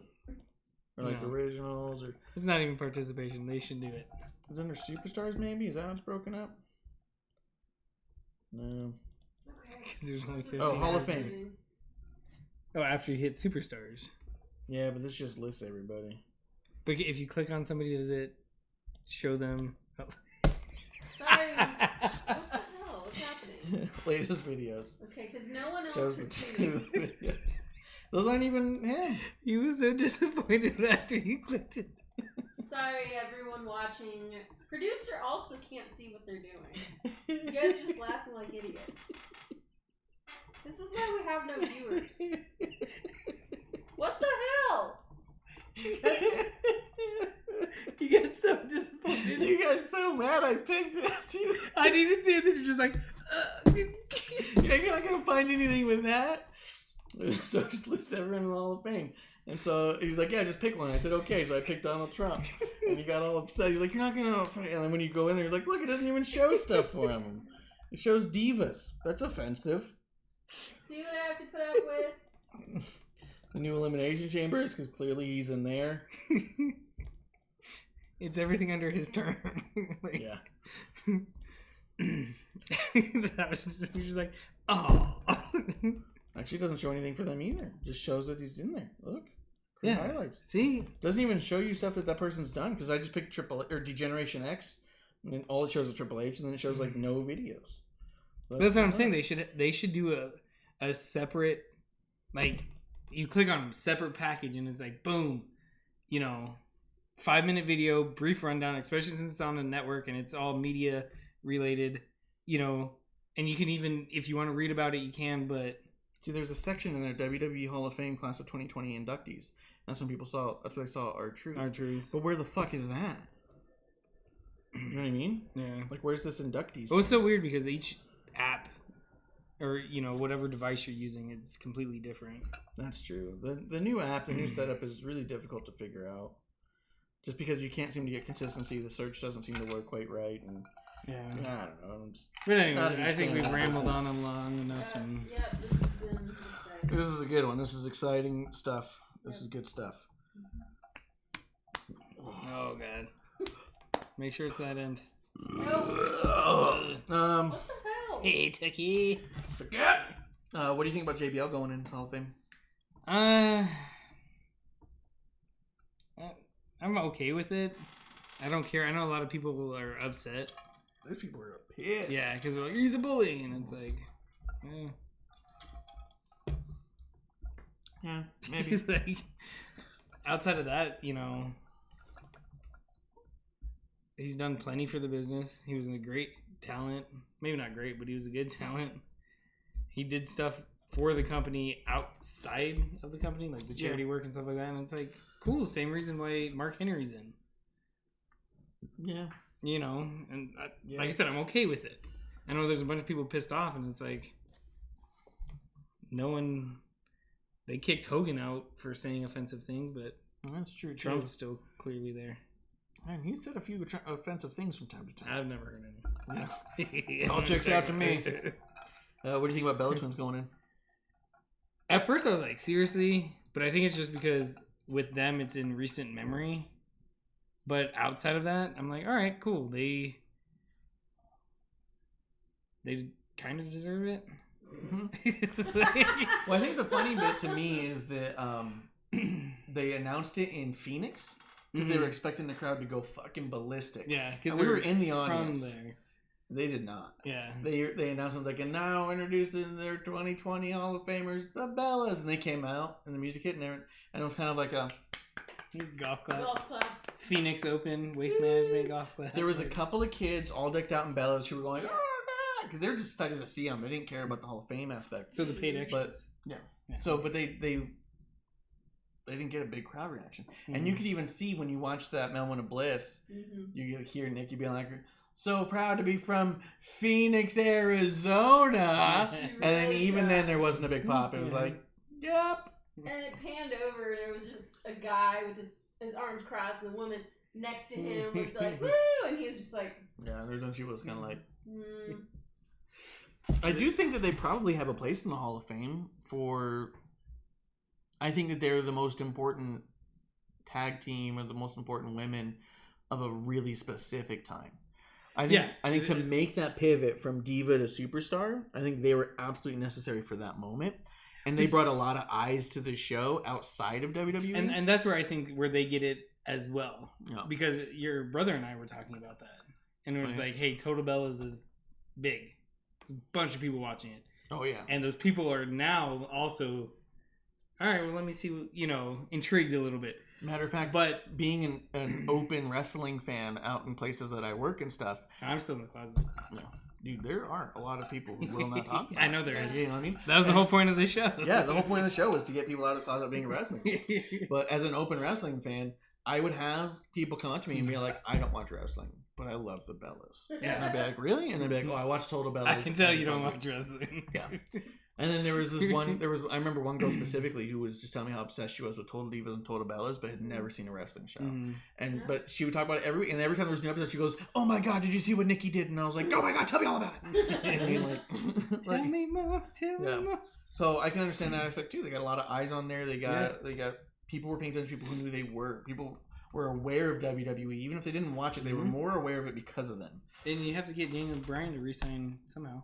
Or like originals or. It's not even participation. They should do it. Is it under Superstars maybe? Is that how it's broken up? No. Okay. Because there's only 15. Oh, Hall of Fame. Oh, after you hit Superstars. Yeah, but this just lists everybody. But if you click on somebody, does it show them? Oh. Sorry. What the hell? What's happening? Latest videos. Okay, because no one else shows has the seen it. videos. Those aren't even him. He was so disappointed after you clicked it. Sorry, everyone watching. Producer also can't see what they're doing. You guys are just laughing like idiots. This is why we have no viewers. What the hell? You got so disappointed. You got so mad I picked it. I didn't see it. You're just like, you're not going to find anything with that. So just list everyone in the Hall of Fame. And so he's like, yeah, just pick one. I said, okay. So I picked Donald Trump. And he got all upset. He's like, you're not going to... And then when you go in there, he's like, look, it doesn't even show stuff for him. It shows divas. That's offensive. See what I have to put up with? The new Elimination Chamber is because clearly he's in there. It's everything under his term. Like, Yeah. that was just like, oh. Actually, it doesn't show anything for them either. Just shows that he's in there. Look. Yeah. Highlights. See? Doesn't even show you stuff that person's done because I just picked Triple or Degeneration X, and then all it shows is Triple H, and then it shows like no videos. That's what I'm saying. They should do a separate, like, you click on a separate package and it's like boom, 5-minute video, brief rundown, especially since it's on a network and it's all media related, and you can even, if you want to read about it, you can, but see, there's a section in there, WWE Hall of Fame Class of 2020 inductees. That's when people saw. That's what I saw. R-Truth. But where the fuck is that? You know what I mean? Yeah. Like, where's this inductees? It was so weird because each app, or whatever device you're using, it's completely different. That's true. The new app, the new setup is really difficult to figure out. Just because you can't seem to get consistency, the search doesn't seem to work quite right, and yeah, I don't know. But anyway, I think we've rambled on long enough. And yeah, this has been exciting. This is a good one. This is exciting stuff. This is good stuff. Oh god, make sure it's that end. What the hell? Hey, Tucky. Forget. What do you think about JBL going into Hall of Fame? I'm okay with it. I don't care. I know a lot of people are upset. Those people are pissed. Yeah, because they're like, he's a bully, and it's like, yeah, maybe. like, outside of that, he's done plenty for the business. He was a great talent. Maybe not great, but he was a good talent. He did stuff for the company outside of the company, like the charity work and stuff like that. And it's like, cool. Same reason why Mark Henry's in. Yeah. And like I said, I'm okay with it. I know there's a bunch of people pissed off, and it's like, they kicked Hogan out for saying offensive things, but that's true. Trump's still clearly there. Man, he said a few offensive things from time to time. I've never heard any. Yeah. All checks out to me. What do you think about Bella Twins going in? At first, I was like, seriously? But I think it's just because with them, it's in recent memory. But outside of that, I'm like, all right, cool. They kind of deserve it. Mm-hmm. Well, I think the funny bit to me is that they announced it in Phoenix because they were expecting the crowd to go fucking ballistic. Yeah, because we were in the audience. From there. They did not. Yeah. They announced it like, and now introducing their 2020 Hall of Famers, the Bellas, and they came out and the music hit, and it was kind of like a golf clap. Golf clap. Phoenix Open, Waste Management golf clap. There was a couple of kids all decked out in Bellas who were going, oh, because they were just excited to see them. They didn't care about the Hall of Fame aspect. So the paid extras. But yeah. So, but they didn't get a big crowd reaction, and you could even see when you watch that Moment of Bliss, you could hear Nikki being like, "So proud to be from Phoenix, Arizona," and then even then there wasn't a big pop. It was like, "Yep." And it panned over, and there was just a guy with his arms crossed, and the woman next to him was like, "Woo!" and he was just like, "Yeah." There's when she was kind of like. I do think that they probably have a place in the Hall of Fame for. I think that they're the most important tag team or the most important women of a really specific time. I think to make that pivot from diva to superstar, I think they were absolutely necessary for that moment. And they brought a lot of eyes to the show outside of WWE. And that's where I think where they get it as well. Yeah. Because your brother and I were talking about that. And it was like, hey, Total Bellas is big. There's a bunch of people watching it. Oh, yeah. And those people are now also, all right, well, let me see, intrigued a little bit. Matter of fact, but being an open wrestling fan out in places that I work and stuff. I'm still in the closet. Yeah. Dude, there are a lot of people who will not talk about I know there are. You know what I mean? That was the whole point of the show. Yeah, the whole point of the show was to get people out of the closet being wrestling. But as an open wrestling fan, I would have people come up to me and be like, I don't watch wrestling, but I love the Bellas. Yeah. And I'd be like, really? And they'd be like, oh, I watch Total Bellas. I can tell you don't watch wrestling. Yeah. And then there was this one. I remember one girl specifically who was just telling me how obsessed she was with Total Divas and Total Bellas, but had never seen a wrestling show. But she would talk about it every week, and every time there was a new episode, she goes, "Oh my god, did you see what Nikki did?" And I was like, "Oh my god, tell me all about it." I mean, tell me more. Tell me more. So I can understand that aspect too. They got a lot of eyes on there. They got people were paying attention to people who knew they were. People were aware of WWE, even if they didn't watch it. They were more aware of it because of them. And you have to get Daniel Bryan to resign somehow.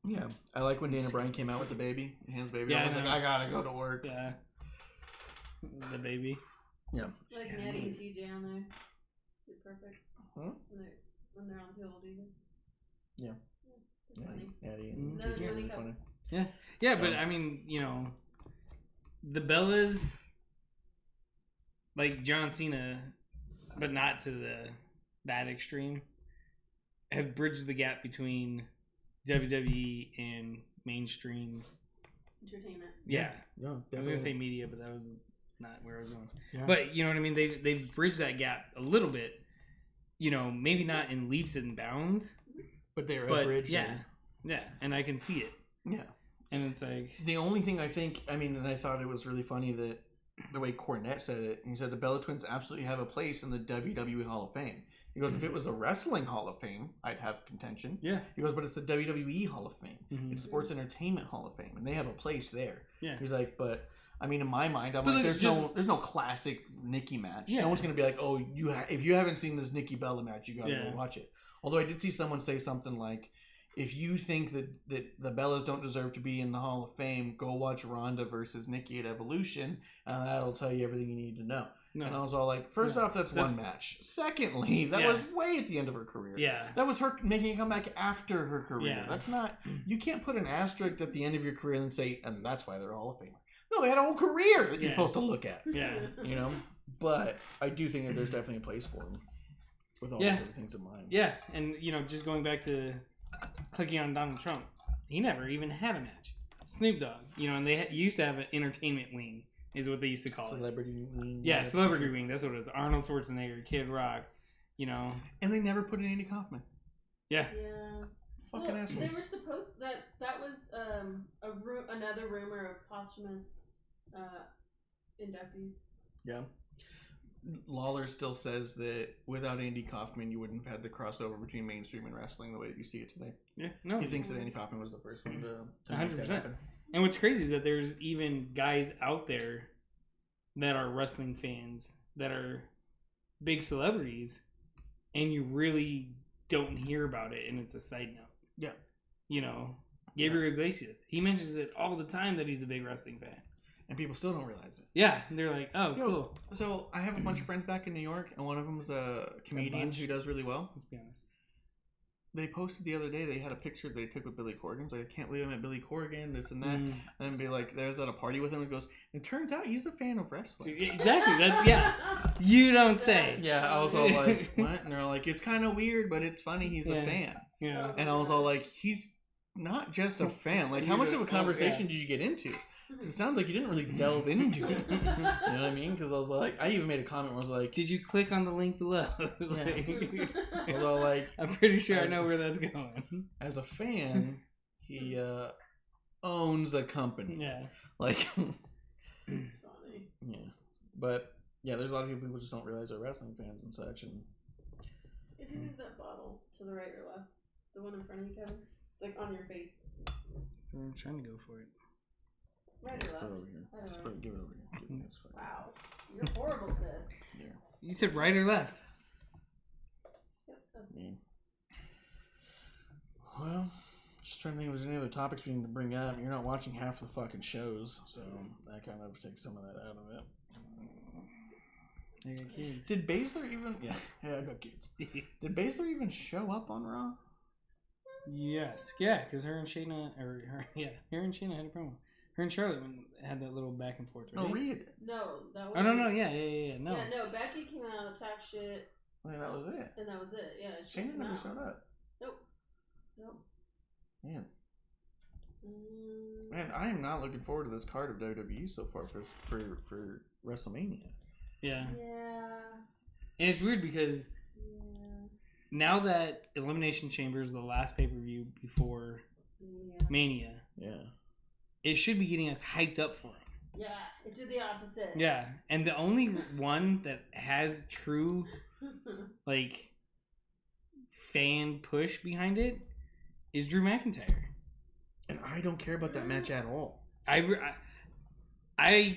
Yeah, I like when Dana Bryan came out with the baby, his baby. Yeah, I was like, I gotta go to work. Yeah, the baby. Yeah, like Natty and TJ on there. They're perfect. Huh? When they're on Total Divas. Yeah. Funny. Natty and TJ are funny. Yeah, but I mean, you know, the Bellas, like John Cena, but not to that extreme, have bridged the gap between WWE and mainstream entertainment. Yeah. Yeah, I was gonna say media, but that was not where I was going. Yeah. But you know what I mean? They've bridged that gap a little bit. You know, maybe not in leaps and bounds, but they're a bridge. Yeah, and I can see it. Yeah, and it's like the only thing and I thought it was really funny that the way Cornette said it. He said the Bella Twins absolutely have a place in the WWE Hall of Fame. He goes, if it was a wrestling Hall of Fame, I'd have contention. Yeah. He goes, but it's the WWE Hall of Fame. It's Sports Entertainment Hall of Fame, and they have a place there. Yeah. He's like, but I mean, in my mind, I'm like, there's no classic Nikki match. Yeah. No one's gonna be like, oh, if you haven't seen this Nikki Bella match, you gotta go watch it. Although I did see someone say something like, if you think that the Bellas don't deserve to be in the Hall of Fame, go watch Ronda versus Nikki at Evolution, and that'll tell you everything you need to know. No. And I was all like, first off, that's one match. Secondly, that was way at the end of her career. Yeah. That was her making a comeback after her career. Yeah. That's not... You can't put an asterisk at the end of your career and say, and that's why they're Hall of Famer. No, they had a whole career that you're supposed to look at. Yeah. You know? But I do think that there's definitely a place for them. With all those other things in mind. Yeah, and, you know, just going back to clicking on Donald Trump, he never even had a match. Snoop Dogg, you know, and they used to have an entertainment wing, is what they used to call Celebrity wing. Yeah, celebrity wing. That's what it is. Arnold Schwarzenegger, Kid Rock, you know. And they never put in Andy Kaufman. Yeah. Yeah. Fucking assholes. They were supposed that was another rumor of posthumous inductees. Yeah. Lawler still says that without Andy Kaufman, you wouldn't have had the crossover between mainstream and wrestling the way that you see it today. Yeah, no. He thinks that Andy Kaufman was the first one to 100%. And what's crazy is that there's even guys out there that are wrestling fans that are big celebrities, and you really don't hear about it, and it's a side note. Yeah. You know, Gabriel Iglesias, he mentions it all the time that he's a big wrestling fan. And people still don't realize it. Yeah, they're like, oh, cool. So I have a bunch of friends back in New York, and one of them is a comedian who does really well. Let's be honest. They posted the other day, they had a picture they took with Billy Corgan. It's like, I can't believe I met Billy Corgan, this and that. And then be like, there's at a party with him, and goes, it turns out he's a fan of wrestling. Exactly, that's, you don't say. Yeah, I was all like, what? And they're like, it's kind of weird, but it's funny, he's a fan. Yeah. And I was all like, he's not just a fan. Like, how much of a conversation did you get into? It sounds like you didn't really delve into it. You know what I mean? Because I was like, I even made a comment where I was like, did you click on the link below? I was all like, I'm pretty sure I know where that's going. As a fan, he owns a company. Yeah. Like, it's funny. Yeah. But, yeah, there's a lot of people who just don't realize they're wrestling fans and such. And if you move that bottle to the right or left, the one in front of you, Kevin, it's like on your face. I'm trying to go for it. Right or left? Put it over here. Just put it, give it over here. Wow. You're horrible at this. Yeah. You said right or left? Yep, that's me. Well, just trying to think if there's any other topics we need to bring up. You're not watching half the fucking shows, so that kind of takes some of that out of it. I got kids. Did Baszler even... Yeah, I got kids. Did Baszler even show up on Raw? Yes. Yeah, because her and Shayna had a promo. Her and Charlotte had that little back and forth, right? Oh, Rhea did. No, that was... Oh, no, yeah, no. Yeah, no, Becky came out, attacked shit. And that was it. And that was it, yeah. Shayna never showed up. Nope. Man. Man, I am not looking forward to this card of WWE so far for WrestleMania. Yeah. Yeah. And it's weird because now that Elimination Chamber is the last pay-per-view before Mania. Yeah. it should be getting us hyped up for him. Yeah, it did the opposite. Yeah, and the only one that has true like fan push behind it is Drew McIntyre. And I don't care about that match at all. I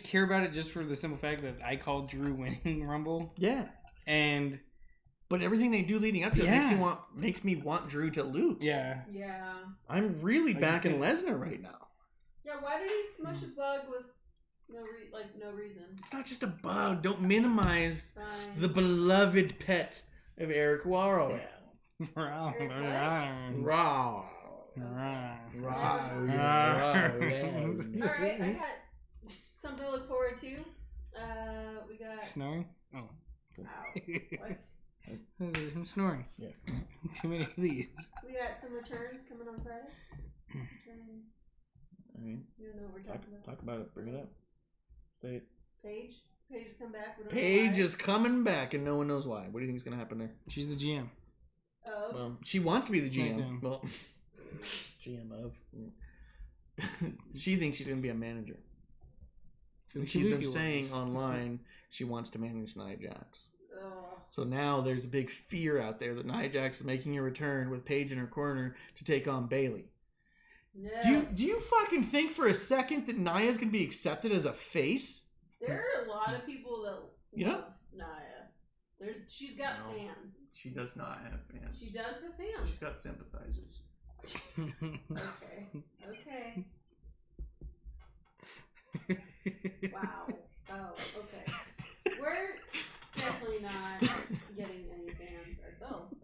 care about it just for the simple fact that I called Drew winning Rumble. Yeah. But everything they do leading up to it makes me want Drew to lose. Yeah. Yeah. I'm really backing Lesnar right now. Yeah, why did he smush a bug with no reason? It's not just a bug. Don't minimize Fine. the beloved pet of Eric Warrow. Raw. Alright, I got something to look forward to. We got Snoring? Oh. Wow. What? I'm snoring. Yeah. Too many of these. We got some returns coming on Friday. Returns. I mean, You don't know what we're talking about. talk about it. Bring it up. Say it. Paige has come back. We don't know Paige why. is coming back, and no one knows why. What do you think is going to happen there? She's the GM. Oh. Well, she wants to be the GM. SmackDown. Well, GM of. She thinks she's going to be a manager. She's been saying online she wants to manage Nia Jax. So now there's a big fear out there that Nia Jax is making a return with Paige in her corner to take on Bayley. No. Do you fucking think for a second that Nia's going to be accepted as a face? There are a lot of people that You know? love Nia. She's got fans. She does not have fans. She does have fans. She's got sympathizers. Okay. Wow. Oh, okay. We're definitely not getting any fans ourselves.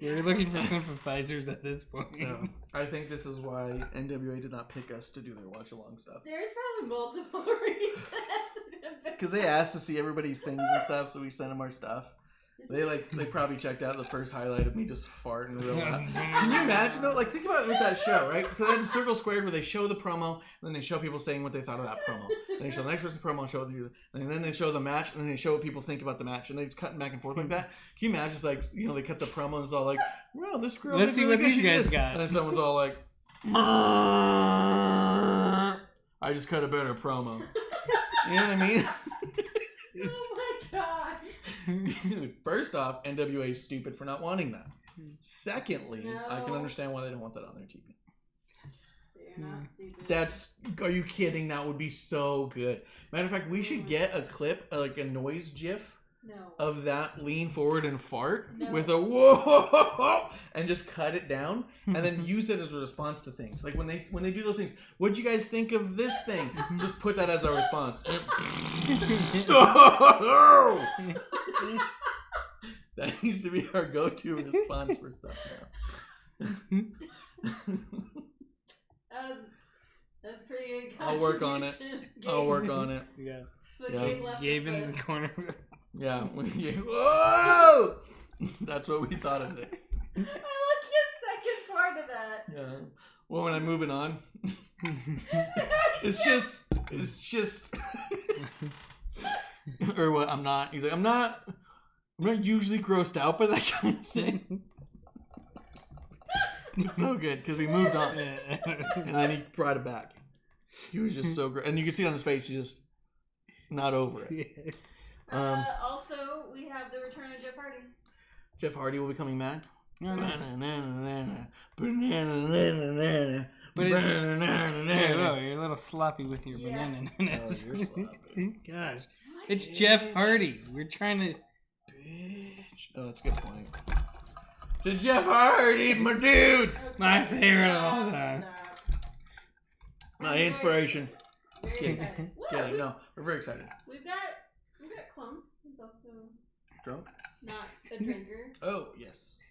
We're looking for sympathizers at this point. No. I think this is why NWA did not pick us to do their watch along stuff. There's probably multiple reasons. Because they asked to see everybody's things and stuff, so we sent them our stuff. They probably checked out the first highlight of me just farting real loud. Can you imagine though? Like, think about it with that show, right? So that's Circle Squared where they show the promo, and then they show people saying what they thought of that promo. Then they show the next person's promo, show and then they show the match, and then they show what people think about the match, and they're cutting back and forth like that. Can you imagine? It's like, you know, they cut the promo, and it's all like, well, this girl. Let's see what these guys got. And then someone's all like, I just cut a better promo. You know what I mean? Oh my god. First off, NWA is stupid for not wanting that. Secondly, I can understand why they don't want that on their TV. They're not stupid. Are you kidding? That would be so good. Matter of fact, we should get a clip, like a noise gif of that lean forward and fart with a whoa and just cut it down and then use it as a response to things. Like when they do those things, what'd you guys think of this thing? Just put that as our response. That needs to be our go-to response for stuff now. That's pretty good. I'll work on it. Yeah. That's what Gabe left Gabe us in with. the corner. Yeah. Whoa! That's what we thought of this. I like his second part of that. Yeah. Well, when I'm moving on, it's just. Or what? I'm not. He's like, I'm not usually grossed out by that kind of thing. It's so good because we moved on, and then he brought it back. He was just so great, and you can see on his face he's just not over it. Also, we have the return of Jeff Hardy. Jeff Hardy will be coming back. But you're a little sloppy with your banana. You're sloppy. Gosh, it's Jeff Hardy. We're trying to. Bitch. Oh, that's a good point. To Jeff Hardy, my dude. Okay, My favorite of all time. My inspiration. Very excited. Yeah, no, we're very excited. We've got Clum, who's also Drunk? not a drinker. Oh, yes.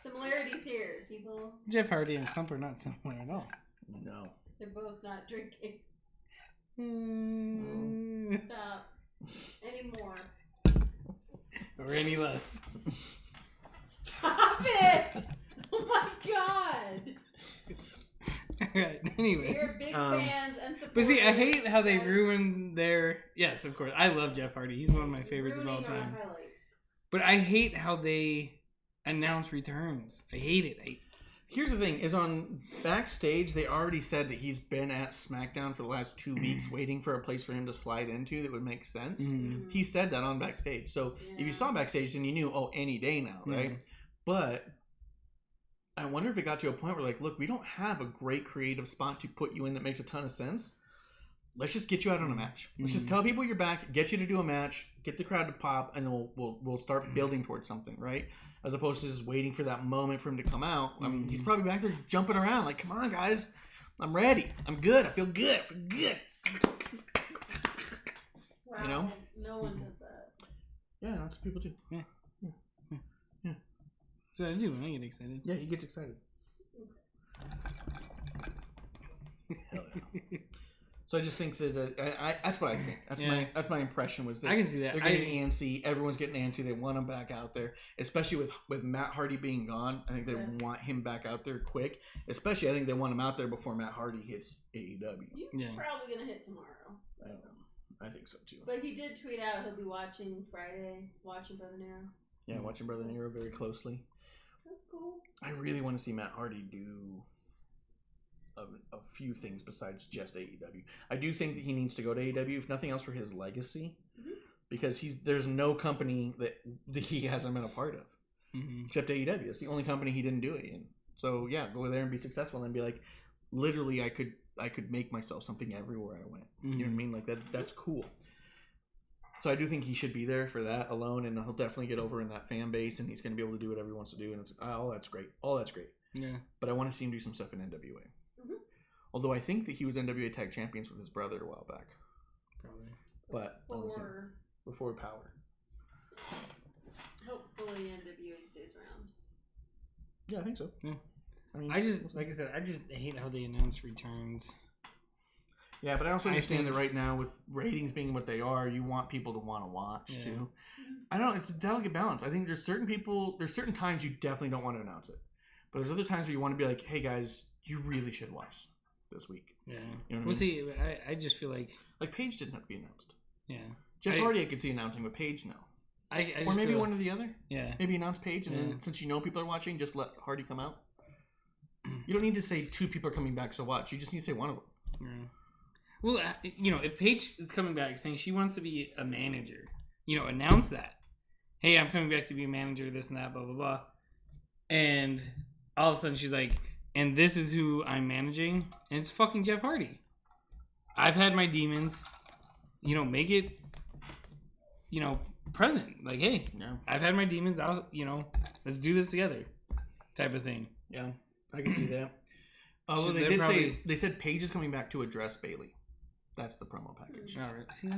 Similarities here, people. Jeff Hardy and Clump are not similar at all. No. They're both not drinking. Stop. Anymore. Or any less. Stop it! Oh my god! Alright, anyways. We're big fans and supporters. But see, I hate how they ruin their... Yes, of course. I love Jeff Hardy. He's one of my favorites of all Ruining our time. highlights. But I hate how they announce returns. I hate it. Here's the thing: is on backstage they already said that he's been at SmackDown for the last 2 weeks, waiting for a place for him to slide into that would make sense. Mm-hmm. He said that on backstage. So if you saw backstage, then you knew, oh, any day now, right? Mm-hmm. But I wonder if it got to a point where, like, look, we don't have a great creative spot to put you in that makes a ton of sense. Let's just get you out on a match. Let's just tell people you're back, get you to do a match, get the crowd to pop, and then we'll start building towards something, right? As opposed to just waiting for that moment for him to come out. I mean, he's probably back there jumping around like, come on, guys. I'm ready. I'm good. I feel good. I feel good. Wow. You know? No one does that. Yeah, that's what people do. Yeah. That's what I do when I get excited. Yeah, he gets excited. Hell yeah. So I just think that that's what I think. That's my impression was that I can see that. they're getting antsy. Everyone's getting antsy. They want him back out there, especially with Matt Hardy being gone. I think they want him back out there quick. Especially, I think they want him out there before Matt Hardy hits AEW. He's probably gonna hit tomorrow. I think so too. But he did tweet out he'll be watching Friday, watching Brother Nero. Yeah, watching Brother Nero very closely. That's cool. I really want to see Matt Hardy do a few things besides just AEW. I do think that he needs to go to AEW, if nothing else, for his legacy, because there's no company that he hasn't been a part of except AEW. It's the only company he didn't do it in. So yeah, go there and be successful and be like, literally, I could make myself something everywhere I went. You know what I mean? Like that's cool. So I do think he should be there for that alone, and he'll definitely get over in that fan base, and he's going to be able to do whatever he wants to do, and it's that's great. That's great. Yeah. But I want to see him do some stuff in NWA. Although I think that he was NWA Tag Champions with his brother a while back. Probably. But before Power. Hopefully NWA stays around. Yeah, I think so. Yeah. I mean, I just hate how they announce returns. Yeah, but I also understand that right now with ratings being what they are, you want people to want to watch too. I don't know, it's a delicate balance. I think there's certain times you definitely don't want to announce it. But there's other times where you want to be like, hey guys, you really should watch this week. Yeah. You know what I mean? See, I just feel like Paige didn't have to be announced. Yeah. Jeff Hardy I could see announcing, but Paige no. Or maybe one or the other. Yeah. Maybe announce Paige, and then since you know people are watching, just let Hardy come out. You don't need to say 2 people are coming back, so watch. You just need to say one of them. Yeah. Well, if Paige is coming back saying she wants to be a manager, announce that. Hey, I'm coming back to be a manager, this and that, blah, blah, blah. And all of a sudden she's like, and this is who I'm managing, and it's fucking Jeff Hardy. I've had my demons. Make it, present. Like, hey, I've had my demons. Let's do this together, type of thing. Yeah, I can see that. Although they said Paige is coming back to address Bailey. That's the promo package. All right. See,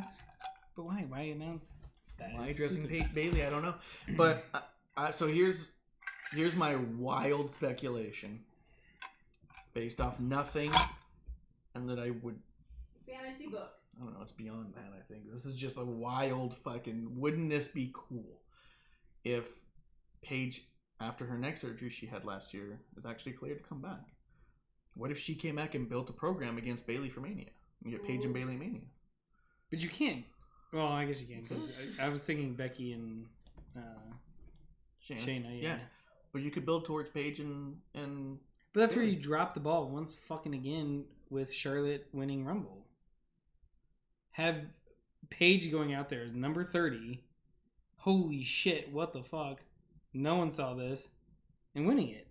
but why? Why announce that? Why addressing Bailey? I don't know. But so here's my wild speculation. Based off nothing, and that I would... Fantasy book. I don't know, it's beyond that, I think. This is just a wild fucking... Wouldn't this be cool if Paige, after her neck surgery she had last year, is actually cleared to come back? What if she came back and built a program against Bailey for Mania? You get Paige and Bailey Mania. But you can't. Well, I guess you can, because I was thinking Becky and Shayna. Yeah. But you could build towards Paige and but that's where you drop the ball once fucking again with Charlotte winning Rumble. Have Paige going out there as number 30. Holy shit, what the fuck? No one saw this. And winning it.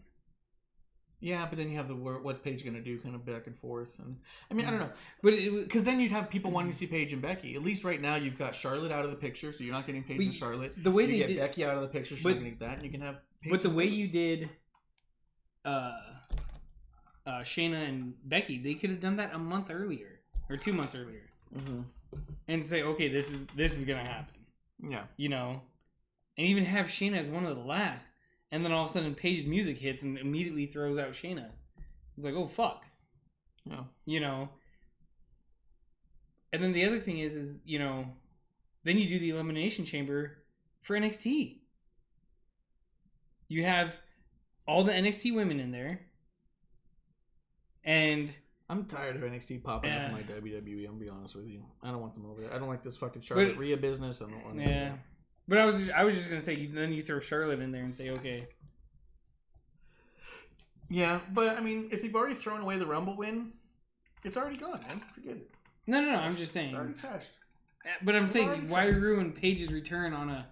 Yeah, but then you have the what Paige going to do kind of back and forth. And I mean, I don't know. But because then you'd have people wanting to see Paige and Becky. At least right now you've got Charlotte out of the picture, so you're not getting Paige and Charlotte. The way you get Becky out of the picture, so you're not getting that. And you can have Paige. But the way you did... Shayna and Becky, they could have done that a month earlier or 2 months earlier, and say, okay, this is gonna happen. Yeah, and even have Shayna as one of the last, and then all of a sudden Paige's music hits and immediately throws out Shayna. It's like, oh fuck, yeah, And then the other thing is then you do the Elimination Chamber for NXT. You have all the NXT women in there. And I'm tired of NXT popping up in my WWE. I'm gonna be honest with you. I don't want them over there. I don't like this fucking Charlotte Rhea business. I don't want them. But I was just gonna say, then you throw Charlotte in there and say, okay. Yeah, but I mean, if you've already thrown away the Rumble win, it's already gone, man. Forget it. No. I'm just saying. It's already trashed. But I'm It's saying, already why trashed. ruin Paige's return on a,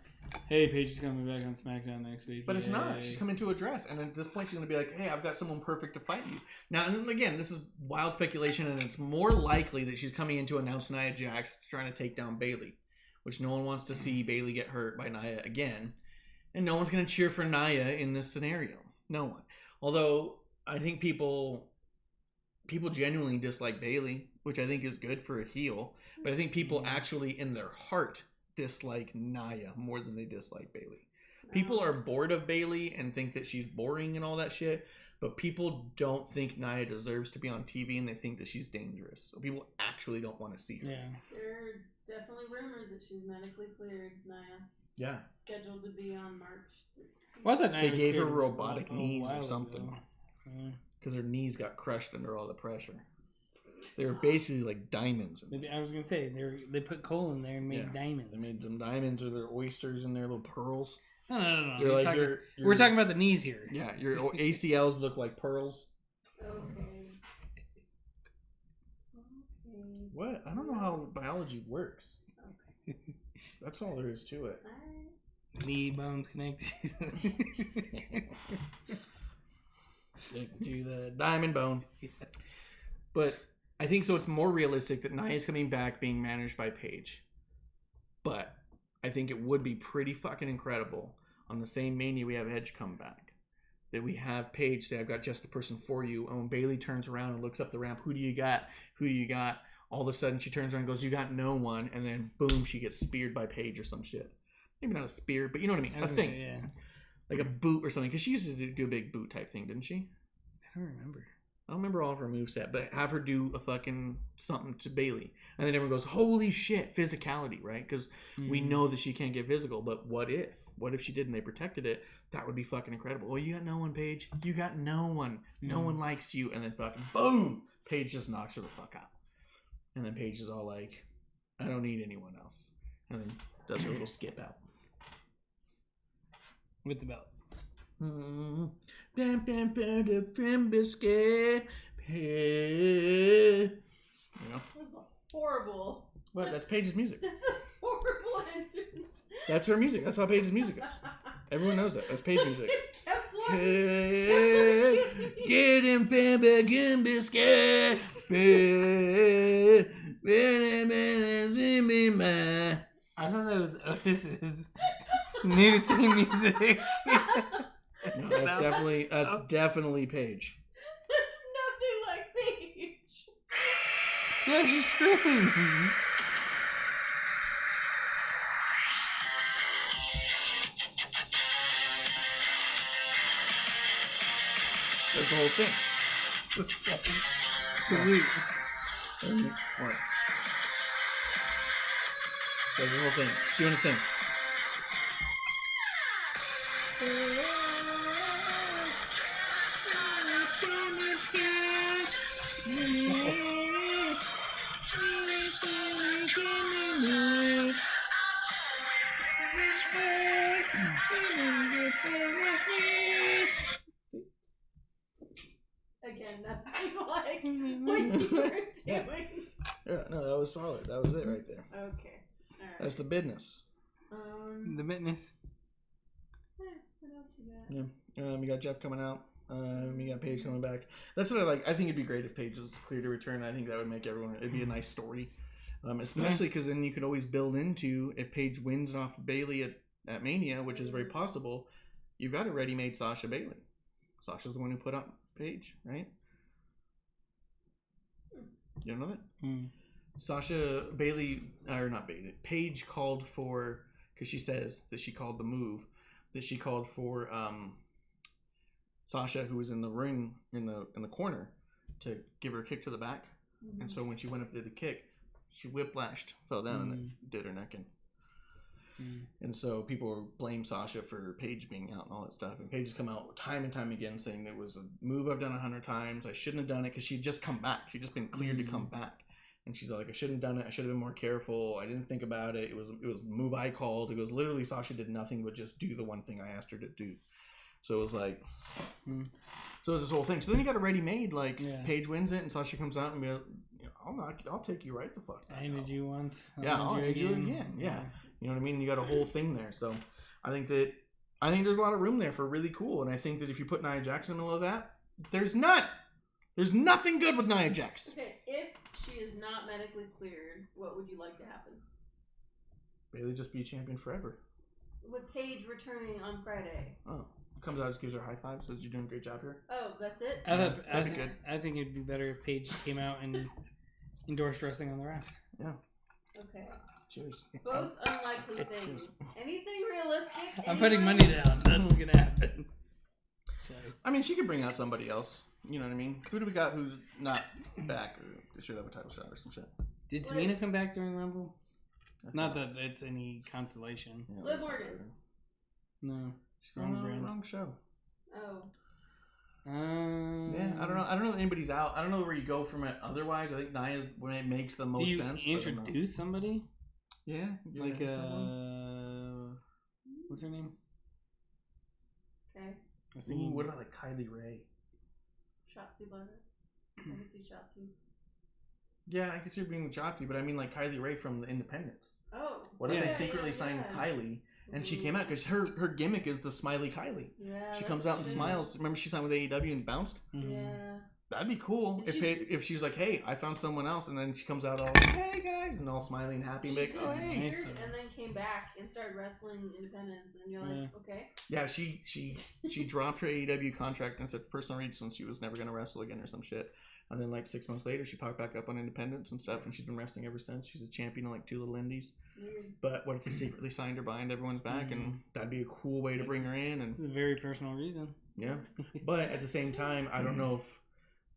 hey, Paige is coming back on SmackDown next week. But it's not. Yay. She's coming to address, and at this point, she's going to be like, "Hey, I've got someone perfect to fight you." Now, and again, this is wild speculation, and it's more likely that she's coming in to announce Nia Jax trying to take down Bayley, which no one wants to see Bayley get hurt by Nia again, and no one's going to cheer for Nia in this scenario. No one. Although I think people genuinely dislike Bayley, which I think is good for a heel. But I think people actually, in their heart, dislike Nia more than they dislike Bayley. People are bored of Bayley and think that she's boring and all that shit. But people don't think Nia deserves to be on TV, and they think that she's dangerous. So people actually don't want to see her. Yeah. There's definitely rumors that she's medically cleared, Nia. Yeah. Scheduled to be on March 13th. Well, I thought Nia They was gave her cleared robotic a knees or while something. ago. Yeah. Because her knees got crushed under all the pressure. They were basically like diamonds. Maybe I was gonna say they put coal in there and made diamonds. They made some diamonds or their oysters and their little pearls. No. You're We're, like, talking, you're- we're talking about the knees here. Yeah, your ACLs look like pearls. Okay. What? I don't know how biology works. Okay. That's all there is to it. Alright. Knee bones connected. Do the diamond bone. But I think so. It's more realistic that Nia's coming back being managed by Paige. But I think it would be pretty fucking incredible on the same Mania we have Edge come back, that we have Paige say, "I've got just the person for you." And when Bayley turns around and looks up the ramp, "Who do you got? Who do you got?" All of a sudden she turns around and goes, "You got no one." And then boom, she gets speared by Paige or some shit. Maybe not a spear, but you know what I mean. A thing. Yeah. Like a boot or something. Because she used to do a big boot type thing, didn't she? I don't remember. I don't remember all of her moveset, but have her do a fucking something to Bayley. And then everyone goes, "Holy shit, physicality," right? Because we know that she can't get physical, but what if? What if she did and they protected it? That would be fucking incredible. Well, you got no one, Paige. You got no one. No one likes you. And then fucking boom! Paige just knocks her the fuck out. And then Paige is all like, "I don't need anyone else." And then does her little skip out. With the belt. Biscuit. You know? That's horrible. What? That's Paige's music. That's a horrible entrance. That's her music. That's how Paige's music goes. Everyone knows that. That's Paige's music. Kept looking. Get him, Pembe, biscuit. I thought that was Otis's new theme music. No, that's definitely Paige. That's nothing like Paige. Yeah, she's screaming. That's the whole thing. Salute. What? That's the whole thing. Doing the thing. Again, nothing like what you were doing. Yeah, no, that was solid. That was it right there. Okay. Alright. That's the business. The business. What else you got? Yeah. You got Jeff coming out. You got Paige coming back. That's what I like. I think it'd be great if Paige was clear to return. I think that would make everyone. It'd be a nice story, especially because then you could always build into if Paige wins off of Bayley at Mania, which is very possible. You've got a ready-made Sasha Bayley. Sasha's the one who put up Paige, right? You don't know that? Sasha Bayley, or not Bayley, Paige called for, because she says that she called the move, that she called for Sasha, who was in the ring in the corner, to give her a kick to the back. And so when she went up to do the kick, she whiplashed, fell down, and then did her neck in. And so people blame Sasha for Paige being out and all that stuff. And Paige has come out time and time again saying it was a move I've done 100 times. I shouldn't have done it because she'd just come back. She'd just been cleared to come back. And she's like, I shouldn't have done it. I should have been more careful. I didn't think about it. It was a move I called. It goes, literally, Sasha did nothing but just do the one thing I asked her to do. So it was like, Hmm. so it was this whole thing. So then you got a ready-made, like, Yeah. Paige wins it, and Sasha comes out and be like, I'll take you right the fuck back I ended out. you once. I'll end you again. Yeah. You know what I mean? You got a whole thing there. So I think there's a lot of room there for really cool. And I think that if you put Nia Jax in the middle of that, there's none. There's nothing good with Nia Jax. Okay, if she is not medically cleared, what would you like to happen? Bayley just be a champion forever. With Paige returning on Friday. Oh. Comes out, just gives her a high five, says you're doing a great job here. Oh, that's it? That'd be good. I think it'd be better if Paige came out and endorsed wrestling on the rocks. Yeah. Okay. Cheers. Both unlikely things. Anything realistic? I'm putting money down. That's gonna happen. So. I mean, she could bring out somebody else. You know what I mean? Who do we got who's not back? They should have a title shot or some shit. Did Tamina come back during Rumble? I Not thought- that it's any consolation. Yeah, Liv that's Morgan. better. No. She's Wrong, wrong brand. wrong show. Oh. Yeah, I don't know. I don't know if anybody's out. I don't know where you go from it. Otherwise, I think Nia's when it makes the most Do you sense. but I don't know. introduce somebody? Yeah, Like, someone. what's her name? Okay. I was Ooh, thinking, what about like Kylie Ray? Shotzi Blatter. I can see Shotzi. Yeah, I could see her being with Shotzi, but I mean like Kylie Ray from the Independents. Oh. What if Yeah. they secretly signed Kylie and she Ooh. came out because her gimmick is the smiley Kylie. Yeah. She comes out and true. smiles. Remember she signed with AEW and bounced? mhm. Yeah. That'd be cool And if she was like, "Hey, I found someone else," and then she comes out all, "Hey guys," and all smiling and happy. She And be like, "Oh hey." disappeared and then came back and started wrestling independence, and you're like, Yeah. okay. Yeah, she dropped her AEW contract and said for personal reasons she was never gonna wrestle again or some shit. And then like 6 months later, she popped back up on Independence and stuff, and she's been wrestling ever since. She's a champion on like 2 little indies. Weird. But what if they secretly signed her behind everyone's back, and that'd be a cool way to bring her in. This And is a very personal reason. yeah, but at the same time, I don't know if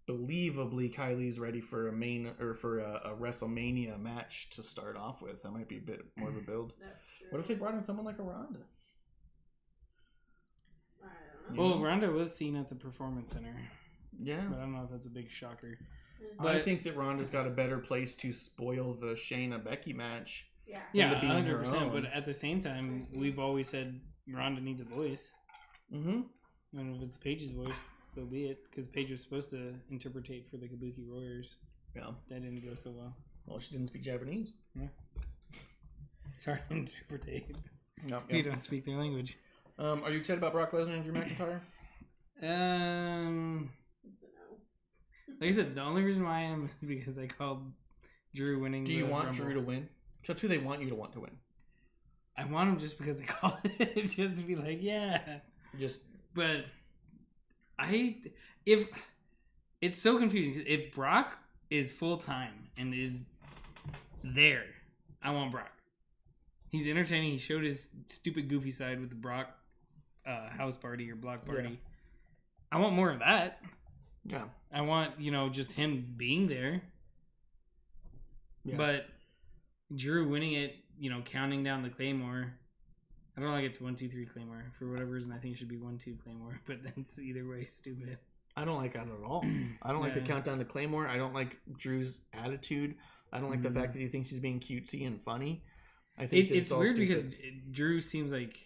believably Kylie's ready for a WrestleMania match to start off with. That might be a bit more of a build. That's true. What if they brought in someone like a Ronda? I don't know. Well, Ronda was seen at the Performance Center, Yeah. but I don't know if that's a big shocker. I But- think that Ronda's got a better place to spoil the Shayna Becky match. Yeah. Yeah, to be on her 100%. own. But at the same time, we've always said Ronda needs a voice. Mm-hmm. And if it's Paige's voice, so be it. Because Paige was supposed to interpretate for the Kabuki Warriors. Yeah. That didn't go so well. Well, she didn't speak Japanese. It's hard to interpretate. No. You don't speak their language. Are you excited about Brock Lesnar and Drew McIntyre? It's a no. Like I said, the only reason why I am is because I called Drew winning. Do you the want Rumble. Drew to win? That's who they want you to want to win. I want him just because I called it, just to be like, yeah. Just But if it's so confusing, 'cause if Brock is full time and is there, I want Brock. He's entertaining. He showed his stupid goofy side with the Brock house party or block party. Yeah. I want more of that. yeah. I want, just him being there. Yeah. But Drew winning it, counting down the Claymore. I don't like it's 1, 2, 3 Claymore. For whatever reason, I think it should be 1, 2 Claymore. But that's either way stupid. I don't like that at all. I don't like the Yeah. countdown to Claymore. I don't like Drew's attitude. I don't like the fact that he thinks he's being cutesy and funny. I think that It's all weird stupid. because Drew seems like,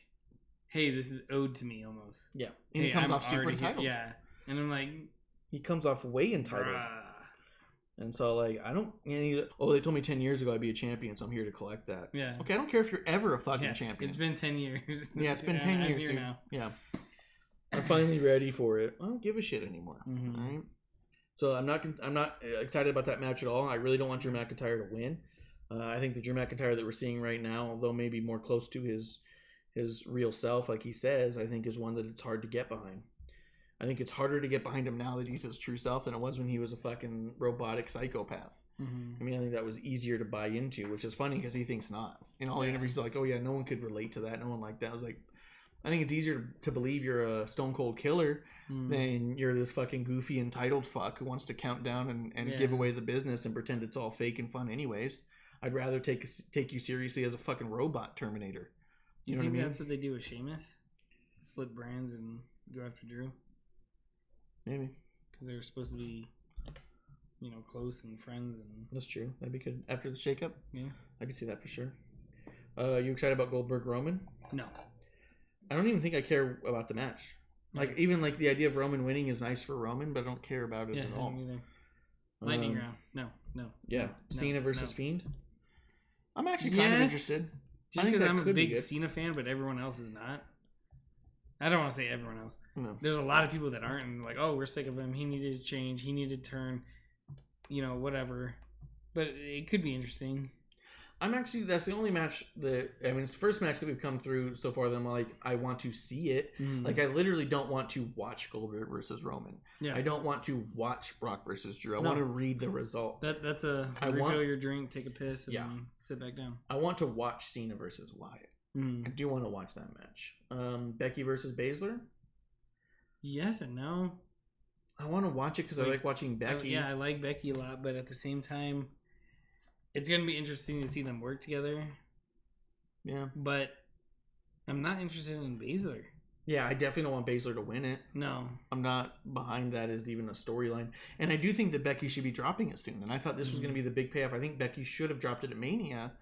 hey, this is owed to me almost. Yeah, and he Hey, comes I'm off super already here. entitled. Yeah, and I'm like, He comes off way entitled. bruh. And so, like, I don't. They told me 10 years ago I'd be a champion, so I'm here to collect that. Yeah. Okay, I don't care if you're ever a fucking Yeah, champion. It's been 10 years. Yeah, it's been Yeah, 10 I'm years, here dude. now. Yeah. I'm finally ready for it. I don't give a shit anymore. Mhm. All right. So I'm not excited about that match at all. I really don't want Drew McIntyre to win. I think the Drew McIntyre that we're seeing right now, although maybe more close to his real self, like he says, I think is one that it's hard to get behind. I think it's harder to get behind him now that he's his true self than it was when he was a fucking robotic psychopath. Mhm. I mean, I think that was easier to buy into, which is funny because he thinks not. All the interviews are like, oh yeah, no one could relate to that. No one like that. I was like, I think it's easier to believe you're a stone cold killer than you're this fucking goofy entitled fuck who wants to count down and give away the business and pretend it's all fake and fun anyways. I'd rather take you seriously as a fucking robot Terminator. You know think what I mean? that's what they do with Sheamus? Flip brands and go after Drew? Maybe. Because they were supposed to be, close and friends. And That's true. That'd be good. After the shakeup? yeah. I could see that for sure. You excited about Goldberg Roman? No. I don't even think I care about the match. Like even like the idea of Roman winning is nice for Roman, but I don't care about it Yeah, at I all. don't either. Lightning round. No. Yeah, no, Cena versus no. Fiend. I'm actually kind of Yes. interested. Just I think because that I'm a could be big good. Cena fan, but everyone else is not. I don't want to say everyone else. No. There's a lot of people that aren't, and like, oh, we're sick of him. He needed to change. He needed to turn. Whatever. But it could be interesting. That's the only match that, I mean, it's the first match that we've come through so far that I'm like, I want to see it. Like, I literally don't want to watch Goldberg versus Roman. Yeah. I don't want to watch Brock versus Drew. I want to read the result. That's refill your drink, take a piss, and sit back down. I want to watch Cena versus Wyatt. I do want to watch that match. Becky versus Baszler. Yes and no. I want to watch it because I like watching Becky. I like Becky a lot, but at the same time, it's going to be interesting to see them work together. Yeah. But I'm not interested in Baszler. Yeah, I definitely don't want Baszler to win it. No. I'm not behind that as even a storyline. And I do think that Becky should be dropping it soon. And I thought this was going to be the big payoff. I think Becky should have dropped it at Mania.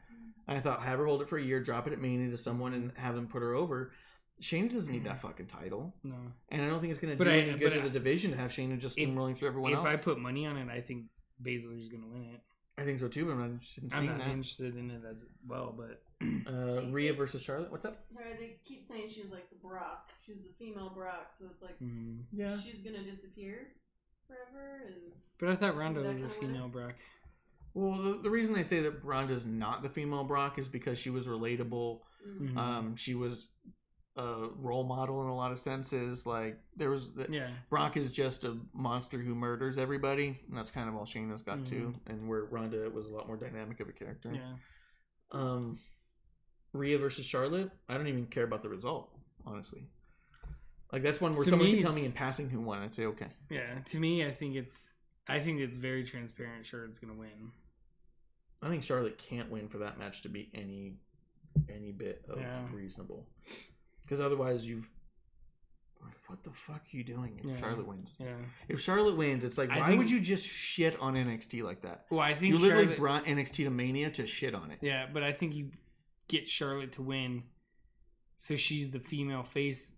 I thought have her hold it for a year, drop it at Mania to someone, and have them put her over. Shayna doesn't need that fucking title. No. And I don't think it's going to do any good to the division to have Shayna just steamrolling through everyone else. If I put money on it, I think Baszler's going to win it. I think so too, but I'm not interested in seeing that. I'm not interested in it as well, but... Rhea versus Charlotte? What's up? Sorry, they keep saying she's like the Brock. She's the female Brock, so it's like yeah, she's going to disappear forever. But I thought Ronda was the female Brock. Well, the reason they say that Ronda's not the female Brock is because she was relatable. She was a role model in a lot of senses. Like Brock is just a monster who murders everybody, and that's kind of all Shayna's got too. And where Ronda was a lot more dynamic of a character. Yeah. Rhea versus Charlotte. I don't even care about the result, honestly. Like that's one where someone can tell me in passing who won. I'd say okay. Yeah, to me, I think it's very transparent. Charlotte's gonna win. I think Charlotte can't win for that match to be any bit of reasonable. Because otherwise, what the fuck are you doing if Charlotte wins? Yeah. If Charlotte wins, it's like, why would you just shit on NXT like that? Well, I think you literally brought NXT to Mania to shit on it. Yeah, but I think you get Charlotte to win, so she's the female face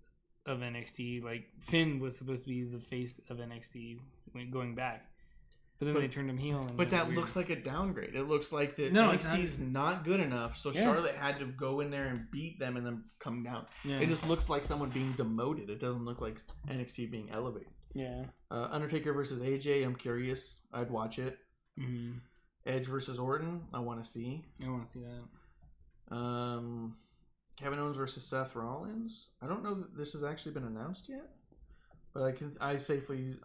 of NXT. Like Finn was supposed to be the face of NXT going back. But then they turned him heel. But that looks like a downgrade. It looks like that NXT's not good enough, so Charlotte had to go in there and beat them and then come down. Yeah. It just looks like someone being demoted. It doesn't look like NXT being elevated. Yeah. Undertaker versus AJ, I'm curious. I'd watch it. Mm-hmm. Edge versus Orton, I want to see. I want to see that. Kevin Owens versus Seth Rollins. I don't know that this has actually been announced yet, but I can safely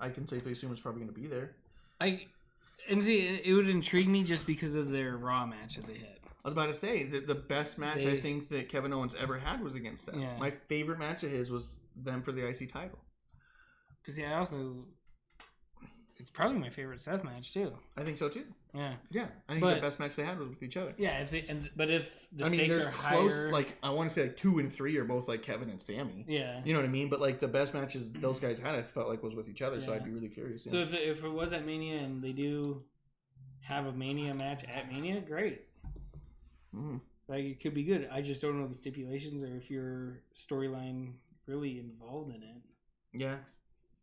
assume it's probably going to be there. It would intrigue me just because of their Raw match that they had. I was about to say that the best match I think that Kevin Owens ever had was against Seth. Yeah. My favorite match of his was them for the IC title. Because it's probably my favorite Seth match too. I think so too. Yeah. I think the best match they had was with each other. Yeah, if the stakes are close, higher, like I want to say like 2 and 3 are both like Kevin and Sammy. Yeah, you know what I mean. But like the best matches those guys had, I felt like was with each other. Yeah. So I'd be really curious. So if it was at Mania and they do have a Mania match at Mania, great. Like it could be good. I just don't know the stipulations or if your storyline really involved in it. Yeah,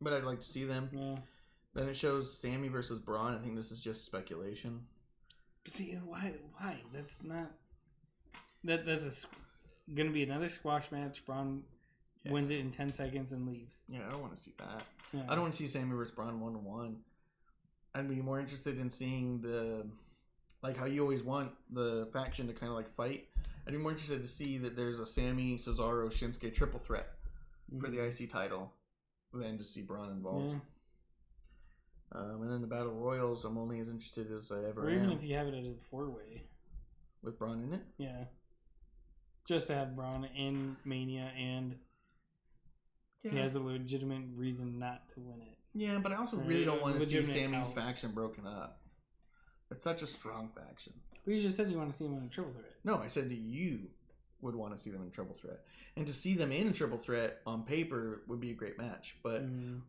but I'd like to see them. Yeah. Then it shows Sammy versus Braun. I think this is just speculation. See, why? That's not... That's going to be another squash match. Braun wins it in 10 seconds and leaves. Yeah, I don't want to see that. Yeah. I don't want to see Sammy versus Braun 1-1. I'd be more interested in seeing like how you always want the faction to kind of like fight. I'd be more interested to see that there's a Sammy, Cesaro, Shinsuke triple threat for the IC title than to see Braun involved. Yeah. And then the Battle Royals, I'm only as interested as I ever am. Or even if you have it as a 4-way. With Braun in it? Yeah. Just to have Braun in Mania and he has a legitimate reason not to win it. Yeah, but I also really don't want to see Sammy's faction broken up. It's such a strong faction. But you just said you want to see him in a triple threat. No, I said that you would want to see them in triple threat. And to see them in a triple threat on paper would be a great match. But in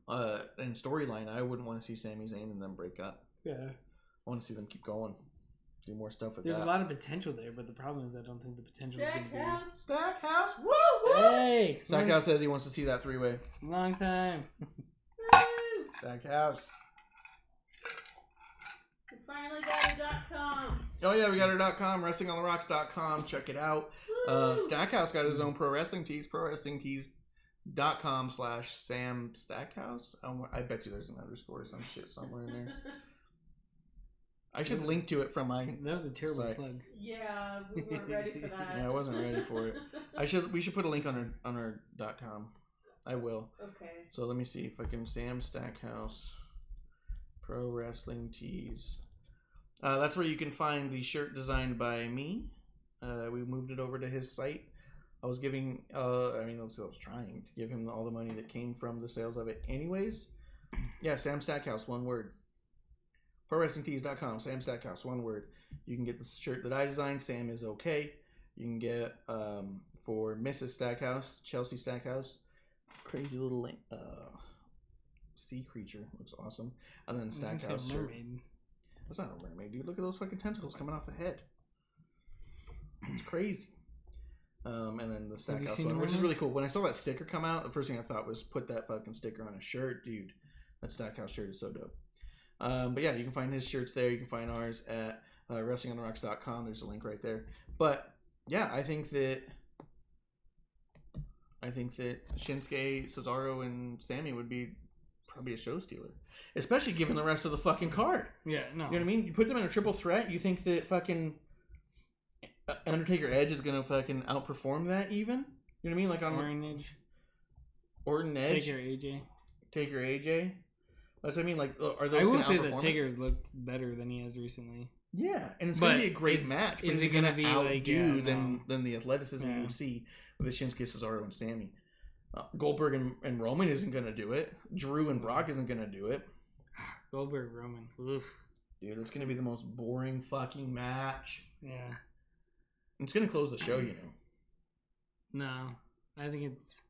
storyline, I wouldn't want to see Sami Zayn and them break up. Yeah. I want to see them keep going. do more stuff with There's that. a lot of potential there, but the problem is I don't think the potential is going to be. Stackhouse, woo woo! Hey! Stackhouse says he wants to see that 3-way. Long time. Stackhouse. We finally got a .com. Oh yeah, we got our .com, wrestlingontherocks.com. Check it out. Stackhouse got his own pro wrestling tees, prowrestlingtees.com/Sam Stackhouse. I bet you there's an underscore or some shit somewhere in there. I should link to it from my. That was a terrible site. plug. Yeah, we weren't ready for that. Yeah, I wasn't ready for it. We should put a link on our .com. I will. Okay. So let me see if I can. Sam Stackhouse Pro Wrestling Tees. That's where you can find the shirt designed by me. We moved it over to his site. I was giving, I was trying to give him all the money that came from the sales of it anyways. Yeah, Sam Stackhouse, one word. ProWrestlingTees.com, Sam Stackhouse, one word. You can get the shirt that I designed, Sam is okay. You can get, for Mrs. Stackhouse, Chelsea Stackhouse, crazy little sea creature, looks awesome. And then Stackhouse shirt. Mermaid. That's not a mermaid, dude. Look at those fucking tentacles coming off the head. It's crazy. And then the Stackhouse one, which is really cool. When I saw that sticker come out, the first thing I thought was put that fucking sticker on a shirt, dude. That Stackhouse shirt is so dope. But yeah, you can find his shirts there. You can find ours at wrestlingontherocks.com. There's a link right there. But yeah, I think that Shinsuke, Cesaro, and Sammy would be probably a show stealer, especially given the rest of the fucking card. Yeah, no. You know what I mean? You put them in a triple threat. You think that fucking Undertaker Edge is gonna fucking outperform that even? You know what I mean? Like on Orton Edge. Taker AJ. That's what I mean. Like, are those? I will gonna say outperform that Taker's looked better than he has recently. Yeah, and it's gonna be a great match. But is it it gonna gonna be outdo like than the athleticism you would see with the Shinsuke, Cesaro, and Sammy? Goldberg and Roman isn't gonna do it. Drew and Brock isn't gonna do it. Goldberg, Roman. Oof. Dude, it's gonna be the most boring fucking match. Yeah. It's gonna close the show, you know. No, I think it's.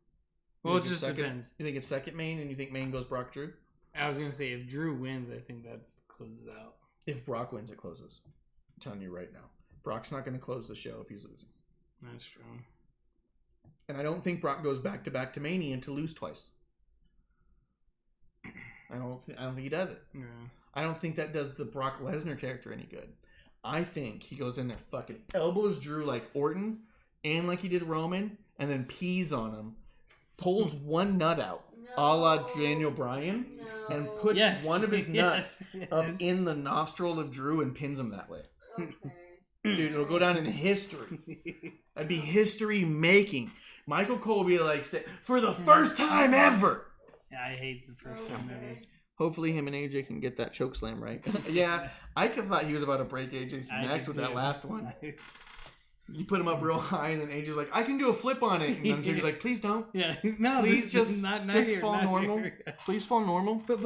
You Well, it think just it's depends. You think it's second main, and you think main goes Brock Drew? I was gonna say if Drew wins, I think that closes out. If Brock wins, it closes. I'm telling you right now, Brock's not gonna close the show if he's losing. That's true. And I don't think Brock goes back to Mania to lose twice. I don't think he does it. Yeah. I don't think that does the Brock Lesnar character any good. I think he goes in there, fucking elbows Drew like Orton, and like he did Roman, and then pees on him, pulls one nut out, a la Daniel Bryan, and puts one of his nuts up in the nostril of Drew and pins him that way. Okay. Dude, it'll go down in history. That'd be history making. Michael Cole will be like, for the first time ever. Yeah, I hate the first time ever. Hopefully him and AJ can get that choke slam right. Yeah, I thought he was about to break AJ's neck with that last one. You put him up real high, and then AJ's like, I can do a flip on it. And then Jim's like, please don't. Yeah, no, please just here, fall normal. Here. Please fall normal. But.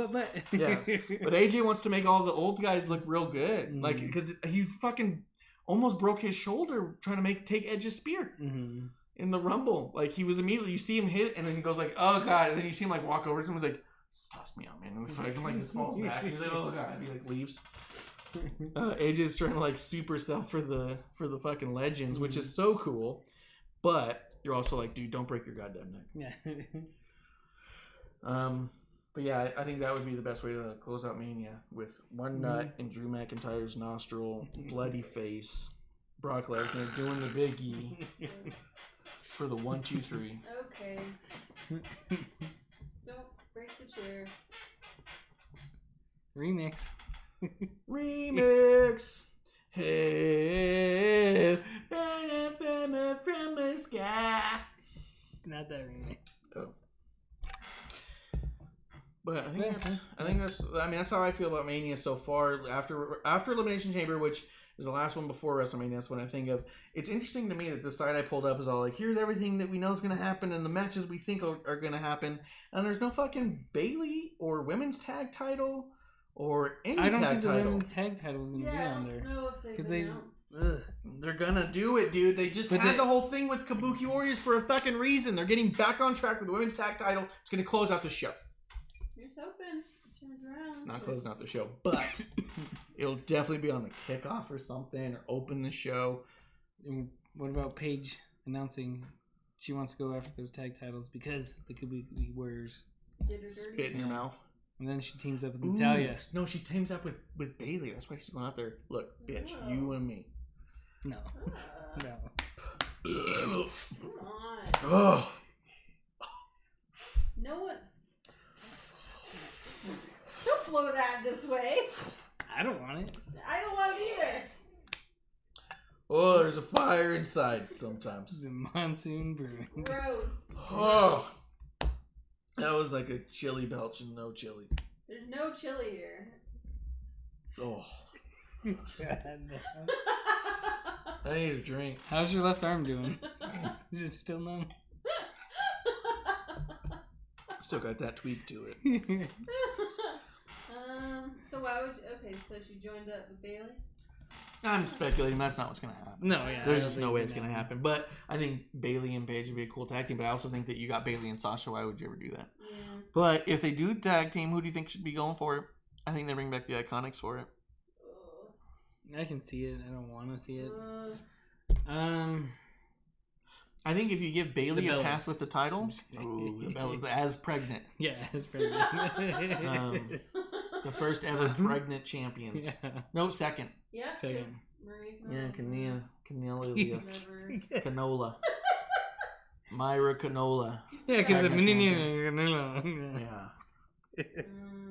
Yeah, but AJ wants to make all the old guys look real good. Like, because he fucking almost broke his shoulder trying to take Edge's spear. Mm-hmm. In the Rumble. Like, he was immediately, you see him hit, and then he goes like, oh god, and then you see him like walk over to someone's like, toss me out, man. And fucking like just falls back. And he's like, oh god, and he like leaves. AJ's trying to like super sell for the fucking legends, which is so cool. But you're also like, dude, don't break your goddamn neck. Yeah. But yeah, I think that would be the best way to close out Mania, with one nut in Drew McIntyre's nostril, bloody face, Brock Lesnar doing the Big E for the 1, 2, 3. Okay. Don't break the chair. Remix. Remix. Hey, from the sky. Not that remix. Oh. But I think that's how I feel about Mania so far. After Elimination Chamber, which is the last one before WrestleMania, that's what I think of. It's interesting to me that the site I pulled up is all like, here's everything that we know is going to happen and the matches we think are going to happen. And there's no fucking Bayley or women's tag title or any tag title. I don't think the women's tag title is going to be on there. I don't know if they've announced. They're going to do it, dude. They just had the whole thing with Kabuki Warriors for a fucking reason. They're getting back on track with the women's tag title. It's going to close out the show. Here's hoping. Turns around. It's not closing out the show, but It'll definitely be on the kickoff or something, or open the show. And what about Paige announcing she wants to go after those tag titles because the Kabuki Warriors Get her dirty. Spit in her mouth. and then she teams up with Ooh, Natalia. No, she teams up with Bailey. That's why she's going out there. Look, bitch, Oh. you and me. No. No. Come on. Oh. No one. Don't blow that this way. I don't want it. I don't want it either. Oh, there's a fire inside sometimes. This is a monsoon brewing. Gross. Oh. That was like a chili belch and no chili. There's no chili here. Oh. God, I need a drink. how's your left arm doing? Is it still numb? Still got that tweak to it. So why would you? Okay, so she joined up with Bailey. I'm speculating that's not what's going to happen. No, yeah. There's just no way it's going to happen. But I think Bailey and Paige would be a cool tag team. But I also think that you got Bailey and Sasha. Why would you ever do that? Yeah. But if they do tag team, who do you think should be going for it? I think they bring back the Iconics for it. I can see it. I don't want to see it. I think if you give Bailey The a Bellas. pass with the title, ooh, the Bellas, as pregnant, Yeah, it's pretty good. the first ever pregnant champions. Yeah. No, second. Yeah. Second. 'Cause Marie's Yeah, not- Canela, Whatever. Canola, Myra Canola. Yeah, because the Pregnant Yeah,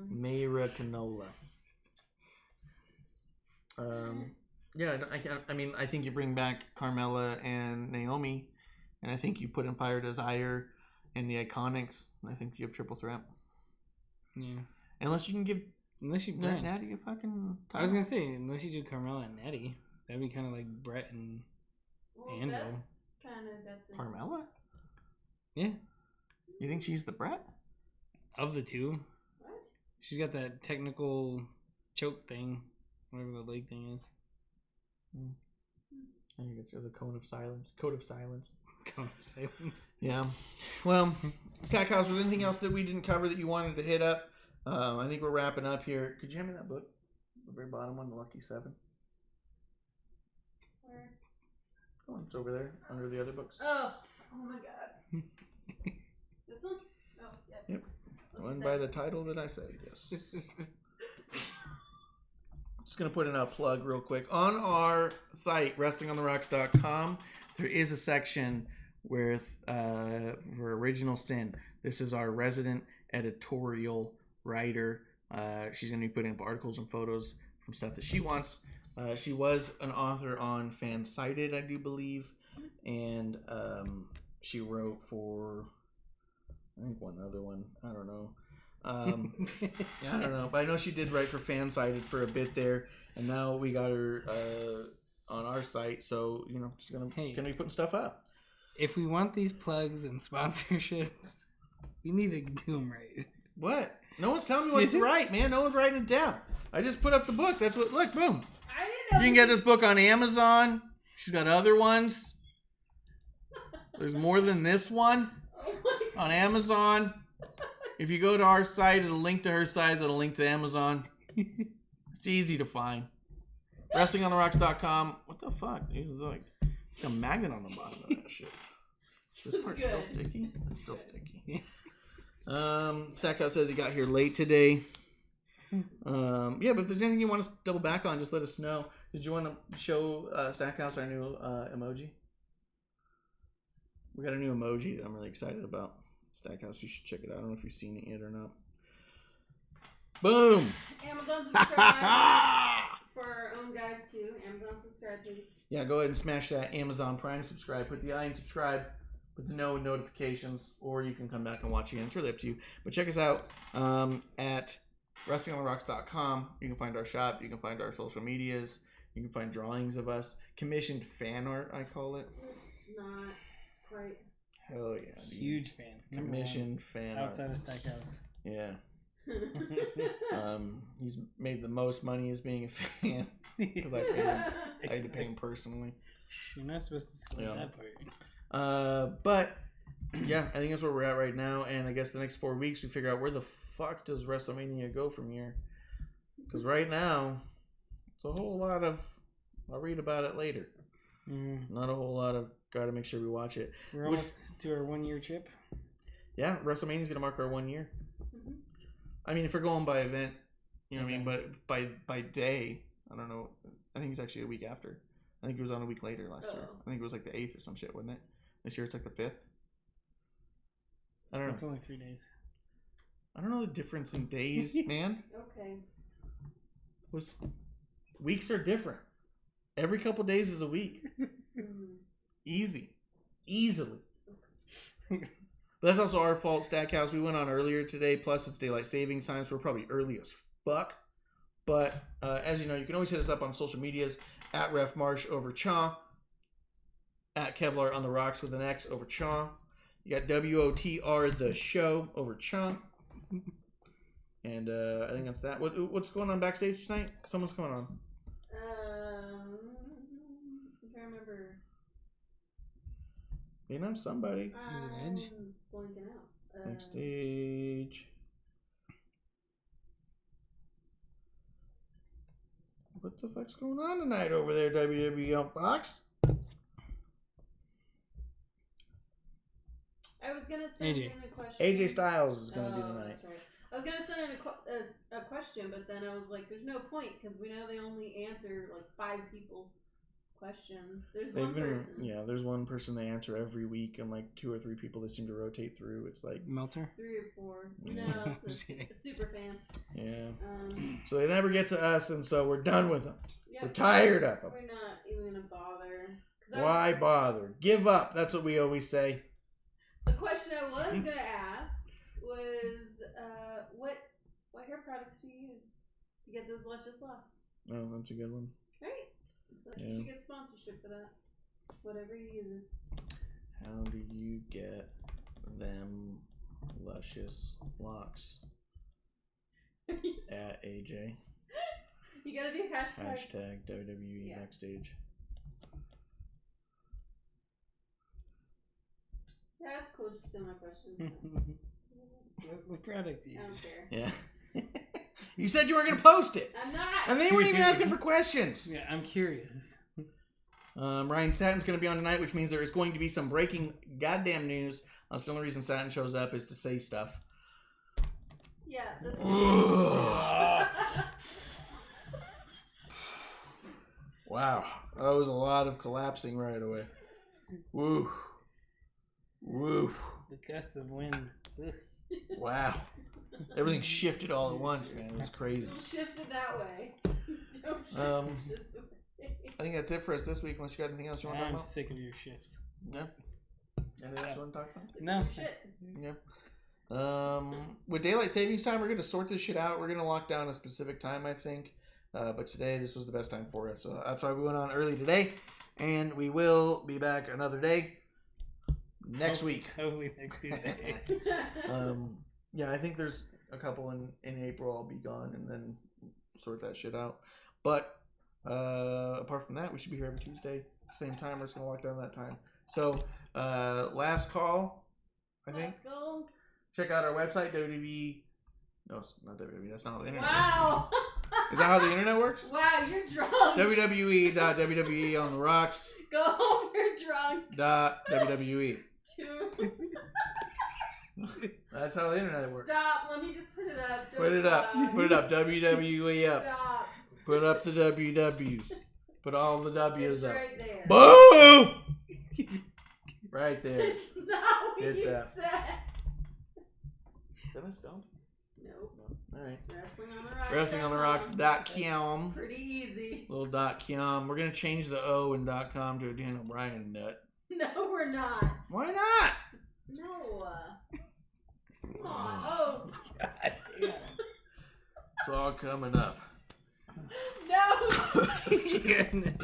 Myra Canola. Yeah, I think you bring back Carmella and Naomi, and I think you put in Fire Desire and the Iconics, and I think you have triple threat. Yeah. Unless you can give Unless you branch. Natty a fucking title. I was gonna say, unless you do Carmella and Natty, that'd be kind of like Brett and Well, Angela. that's kind of got this. Carmella? yeah, You think she's the Brett? of the two, What? she's got that technical choke thing, whatever the leg thing is. I think it's the Code of Silence. Code of Silence. Cone of silence. Yeah. Well, Stackhouse, was there anything else that we didn't cover that you wanted to hit up? I think we're wrapping up here. Could you hand me that book? The very bottom one, the Lucky Seven. Where? Oh, it's over there, under the other books. Oh my god. This one? Oh, yeah. Yep. Lucky One by seven. the title that I said, yes. Just going to put in a plug real quick. On our site, wrestlingontherocks.com, there is a section with for Original Sin. This is our resident editorial writer. She's going to be putting up articles and photos from stuff that she wants. She was an author on Fansided, I do believe. And she wrote for, I think, one other one. I don't know. I don't know, but I know she did write for Fansided for a bit there, and now we got her on our site, so she's gonna be putting stuff up. If we want these plugs and sponsorships, we need to do them right. What? No one's telling me what to write, man. No one's writing it down. I just put up the book. That's what. Look, boom. I didn't know. You can get this book on Amazon. She's got other ones. There's more than this one Oh my on Amazon. If you go to our site, it'll link to her site. That'll link to Amazon. It's easy to find. WrestlingOnTheRocks.com. What the fuck, dude? It's like a magnet on the bottom of that shit. This part's still sticky? It's still sticky. Stackhouse says he got here late today. Yeah, but if there's anything you want us to double back on, just let us know. Did you want to show Stackhouse our new emoji? We got a new emoji that I'm really excited about. Stackhouse, you should check it out. I don't know if you've seen it yet or not. Boom! Amazon subscribe for our own guys too. Amazon subscribe, please. Yeah, go ahead and smash that Amazon Prime subscribe. Put the I in subscribe. Put the no notifications, or you can come back and watch again. It's really up to you. But check us out at WrestlingOnTheRocks.com. You can find our shop. You can find our social medias. You can find drawings of us. Commissioned fan art, I call it. It's not quite. Hell yeah. Dude. Huge fan. Number Commissioned fan outside art. of Stackhouse. Yeah. He's made the most money as being a fan because I had to pay him personally. You're not supposed to disclose that part. But yeah, I think that's where we're at right now, and I guess the next 4 weeks we figure out where the fuck does WrestleMania go from here. Because right now, a whole lot of. I'll read about it later. Not a whole lot of. Got to make sure we watch it. We're almost to our 1 year trip. Yeah, WrestleMania's gonna mark our 1 year. Mm-hmm. I mean, if we're going by event, you know what I mean. But by day, I don't know. I think it's actually a week after. I think it was on a week later last year. I think it was like the 8th or some shit, wasn't it? This year it's like the 5th. I don't know. It's only 3 days. I don't know the difference in days, man. Okay. Weeks are different. Every couple days is a week. Easily. But that's also our fault, Stackhouse. We went on earlier today, plus it's daylight savings time, so we're probably early as fuck. But as you know, you can always hit us up on social medias at Ref Marsh over Cha, at Kevlar on the Rocks with an X over Cha. You got WOTR the show over Cha. And I think that's that. What's going on backstage tonight? Someone's coming on. I'm trying to remember. You know, somebody. Is it Edge? Blanking out. Backstage. What the fuck's going on tonight over there, WWE Fox? I was gonna send AJ. in a question. AJ Styles is going to be tonight. That's right. I was gonna send in a question, but then I was like, "There's no point because we know they only answer like 5 people's questions. There's one person. Yeah, there's one person they answer every week, and like 2 or 3 people that seem to rotate through. It's like Melter? 3 or 4. No, it's a super fan. Yeah. So they never get to us, and so we're done with them. Yep. We're tired of them. We're not even gonna bother. Why bother? Give up. That's what we always say. The question I was gonna ask was, what hair products do you use to get those luscious locks? Oh, that's a good one. Right? You should get sponsorship for that. Whatever he uses. How do you get them luscious locks? At AJ. You gotta do hashtag. Hashtag WWE Backstage. Yeah, that's cool. Just steal my questions. What product do you I don't use? care. Yeah. You said you were going to post it. I'm not. And they weren't even asking for questions. Yeah, I'm curious. Ryan Satin's going to be on tonight, which means there is going to be some breaking goddamn news. That's the only reason Satin shows up is to say stuff. Yeah, that's Wow. That was a lot of collapsing right away. Woo. Woo. The gust of wind. Wow. Everything shifted all at once, man. It was crazy. Don't shift it that way. Don't shift this way. I think that's it for us this week, unless you got anything else you want to talk I'm about. sick of your shifts. Yeah. Anything else you want to talk about? No. Shit. Yeah. With daylight savings time, we're going to sort this shit out. We're going to lock down a specific time, I think. But today, this was the best time for us. So that's why we went on early today. And we will be back another day next week. Hopefully next Tuesday. Yeah, I think there's a couple in April. I'll be gone and then sort that shit out. But apart from that, we should be here every Tuesday. Same time. We're just going to lock down that time. So last call, I think. Let's go. Check out our website, WWE. No, it's not WWE. That's not how the internet Wow. works. Is that how the internet works? Wow, you're drunk. WWE.WWE on the rocks. Go home, you're drunk. .WWE. That's how the internet works. Stop. Let me just put it up. Don't Put it up. stop. Put it up. WWE up. Stop. Put up the WWs. Put all the W's It's up. right there. Boom! Right there. It's not what Hit you that. said. Did I spell? Nope. All right. Wrestling on the Rocks. WrestlingOnTheRocks.com. Pretty easy. Little .com. We're gonna change the O in .com to a Daniel Bryan nut. No, we're not. Why not? No. Come on. Oh. God damn. It's all coming up. No. Goodness.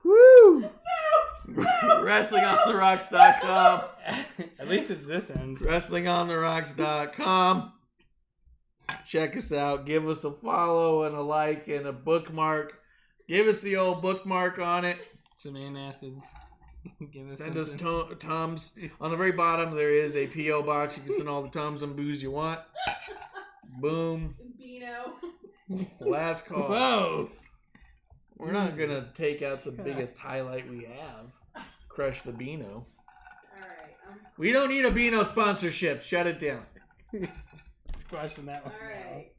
Woo! No! WrestlingOnTheRocks.com. At least it's this end. WrestlingOnTheRocks.com. Check us out. Give us a follow and a like and a bookmark. Give us the old bookmark on it. Some antacids. Give us Send us something. Tums. On the very bottom, there is a P.O. box. You can send all the Tums and booze you want. Boom. Beano. Last call. Whoa. We're not gonna take out the biggest highlight we have. Crush the Beano. Alright. We don't need a Beano sponsorship. Shut it down. Squashing that one. Alright.